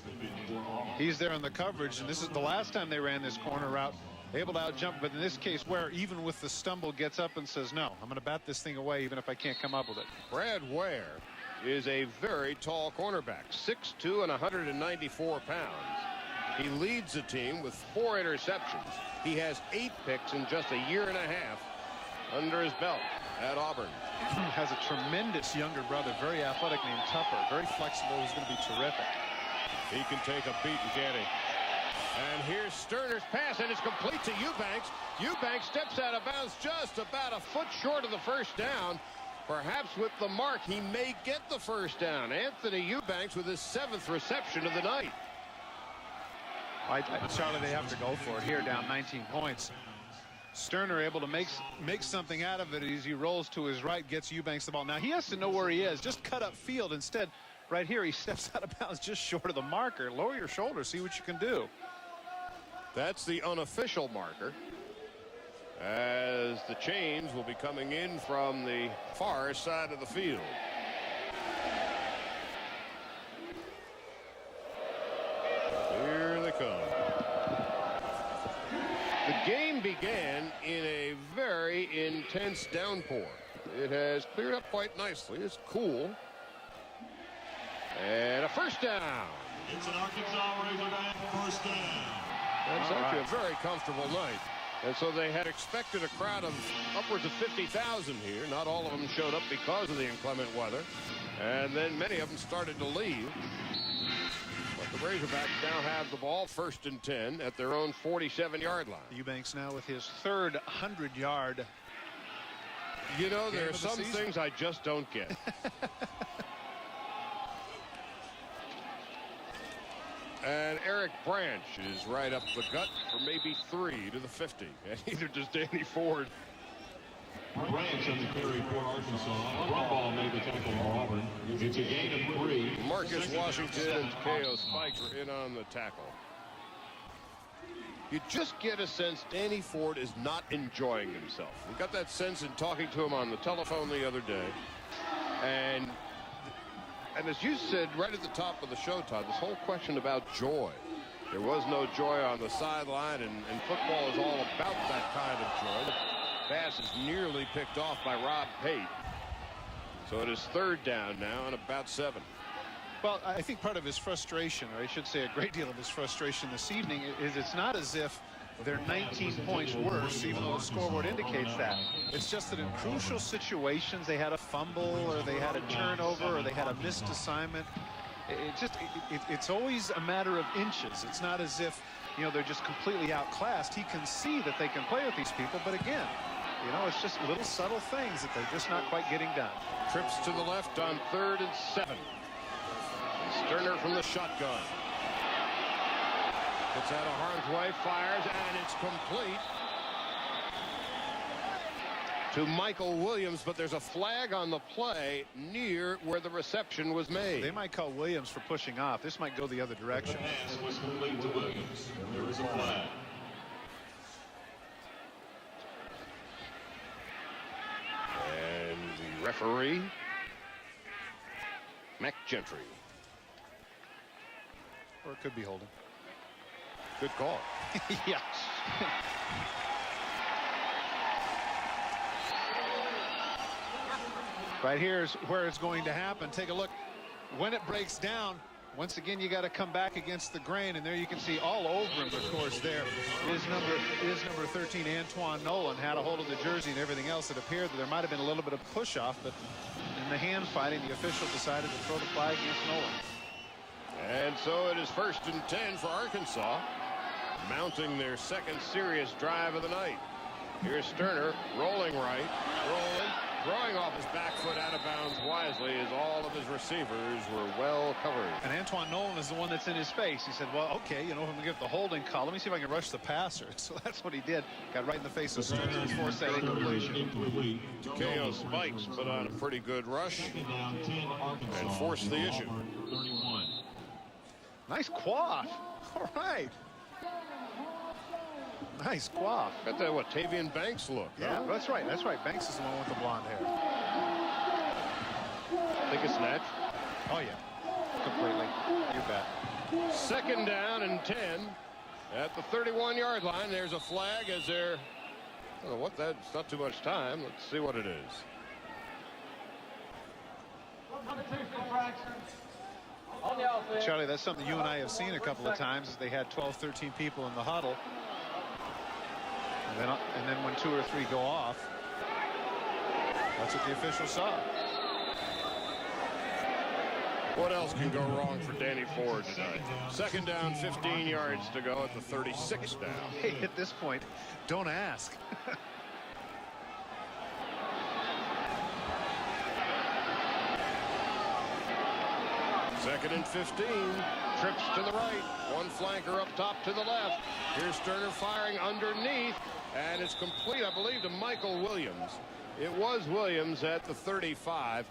He's there on the coverage, and this is the last time they ran this corner route, able to out-jump, but in this case, Ware, even with the stumble, gets up and says, no, I'm going to bat this thing away even if I can't come up with it. Brad Ware is a very tall cornerback, 6'2" and 194 pounds. He leads the team with 4 interceptions. He has 8 picks in just a year and a half under his belt at Auburn. Has a tremendous younger brother, very athletic, named Tupper, very flexible. He's going to be terrific. He can take a beating, can't he? And here's Sterner's pass, and it's complete to Eubanks. Eubanks steps out of bounds just about a foot short of the first down. Perhaps with the mark, he may get the first down. Anthony Eubanks with his 7th reception of the night. Charlie, they have to go for it here, down 19 points. Sterner able to make something out of it as he rolls to his right, gets Eubanks the ball. Now he has to know where he is. Just cut up field. Instead, right here, he steps out of bounds just short of the marker. Lower your shoulder, see what you can do. That's the unofficial marker, as the chains will be coming in from the far side of the field. Here they come. The game began in a very intense downpour. It has cleared up quite nicely. It's cool. And a first down. It's an Arkansas Razorback first down. That's actually a very comfortable night. And so they had expected a crowd of upwards of 50,000 here. Not all of them showed up because of the inclement weather. And then many of them started to leave. But the Razorbacks now have the ball, first and 10 at their own 47-yard line. Eubanks now with his 3rd 100-yard. You know, there are some things I just don't get. And Eric Branch is right up the gut for maybe 3 to the 50. And neither does Danny Ford. Branch on the carry for Arkansas. Run ball made the tackle for Auburn. It's a gain of 3. Marcus Washington and Takeo Spikes are in on the tackle. You just get a sense Danny Ford is not enjoying himself. We got that sense in talking to him on the telephone the other day. And as you said right at the top of the show, Todd, this whole question about joy. There was no joy on the sideline, and football is all about that kind of joy. The pass is nearly picked off by Rob Pate. So it is 3rd down now and about 7. Well, I think part of his frustration, or I should say a great deal of his frustration this evening, is it's not as if they're 19 points worse, even though the scoreboard indicates that. It's just that in crucial situations, they had a fumble, or they had a turnover, or they had a missed assignment. It's always a matter of inches. It's not as if, you know, they're just completely outclassed. He can see that they can play with these people, but again, You know, it's just little subtle things that they're just not quite getting done. Trips to the left on 3rd and 7. Sterner from the shotgun. Gets out of harm's way, fires, and it's complete to Michael Williams, but there's a flag on the play near where the reception was made. They might call Williams for pushing off. This might go the other direction. The pass was complete to Williams. There is a flag. And the referee, Mac Gentry. Or it could be holding. Good call. Yes. Right here is where it's going to happen. Take a look. When it breaks down, once again, you got to come back against the grain, and there you can see all over him, of course, there is number 13, Antoine Nolan, had a hold of the jersey and everything else. It appeared that there might have been a little bit of push-off, but in the hand fighting, the official decided to throw the flag against Nolan. And so it is 1st and 10 for Arkansas, mounting their second serious drive of the night. Here's Sterner, rolling right, throwing off his back foot out of bounds wisely as all of his receivers were well covered. And Antoine Nolan is the one that's in his face. He said, well, okay, you know, if I'm going to give the holding call, let me see if I can rush the passer. So that's what he did. Got right in the face of Sterner and forced that incompletion. KO Spikes put on a pretty good rush and forced the issue. Nice quaff. All right. Nice quaff. Got that, what, Tavian Banks look? Yeah, huh? that's right. That's right. Banks is the one with the blonde hair. Think a snatch? Oh, yeah. Completely. You bet. 2nd down and 10 at the 31-yard line. There's a flag as they're, I don't know what that, it's not too much time. Let's see what it is. Charlie, that's something you and I have seen a couple of times. Is they had 12, 13 people in the huddle. And then when 2 or 3 go off, that's what the official saw. What else can go wrong for Danny Ford tonight? 2nd down, 15 yards to go at the 36th down. Hey, at this point, don't ask. 2nd and 15. Trips to the right. One flanker up top to the left. Here's Sterner firing underneath. And it's complete, I believe, to Michael Williams. It was Williams at the 35.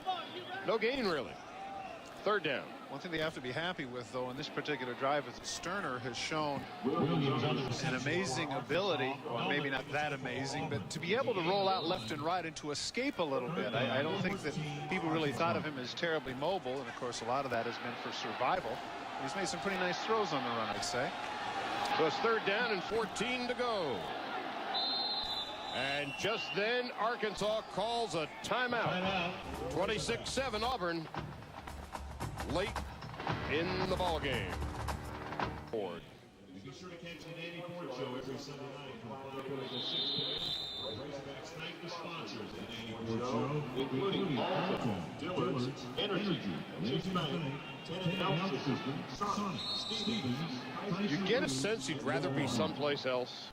No gain, really. 3rd down. One thing they have to be happy with, though, in this particular drive is that Sterner has shown an amazing ability, well, maybe not that amazing, but to be able to roll out left and right and to escape a little bit. I don't think that people really thought of him as terribly mobile, and of course a lot of that has been for survival. He's made some pretty nice throws on the run, I'd say. So it's 3rd down and 14 to go. And just then, Arkansas calls a timeout. 26-7 Auburn. Late in the ball game. Ford. Be sure to catch the Danny Ford Show every Sunday night from 5 to 6 p.m. Razorbacks thank the sponsors of the Danny Ford Show, including Alton, Dillard's, Energy, Chase Bank, Tenant Health System, Sonic, Stevens. You get a sense he'd rather be someplace else.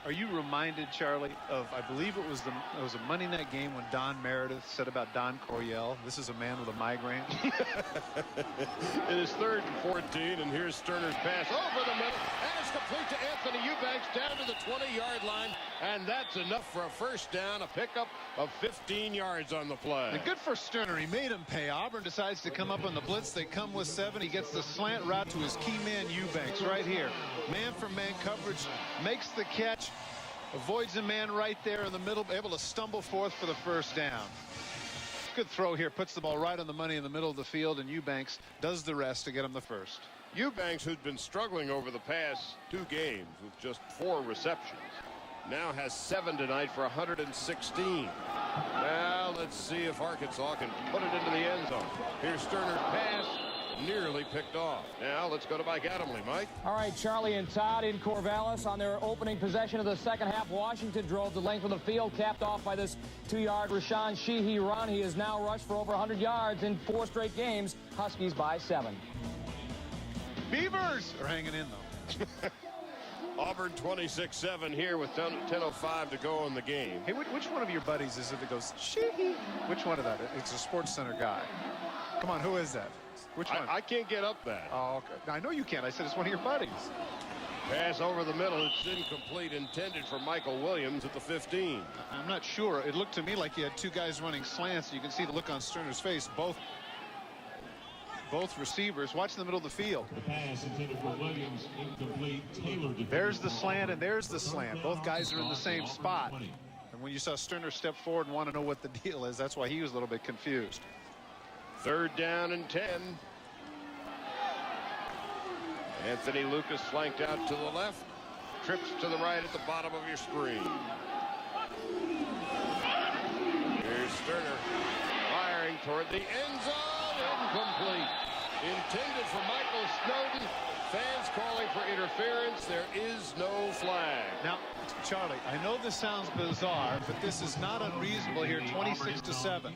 Are you reminded, Charlie, of, I believe it was a Monday night game when Don Meredith said about Don Coryell, this is a man with a migraine? It is 3rd and 14, and here's Sterner's pass over the middle, and it's complete to Anthony Eubanks down to the 20-yard line, and that's enough for a 1st down, a pickup of 15 yards on the play. And good for Sterner. He made him pay. Auburn decides to come up on the blitz. They come with 7. He gets the slant route to his key man, Eubanks, right here. Man-for-man coverage, makes the catch, avoids a man right there in the middle, able to stumble forth for the 1st down. Good throw here, puts the ball right on the money in the middle of the field, and Eubanks does the rest to get him the 1st. Eubanks, who's been struggling over the past 2 games with just 4 receptions, now has 7 tonight for 116. Now let's see if Arkansas can put it into the end zone. Here's Sterner's pass, nearly picked off. Now let's go to Mike Adamle. Mike. All right, Charlie and Todd in Corvallis on their opening possession of the 2nd half. Washington drove the length of the field, capped off by this 2-yard Rashawn Sheehy run. He has now rushed for over 100 yards in 4 straight games. Huskies by 7. Beavers are hanging in, though. Auburn 26-7 here with 10:05 to go in the game. Hey, which one of your buddies is it that goes, shee? Which one of that? It's a Sports Center guy. Come on, who is that? Which one? I can't get up that. Oh, okay. Now, I know you can't. I said it's one of your buddies. Pass over the middle. It's incomplete, intended for Michael Williams at the 15. I'm not sure. It looked to me like he had two guys running slants. You can see the look on Sterner's face. Both receivers. Watch the middle of the field. The pass intended for Williams, incomplete. Taylor. There's the slant and there's the slant. Both guys are in the same spot. And when you saw Sterner step forward and want to know what the deal is, that's why he was a little bit confused. 3rd down and 10. Anthony Lucas flanked out to the left. Trips to the right at the bottom of your screen. Here's Sterner firing toward the end zone. Incomplete. Intended for Michael Snowden. Fans calling for interference. There is no flag. Now, Charlie, I know this sounds bizarre, but this is not unreasonable here. 26-7.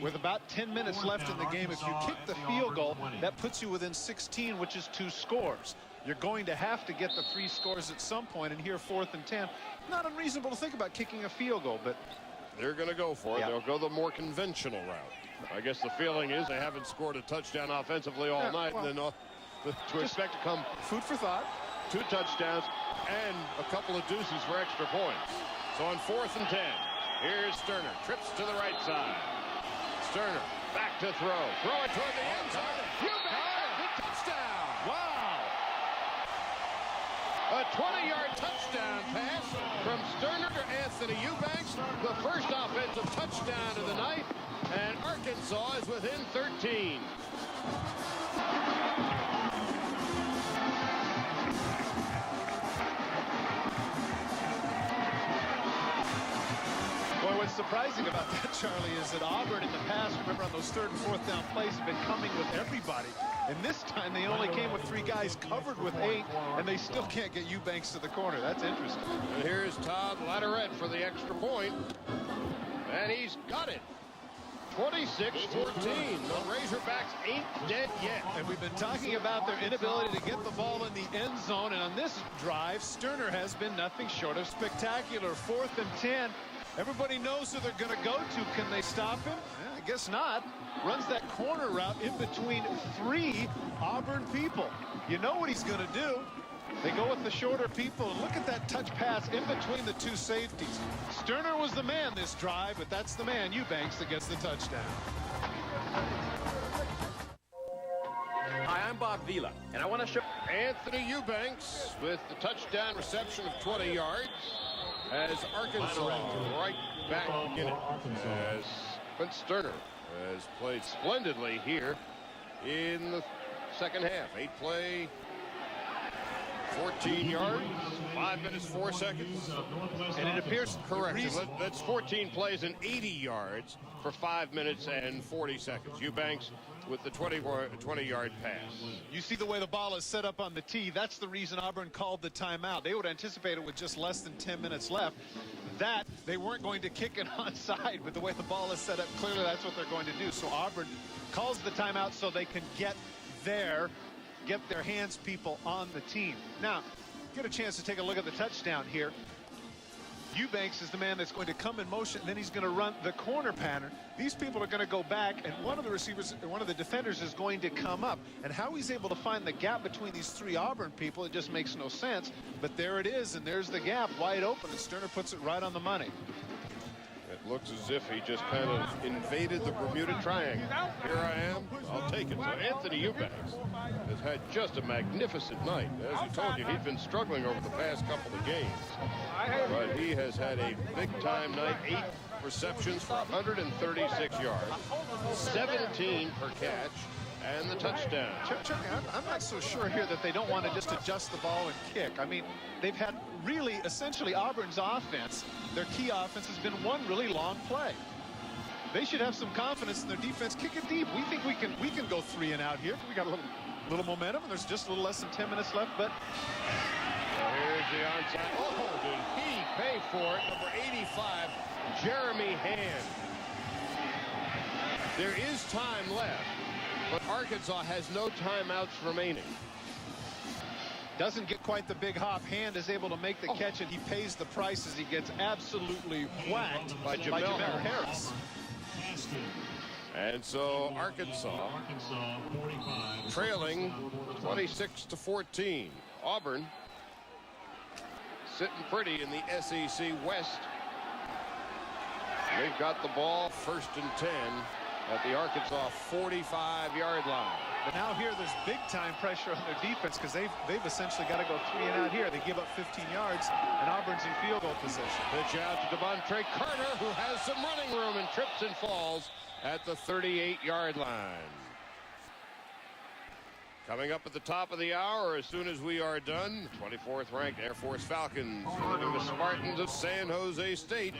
With about 10 minutes left in the game, if you kick the field goal, that puts you within 16, which is 2 scores. You're going to have to get the 3 scores at some point, and here 4th and 10. Not unreasonable to think about kicking a field goal, but they're going to go for it. Yeah. They'll go the more conventional route. I guess the feeling is they haven't scored a touchdown offensively all night, well, and then to expect to come food for thought. 2 touchdowns and a couple of deuces for extra points. So on 4th and 10, here's Sterner. Trips to the right side. Sterner back to throw. Throw it toward the end zone. Eubanks, touchdown. Wow. A 20-yard touchdown pass from Sterner to Anthony Eubanks. The first offensive touchdown of the night. And Arkansas is within 13. Boy, what's surprising about that, Charlie, is that Auburn in the past, remember on those 3rd and 4th down plays, have been coming with everybody. And this time they only came with 3 guys covered with 8, and they still can't get Eubanks to the corner. That's interesting. And here's Todd Latterette for the extra point. And he's got it. 26-14. The Razorbacks ain't dead yet. And we've been talking about their inability to get the ball in the end zone. And on this drive, Sterner has been nothing short of spectacular. 4th and 10. Everybody knows who they're going to go to. Can they stop him? I guess not. Runs that corner route in between 3 Auburn people. You know what he's going to do. They go with the shorter people. And look at that touch pass in between the 2 safeties. Sterner was the man this drive, but that's the man, Eubanks, that gets the touchdown. Hi, I'm Bob Vila, and I want to show Anthony Eubanks with the touchdown reception of 20 yards. As Arkansas right back in it. As Quint Sterner has played splendidly here in the second half. 8-play, 14 yards, 5 minutes, 4 seconds. And it appears correct. That's 14 plays and 80 yards for 5 minutes and 40 seconds. Eubanks with the 20-yard pass. You see the way the ball is set up on the tee. That's the reason Auburn called the timeout. They would anticipate it with just less than 10 minutes left. That they weren't going to kick it onside, but the way the ball is set up, clearly that's what they're going to do. So Auburn calls the timeout so they can get their hands people on the team. Now, get a chance to take a look at the touchdown here. Eubanks is the man that's going to come in motion, and then he's going to run the corner pattern. These people are going to go back, and one of the defenders is going to come up. And how he's able to find the gap between these 3 Auburn people, it just makes no sense. But there it is, and there's the gap wide open, and Sterner puts it right on the money. It looks as if he just kind of invaded the Bermuda Triangle. Here I am. I'll take it. So Anthony Eubanks has had just a magnificent night. As I told you, he's been struggling over the past couple of games. But he has had a big-time night. 8 receptions for 136 yards, 17 per catch, and the touchdown. Chuck, I'm not so sure here that they don't want to just adjust the ball and kick. I mean, they've had really, essentially, Auburn's offense, their key offense has been one really long play. They should have some confidence in their defense. Kick it deep. We think we can go 3 and out here. We got a little momentum, and there's just a little less than 10 minutes left. But here's the onside. Oh, did he pay for it? Number 85, Jeremy Hand. There is time left, but Arkansas has no timeouts remaining. Doesn't get quite the big hop. Hand is able to make the catch, and he pays the price as he gets absolutely whacked by Jamel Harris. And so Arkansas trailing 26-14. Auburn sitting pretty in the SEC West. They've got the ball 1st and 10 at the Arkansas 45-yard line. But now here there's big-time pressure on their defense because they've essentially got to go 3 and out here. They give up 15 yards, and Auburn's in field goal position. Pitch out to Devontae Carter, who has some running room and trips and falls at the 38-yard line. Coming up at the top of the hour, as soon as we are done, 24th ranked Air Force Falcons visiting the Spartans of San Jose State.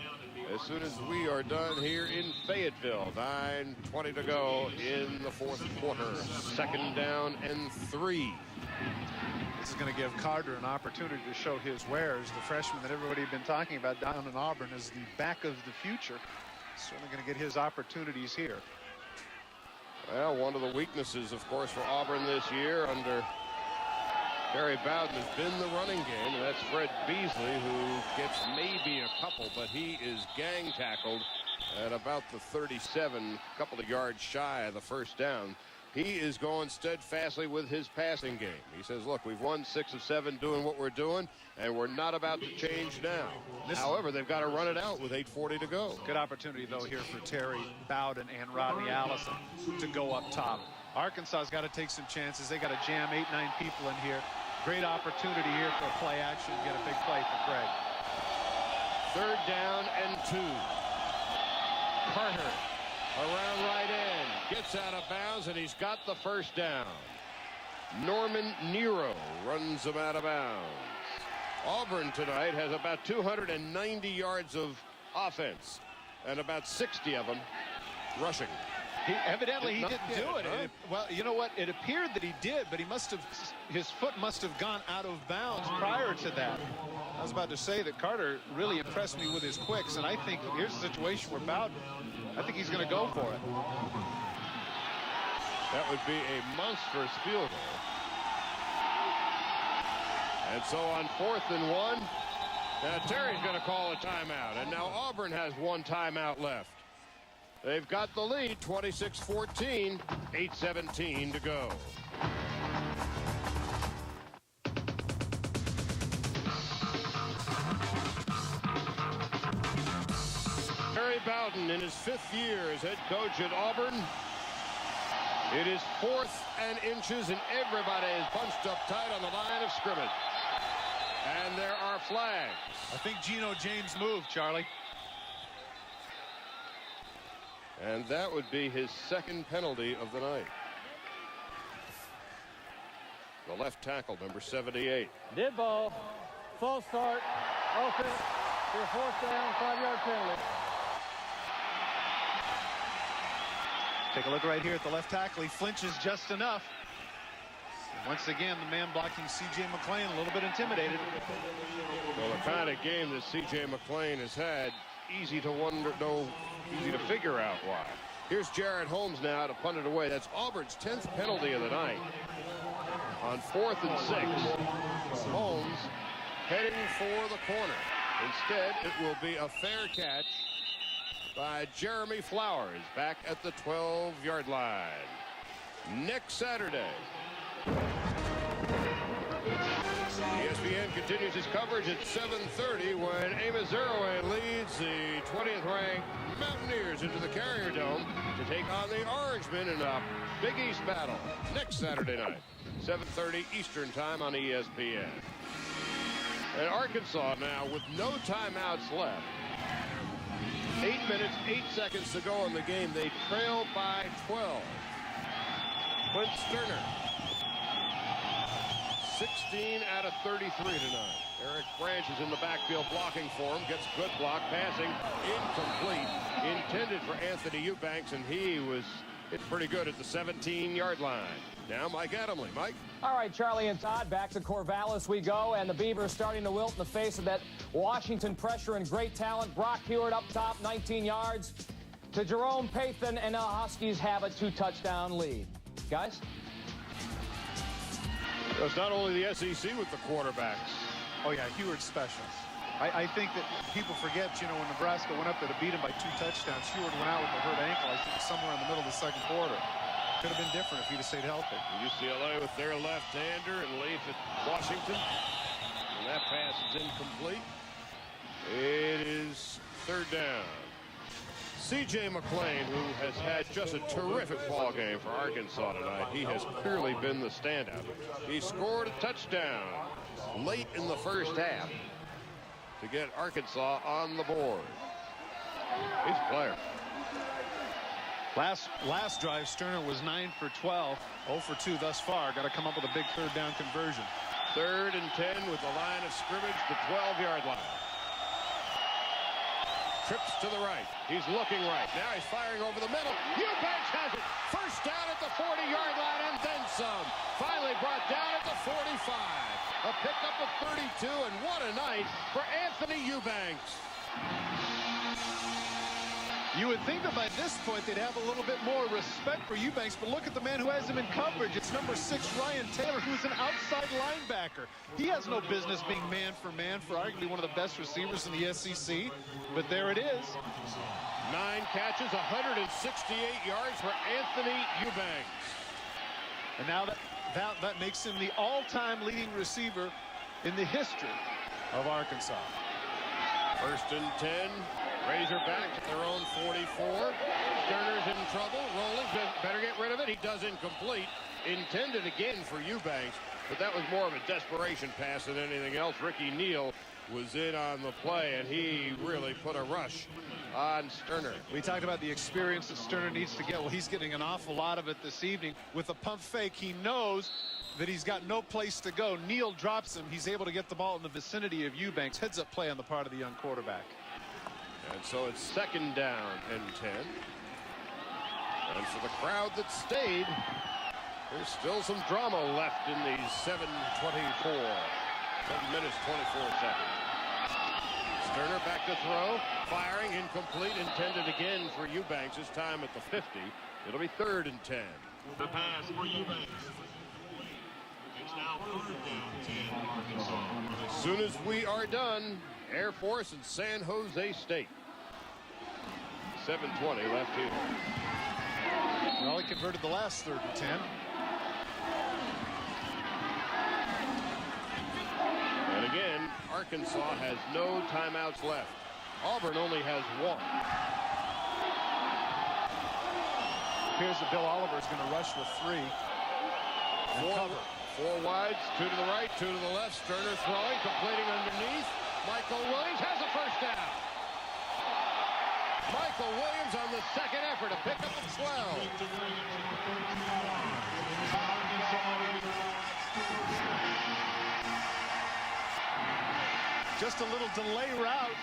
As soon as we are done here in Fayetteville, 9:20 to go in the 4th quarter. 2nd down and 3. This is going to give Carter an opportunity to show his wares. The freshman that everybody had been talking about down in Auburn is the back of the future. Certainly going to get his opportunities here. Well, one of the weaknesses, of course, for Auburn this year under Terry Bowden has been the running game, and that's Fred Beasley, who gets maybe a couple, but he is gang tackled at about the 37, a couple of yards shy of the 1st down. He is going steadfastly with his passing game. He says, look, we've won 6 of 7 doing what we're doing, and we're not about to change now. However, they've got to run it out with 8:40 to go. Good opportunity, though, here for Terry Bowden and Rodney Allison to go up top. Arkansas's got to take some chances. They got to jam 8-9 people in here. Great opportunity here for a play action. Get a big play for Craig. 3rd down and 2. Carter around right end, gets out of bounds, and he's got the 1st down. Norman Nero runs him out of bounds. Auburn tonight has about 290 yards of offense and about 60 of them rushing. Evidently he didn't do it. Well, you know what? It appeared that he did, but his foot must have gone out of bounds prior to that. I was about to say that Carter really impressed me with his quicks, and I think here's a situation where Bowden, I think he's going to go for it. That would be a monstrous field goal. And so on 4th and 1, now Terry's going to call a timeout, and now Auburn has 1 timeout left. They've got the lead, 26-14, 8:17 to go. Terry Bowden in his 5th year as head coach at Auburn. It is 4th and inches, and everybody is bunched up tight on the line of scrimmage. And there are flags. I think Geno James moved, Charlie. And that would be his 2nd penalty of the night. The left tackle, number 78. Dead ball. False start. Offense. For a 4th down, 5-yard penalty. Take a look right here at the left tackle. He flinches just enough. Once again, the man blocking C.J. McClain a little bit intimidated. Well, the kind of game that C.J. McClain has had, easy to figure out why. Here's Jared Holmes now to punt it away. That's Auburn's 10th penalty of the night. On 4th and 6, Holmes heading for the corner. Instead, it will be a fair catch by Jeremy Flowers back at the 12-yard line. Next Saturday, ESPN continues its coverage at 7:30 when Amos Iroquois leads the 20th ranked Mountaineers into the Carrier Dome to take on the Orangemen in a Big East battle next Saturday night, 7:30 Eastern time on ESPN. And Arkansas now with no timeouts left. 8 minutes, 8 seconds to go in the game. They trail by 12. Quint Sterner, 16 out of 33 tonight. Eric Branch is in the backfield blocking for him. Gets good block. Passing incomplete. Intended for Anthony Eubanks, and he was hit pretty good at the 17-yard line. Now Mike Adamle. Mike? All right, Charlie and Todd, back to Corvallis we go, and the Beavers starting to wilt in the face of that Washington pressure and great talent. Brock Hewitt up top, 19 yards to Jerome Pathan, and the Huskies have a 2-touchdown lead. Guys? It's not only the SEC with the quarterbacks. Oh, yeah, Heward's special. I think that people forget, when Nebraska went up there to beat him by 2 touchdowns, Heward went out with a hurt ankle, I think, somewhere in the middle of the second quarter. Could have been different if he'd have stayed healthy. UCLA with their left-hander and Leaf at Washington. And that pass is incomplete. It is 3rd down. C.J. McClain, who has had just a terrific ball game for Arkansas tonight. He has clearly been the standout. He scored a touchdown late in the first half to get Arkansas on the board. He's a player. Last drive, Sterner was 9 for 12, 0 for 2 thus far. Got to come up with a big 3rd down conversion. 3rd and 10 with the line of scrimmage, the 12-yard line. Trips to the right. He's looking right. Now he's firing over the middle. Eubanks has it. First down at the 40-yard line and then some. Finally brought down at the 45. A pickup of 32, and what a night for Anthony Eubanks. You would think that by this point they'd have a little bit more respect for Eubanks, but look at the man who has him in coverage. It's number 6, Ryan Taylor, who's an outside linebacker. He has no business being man for arguably one of the best receivers in the SEC, but there it is. 9 catches, 168 yards for Anthony Eubanks. And now that makes him the all-time leading receiver in the history of Arkansas. 1st and 10. Razorbacks at their own 44. Sterner's in trouble. Rolling. Better get rid of it. He does incomplete. Intended again for Eubanks, but that was more of a desperation pass than anything else. Ricky Neal was in on the play, and he really put a rush on Sterner. We talked about the experience that Sterner needs to get. Well, he's getting an awful lot of it this evening. With a pump fake, he knows that he's got no place to go. Neal drops him. He's able to get the ball in the vicinity of Eubanks. Heads-up play on the part of the young quarterback. And so it's 2nd down and 10. And for the crowd that stayed, there's still some drama left in these 7 minutes, 24 seconds. Sterner back to throw. Firing, incomplete, intended again for Eubanks. This time at the 50. It'll be 3rd and 10. The pass for Eubanks. It's now 3rd down 10, Arkansas. As soon as we are done, Air Force and San Jose State. 7:20 left here. Well, he converted the last 3rd and 10. And again, Arkansas has no timeouts left. Auburn only has 1. Appears that Bill Oliver is going to rush with 3. 4 wides, 2 to the right, 2 to the left. Sterner throwing, completing underneath. Michael Williams has a first down. Michael Williams on the 2nd effort to pick up the 12. Just a little delay route.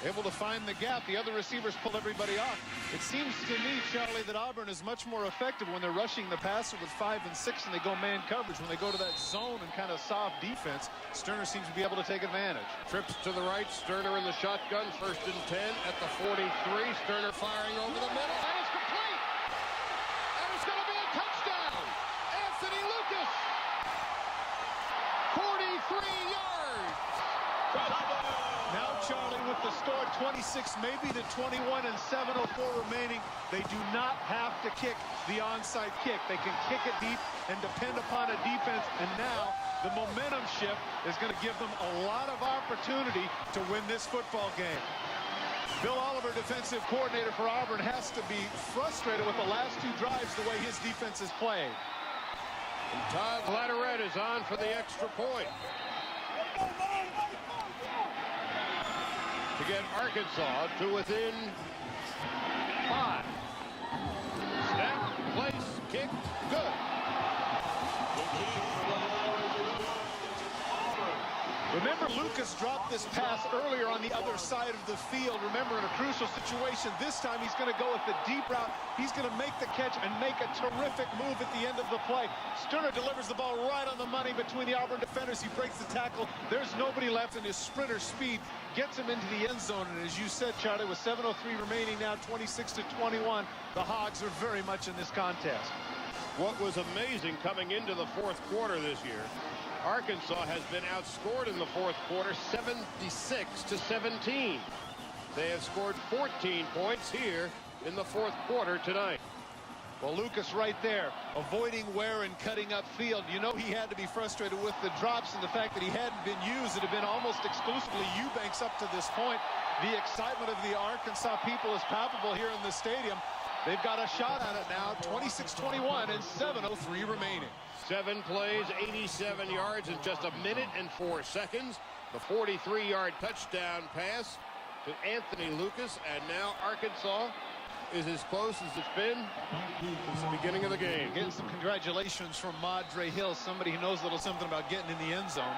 Able to find the gap. The other receivers pull everybody off. It seems to me, Charlie, that Auburn is much more effective when they're rushing the passer with 5 and 6 and they go man coverage. When they go to that zone and kind of soft defense, Sterner seems to be able to take advantage. Trips to the right. Sterner in the shotgun. 1st and 10 at the 43. Sterner firing over the middle. And it's complete. And it's going to be a touchdown. Anthony Lucas. 43 yards. Now, Charlie, with the score 26, maybe to 21 and 7:04 remaining, they do not have to kick the onside kick. They can kick it deep and depend upon a defense. And now the momentum shift is going to give them a lot of opportunity to win this football game. Bill Oliver, defensive coordinator for Auburn, has to be frustrated with the last 2 drives the way his defense is played. And Todd Latterette is on for the extra point to get Arkansas to within 5. Snap, place, kick, good. Remember, Lucas dropped this pass earlier on the other side of the field. Remember, in a crucial situation, this time he's going to go with the deep route. He's going to make the catch and make a terrific move at the end of the play. Sterner delivers the ball right on the money between the Auburn defenders. He breaks the tackle. There's nobody left, and his sprinter speed gets him into the end zone. And as you said, Charlie, with 7:03 remaining now, 26-21, the Hogs are very much in this contest. What was amazing coming into the fourth quarter this year, Arkansas has been outscored in the fourth quarter 76-17. They have scored 14 points here in the fourth quarter tonight. Well, Lucas right there, avoiding wear and cutting up field. You know he had to be frustrated with the drops and the fact that he hadn't been used. It had been almost exclusively Eubanks up to this point. The excitement of the Arkansas people is palpable here in the stadium. They've got a shot on it now, 26-21 and 7:03 remaining. 7 plays, 87 yards in just a minute and 4 seconds. The 43-yard touchdown pass to Anthony Lucas, and now Arkansas is as close as it's been since the beginning of the game. Getting some congratulations from Madre Hill, somebody who knows a little something about getting in the end zone.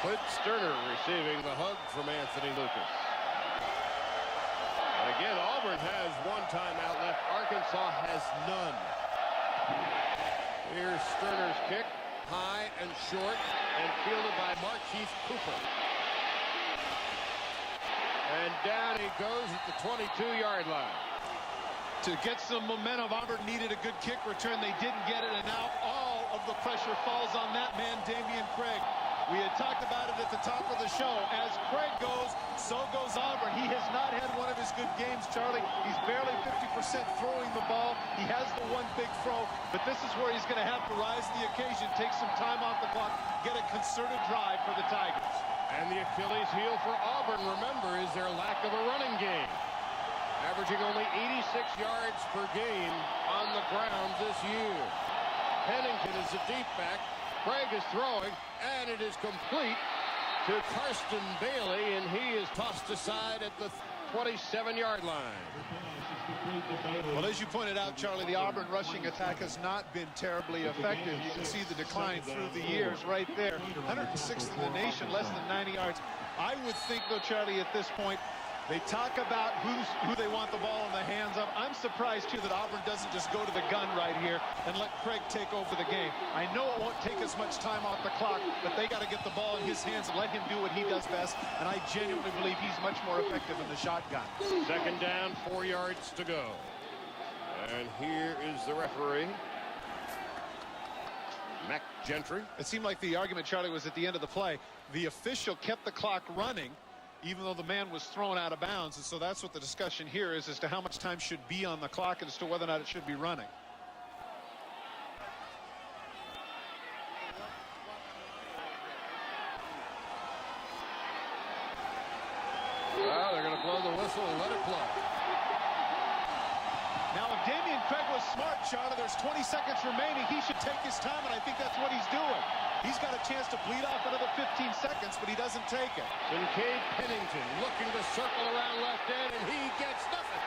Clint Sterner receiving the hug from Anthony Lucas. And again, Auburn has one timeout left. Arkansas has none. Here's Sterner's kick, high and short, and fielded by Markeith Cooper. And down he goes at the 22-yard line. To get some momentum, Auburn needed a good kick return. They didn't get it, and now all of the pressure falls on that man, Damian Craig. We had talked about it at the top of the show. As Craig goes, so goes Auburn. He has not had one of his good games, Charlie. He's barely 50% throwing the ball. He has the one big throw, but this is where he's going to have to rise to the occasion, take some time off the clock, get a concerted drive for the Tigers. And the Achilles heel for Auburn, remember, is their lack of a running game. Averaging only 86 yards per game on the ground this year. Pennington is the deep back. Craig is throwing, and it is complete to Karsten Bailey, and he is tossed aside at the 27-yard line. Well, as you pointed out, Charlie, the Auburn rushing attack has not been terribly effective. You can see the decline through the years right there. 106th in the nation, less than 90 yards. I would think, though, Charlie, at this point, they talk about who they want the ball in the hands of. I'm surprised, too, that Auburn doesn't just go to the gun right here and let Craig take over the game. I know it won't take as much time off the clock, but they got to get the ball in his hands and let him do what he does best, and I genuinely believe he's much more effective in the shotgun. Second down, 4 yards to go. And here is the referee, Mac Gentry. It seemed like the argument, Charlie, was at the end of the play. The official kept the clock running, even though the man was thrown out of bounds. And so that's what the discussion here is, as to how much time should be on the clock and as to whether or not it should be running. Well, they're going to blow the whistle and let it play. Now, if Damian Craig was smart, Charlie, there's 20 seconds remaining. He should take his time, and I think that's what he's doing. He's got a chance to bleed off another 15 seconds, but he doesn't take it. Kincaid Pennington looking to circle around left end, and he gets nothing.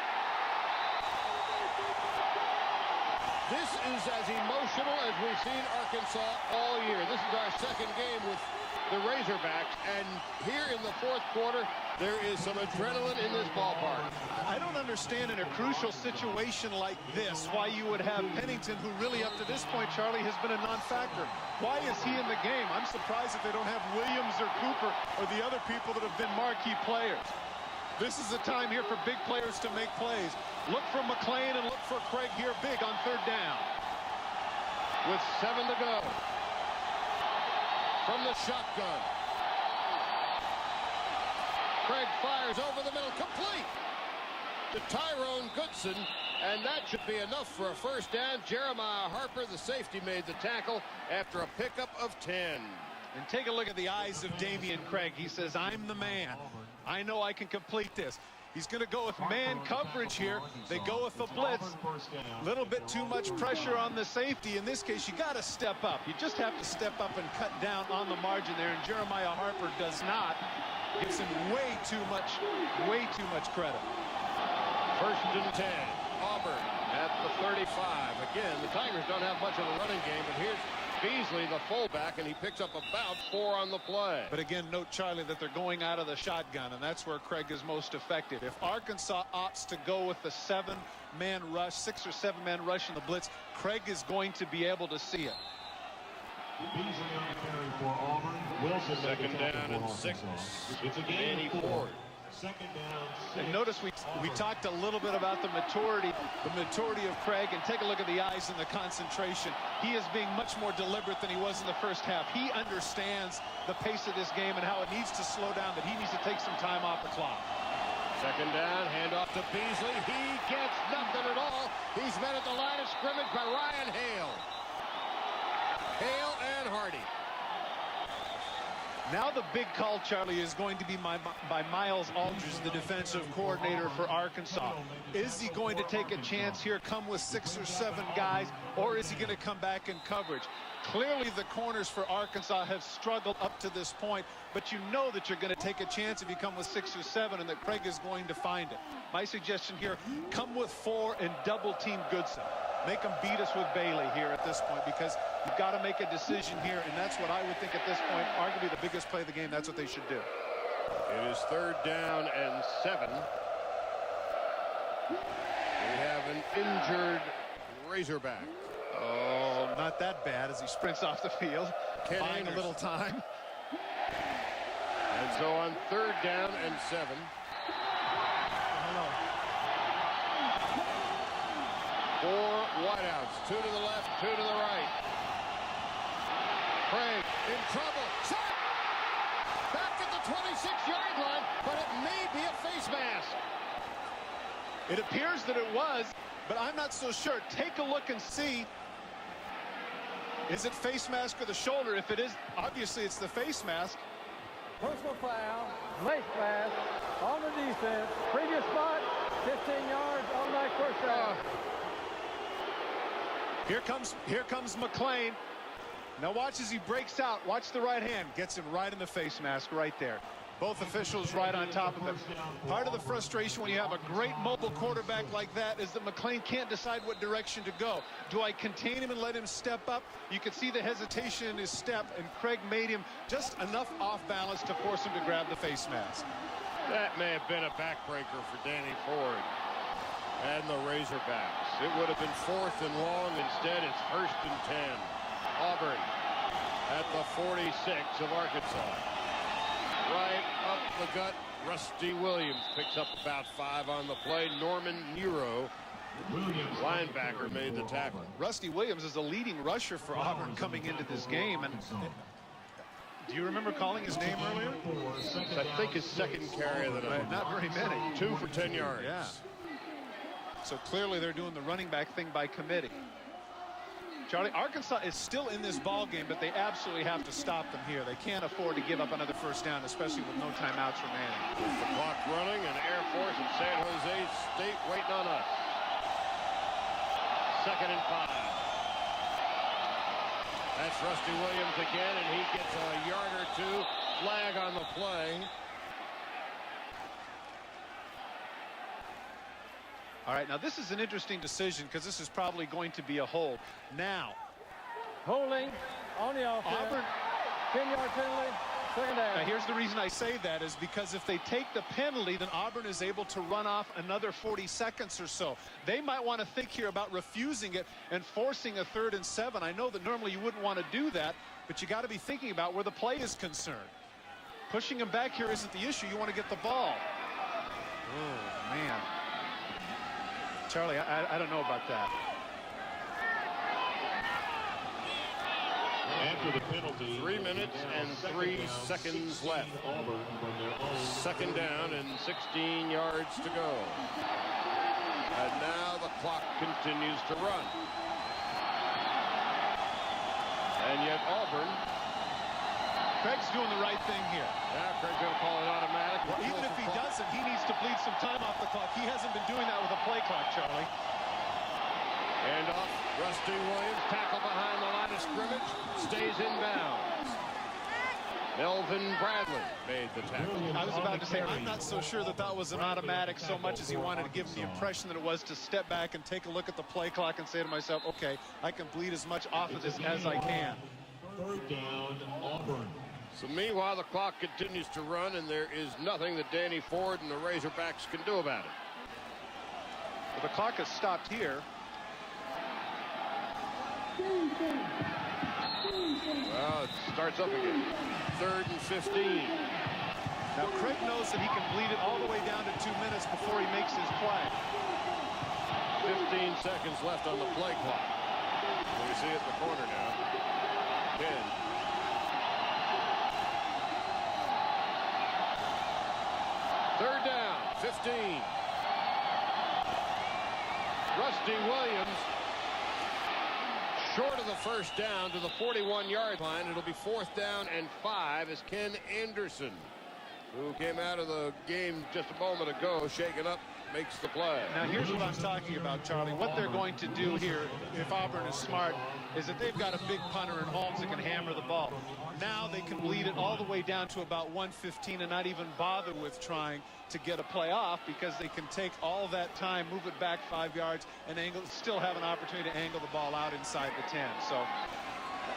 This is as emotional as we've seen Arkansas all year. This is our second game with the Razorbacks, and here in the fourth quarter, there is some adrenaline in this ballpark. I don't understand in a crucial situation like this why you would have Pennington, who really up to this point, Charlie, has been a non-factor. Why is he in the game? I'm surprised if they don't have Williams or Cooper or the other people that have been marquee players. This is the time here for big players to make plays. Look for McClain and look for Craig here big on third down. With 7 to go. From the shotgun. Craig fires over the middle, complete to Tyrone Goodson, and that should be enough for a first down. Jeremiah Harper, the safety, made the tackle after a pickup of 10. And take a look at the eyes of Damian Craig. He says, I'm the man. I know I can complete this. He's going to go with man coverage here. They go with the blitz. A little bit too much pressure on the safety. In this case, you got to step up. You just have to step up and cut down on the margin there, and Jeremiah Harper does not. Gives him way too much credit. First and 10. Auburn at the 35. Again, the Tigers don't have much of a running game, but here's Beasley, the fullback, and he picks up about 4 on the play. But again, note, Charlie, that they're going out of the shotgun, and that's where Craig is most effective. If Arkansas opts to go with the 7-man rush, 6 or 7-man rush in the blitz, Craig is going to be able to see it. Beasley on the carry for Auburn. Wilson second down and 6. It's a Danny Ford Second down, 6. And notice we talked a little bit about the maturity of Craig, and take a look at the eyes and the concentration. He is being much more deliberate than he was in the first half. He understands the pace of this game and how it needs to slow down, that he needs to take some time off the clock. Second down, handoff to Beasley. He gets nothing at all. He's met at the line of scrimmage by Ryan Hale. Hale and Hardy. Now the big call, Charlie, is going to be by Miles Aldridge, the defensive coordinator for Arkansas. Is he going to take a chance here, come with 6 or 7 guys, or is he going to come back in coverage? Clearly the corners for Arkansas have struggled up to this point, but you know that you're going to take a chance if you come with 6 or 7 and that Craig is going to find it. My suggestion here, come with 4 and double team Goodson. Make them beat us with Bailey here at this point, because you've got to make a decision here, and that's what I would think at this point, arguably the biggest play of the game. That's what they should do. It is third down and 7. We have an injured Razorback. Oh, not that bad as he sprints off the field, buying a little time. And so on third down and 7. Four wideouts, 2 to the left, 2 to the right. Craig in trouble. Sack! Back at the 26-yard line, but it may be a face mask. It appears that it was, but I'm not so sure. Take a look and see. Is it face mask or the shoulder? If it is, obviously it's the face mask. Personal foul, face mask, on the defense. Previous spot, 15 yards, automatic first down. Here comes McClain. Now watch as he breaks out. Watch the right hand. Gets him right in the face mask right there. Both officials right on top of him. Part of the frustration when you have a great mobile quarterback like that is that McClain can't decide what direction to go. Do I contain him and let him step up? You could see the hesitation in his step, and Craig made him just enough off balance to force him to grab the face mask. That may have been a backbreaker for Danny Ford and the Razorbacks. It would have been 4th and long. Instead, it's 1st and 10. Auburn at the 46 of Arkansas. Right up the gut. Rusty Williams picks up about 5 on the play. Norman Nero, linebacker, made the tackle. Rusty Williams is the leading rusher for Auburn coming into this game. And do you remember calling his name earlier? I think his second carry of the night. Not very many. 2 for 10 yards. Yeah. So clearly they're doing the running back thing by committee. Charlie, Arkansas is still in this ball game, but they absolutely have to stop them here. They can't afford to give up another first down, especially with no timeouts remaining. With the clock running, and Air Force and San Jose State waiting on us. 2nd and 5. That's Rusty Williams again, and he gets a yard or 2. Flag on the play. All right, now this is an interesting decision because this is probably going to be a hold. Now, holding on the offense. Auburn. 10-yard penalty, second down. Now here's the reason I say that is because if they take the penalty, then Auburn is able to run off another 40 seconds or so. They might want to think here about refusing it and forcing a 3rd and 7. I know that normally you wouldn't want to do that, but you got to be thinking about where the play is concerned. Pushing him back here isn't the issue. You want to get the ball. Oh, man. Charlie, I don't know about that. After the penalty, 3 minutes and 3 seconds left. 2nd down and 16 yards to go. And now the clock continues to run. And yet Auburn. Craig's doing the right thing here. Yeah, Craig's going to call it automatic. Well, even if he doesn't, he needs to bleed some time off the clock. He hasn't been doing that with a play clock, Charlie. And off, Rusty Williams, tackle behind the line of scrimmage, stays in bounds. Melvin Bradley made the tackle. I was about to say, I'm not so sure that that was an automatic so much as he wanted to give him the impression that it was to step back and take a look at the play clock and say to myself, okay, I can bleed as much off of this as I can. 3rd down, Auburn. So meanwhile, the clock continues to run, and there is nothing that Danny Ford and the Razorbacks can do about it. Well, the clock has stopped here. Well, it starts up again. 3rd and 15. Now, Craig knows that he can bleed it all the way down to 2 minutes before he makes his play. 15 seconds left on the play clock. We see it in the corner now. 10. Third down, 15. Rusty Williams short of the first down to the 41-yard line. It'll be 4th down and 5 as Ken Anderson, who came out of the game just a moment ago, shaken up, makes the play. Now, here's what I'm talking about, Charlie. What they're going to do here, if Auburn is smart, is that they've got a big punter in Holmes that can hammer the ball. Now they can bleed it all the way down to about 115 and not even bother with trying to get a play off, because they can take all that time, move it back 5 yards, and still have an opportunity to angle the ball out inside the 10. So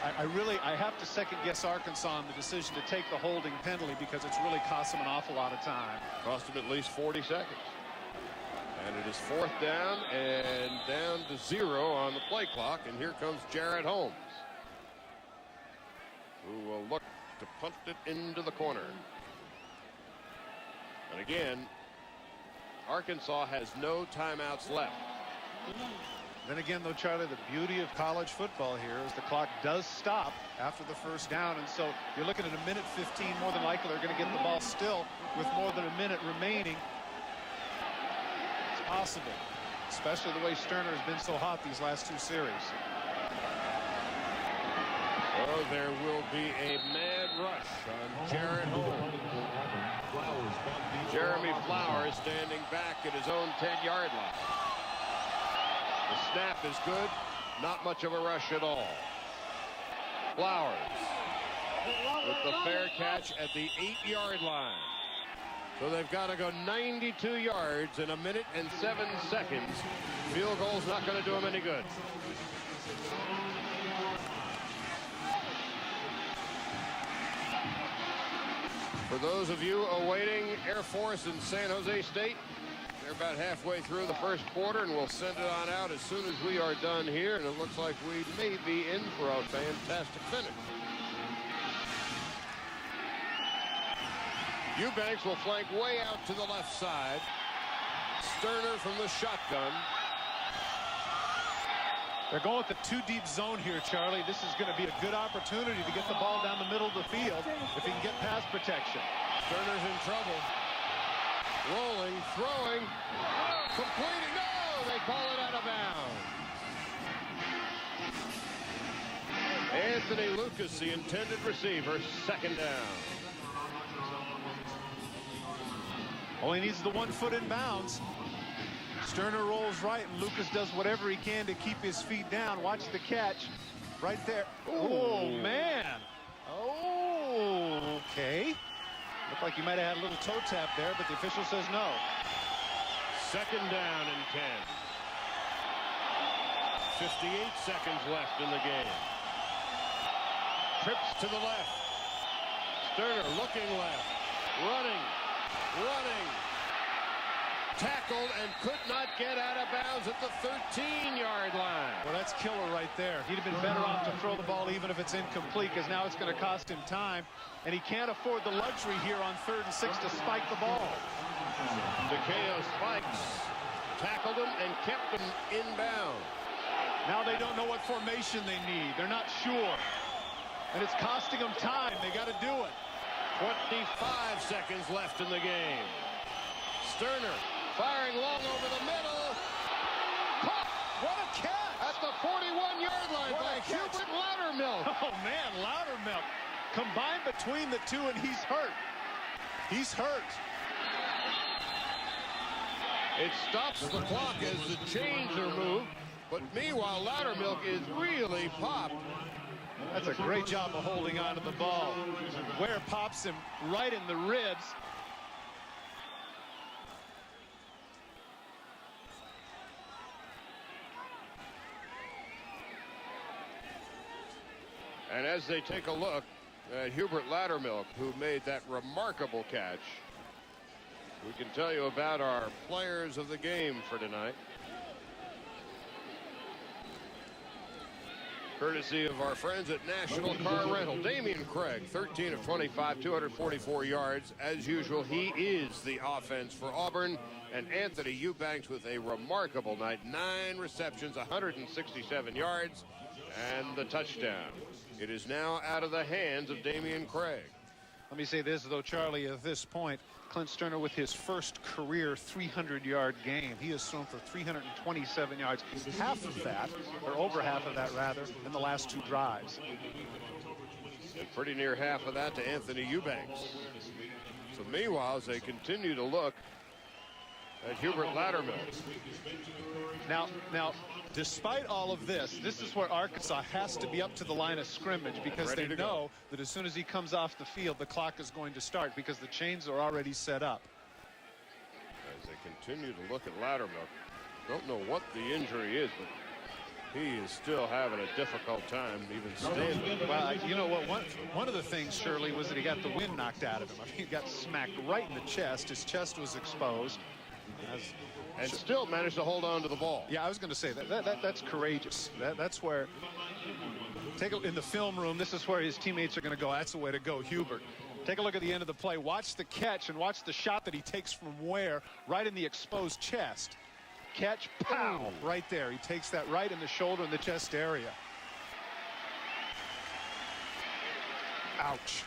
I have to second guess Arkansas on the decision to take the holding penalty, because it's really cost them an awful lot of time. Cost them at least 40 seconds. And it is 4th down and down to 0 on the play clock. And here comes Jarrett Holmes, who will look to punt it into the corner. And again, Arkansas has no timeouts left. Then again, though, Charlie, the beauty of college football here is the clock does stop after the first down. And so you're looking at 1:15. More than likely, they're going to get the ball still with more than a minute remaining. It's possible, especially the way Sterner has been so hot these last 2 series. So there will be a mad rush on Jarrett Holmes. Jeremy Flowers standing back at his own 10-yard line. The snap is good. Not much of a rush at all. Flowers with the fair catch at the 8-yard line. So they've got to go 92 yards in 1:07. Field goal's not going to do them any good. For those of you awaiting Air Force in San Jose State, they're about halfway through the first quarter, and we'll send it on out as soon as we are done here. And it looks like we may be in for a fantastic finish. Eubanks will flank way out to the left side. Sterner from the shotgun. They're going with the 2-deep zone here, Charlie. This is going to be a good opportunity to get the ball down the middle of the field if he can get pass protection. Sterner's in trouble. Rolling, throwing, completing. No, they call it out of bounds. Anthony Lucas, the intended receiver, 2nd down. All he needs is the 1 foot in bounds. Sterner rolls right, and Lucas does whatever he can to keep his feet down. Watch the catch right there. Oh, man. Oh, okay. Looked like he might have had a little toe tap there, but the official says no. 2nd down and 10. 58 seconds left in the game. Trips to the left. Sterner looking left. Running. Tackled and could not get out of bounds at the 13-yard line. Well, that's killer right there. He'd have been better off to throw the ball even if it's incomplete, because now it's going to cost him time, and he can't afford the luxury here on 3rd and 6 to spike the ball. DeKeo spikes, tackled him, and kept him inbound. Now they don't know what formation they need. They're not sure, and it's costing them time. They got to do it. 25 seconds left in the game. Sterner firing long over the middle. Caught! What a catch! At the 41-yard line by Hubert Loudermilk. Oh, man, Loudermilk. Combined between the two, and he's hurt. He's hurt. It stops the clock as the chains are moved, but meanwhile, Loudermilk is really popped. That's a great job of holding on to the ball. Ware pops him right in the ribs. And as they take a look at Hubert Loudermilk, who made that remarkable catch, we can tell you about our players of the game for tonight. Courtesy of our friends at National Car Rental. Damian Craig, 13 of 25, 244 yards. As usual, he is the offense for Auburn. And Anthony Eubanks with a remarkable night. 9 receptions, 167 yards, and the touchdown. It is now out of the hands of Damian Craig. Let me say this, though, Charlie, at this point, Clint Sterner with his first career 300-yard game. He has thrown for 327 yards. Half of that, or over half of that, rather, in the last 2 drives. And pretty near half of that to Anthony Eubanks. So meanwhile, as they continue to look at Hubert Loudermilk. Now, despite all of this, this is where Arkansas has to be up to the line of scrimmage, because they know that as soon as he comes off the field, the clock is going to start because the chains are already set up. As they continue to look at Loudermilk, don't know what the injury is, but he is still having a difficult time even standing. Well, you know what? One of the things, Shirley, was that he got the wind knocked out of him. I mean, he got smacked right in the chest. His chest was exposed. And still managed to hold on to the ball. Yeah, I was going to say that's courageous. That's where, in the film room, this is where his teammates are going to go. That's the way to go, Hubert. Take a look at the end of the play. Watch the catch and watch the shot that he takes from where, right in the exposed chest. Catch, pow, right there. He takes that right in the shoulder and the chest area. Ouch.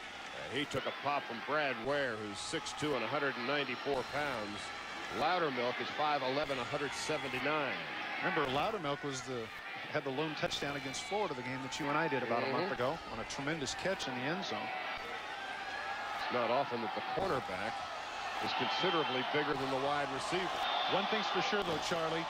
He took a pop from Brad Ware, who's 6'2" and 194 pounds. Loudermilk is 5'11", 179. Remember, Loudermilk had the lone touchdown against Florida, the game that you and I did about a month ago, on a tremendous catch in the end zone. It's not often that the cornerback is considerably bigger than the wide receiver. One thing's for sure, though, Charlie.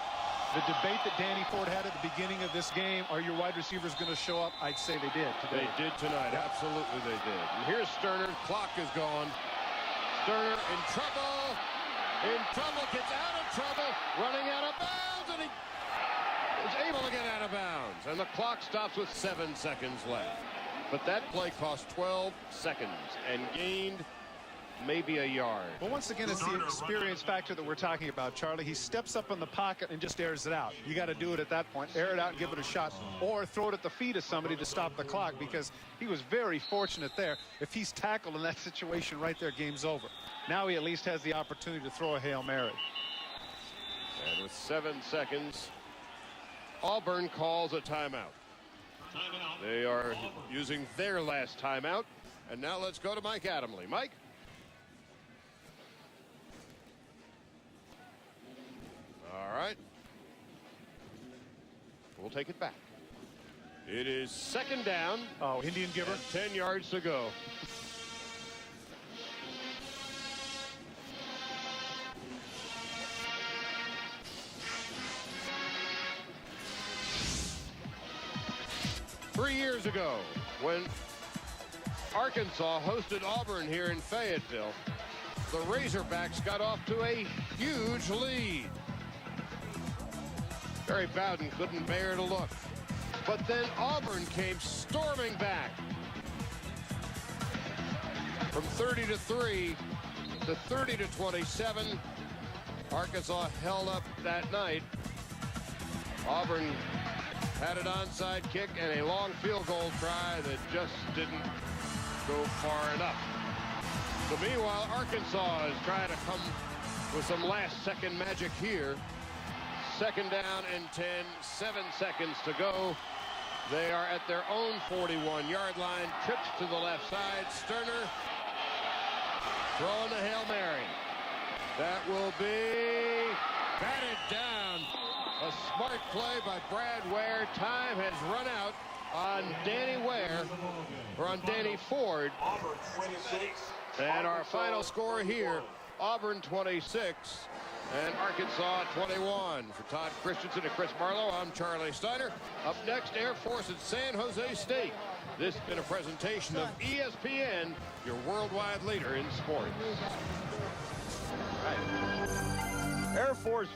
The debate that Danny Ford had at the beginning of this game, are your wide receivers going to show up? I'd say they did today. They did tonight. Absolutely they did. And here's Sterner. Clock is gone. Sterner in trouble. Gets out of trouble, running out of bounds, and he is able to get out of bounds. And the clock stops with 7 seconds left. But that play cost 12 seconds and gained maybe a yard. Well, once again, it's the experience factor that we're talking about, Charlie. He steps up in the pocket and just airs it out. You got to do it at that point. Air it out and give it a shot, or throw it at the feet of somebody to stop the clock, because he was very fortunate there. If he's tackled in that situation right there, game's over. Now he at least has the opportunity to throw a Hail Mary. And with 7 seconds, Auburn calls a timeout. They are using their last timeout. And now let's go to Mike Adamle. Mike? All right. We'll take it back. It is 2nd down. Oh, Indian giver. 10 yards to go. Three years ago, when Arkansas hosted Auburn here in Fayetteville, the Razorbacks got off to a huge lead. Terry Bowden couldn't bear to look. But then Auburn came storming back. From 30-3 to 30-27, Arkansas held up that night. Auburn had an onside kick and a long field goal try that just didn't go far enough. So meanwhile, Arkansas is trying to come with some last-second magic here. 2nd down and 10, 7 seconds to go. They are at their own 41-yard line. Trips to the left side. Sterner throwing the Hail Mary. That will be batted down. A smart play by Brad Ware. Time has run out on Danny Ford. And our final score here, Auburn 26 and Arkansas 21. For Todd Christensen and Chris Marlowe, I'm Charlie Steiner. Up next, Air Force at San Jose State. This has been a presentation of ESPN, your worldwide leader in sports. Right. Air Force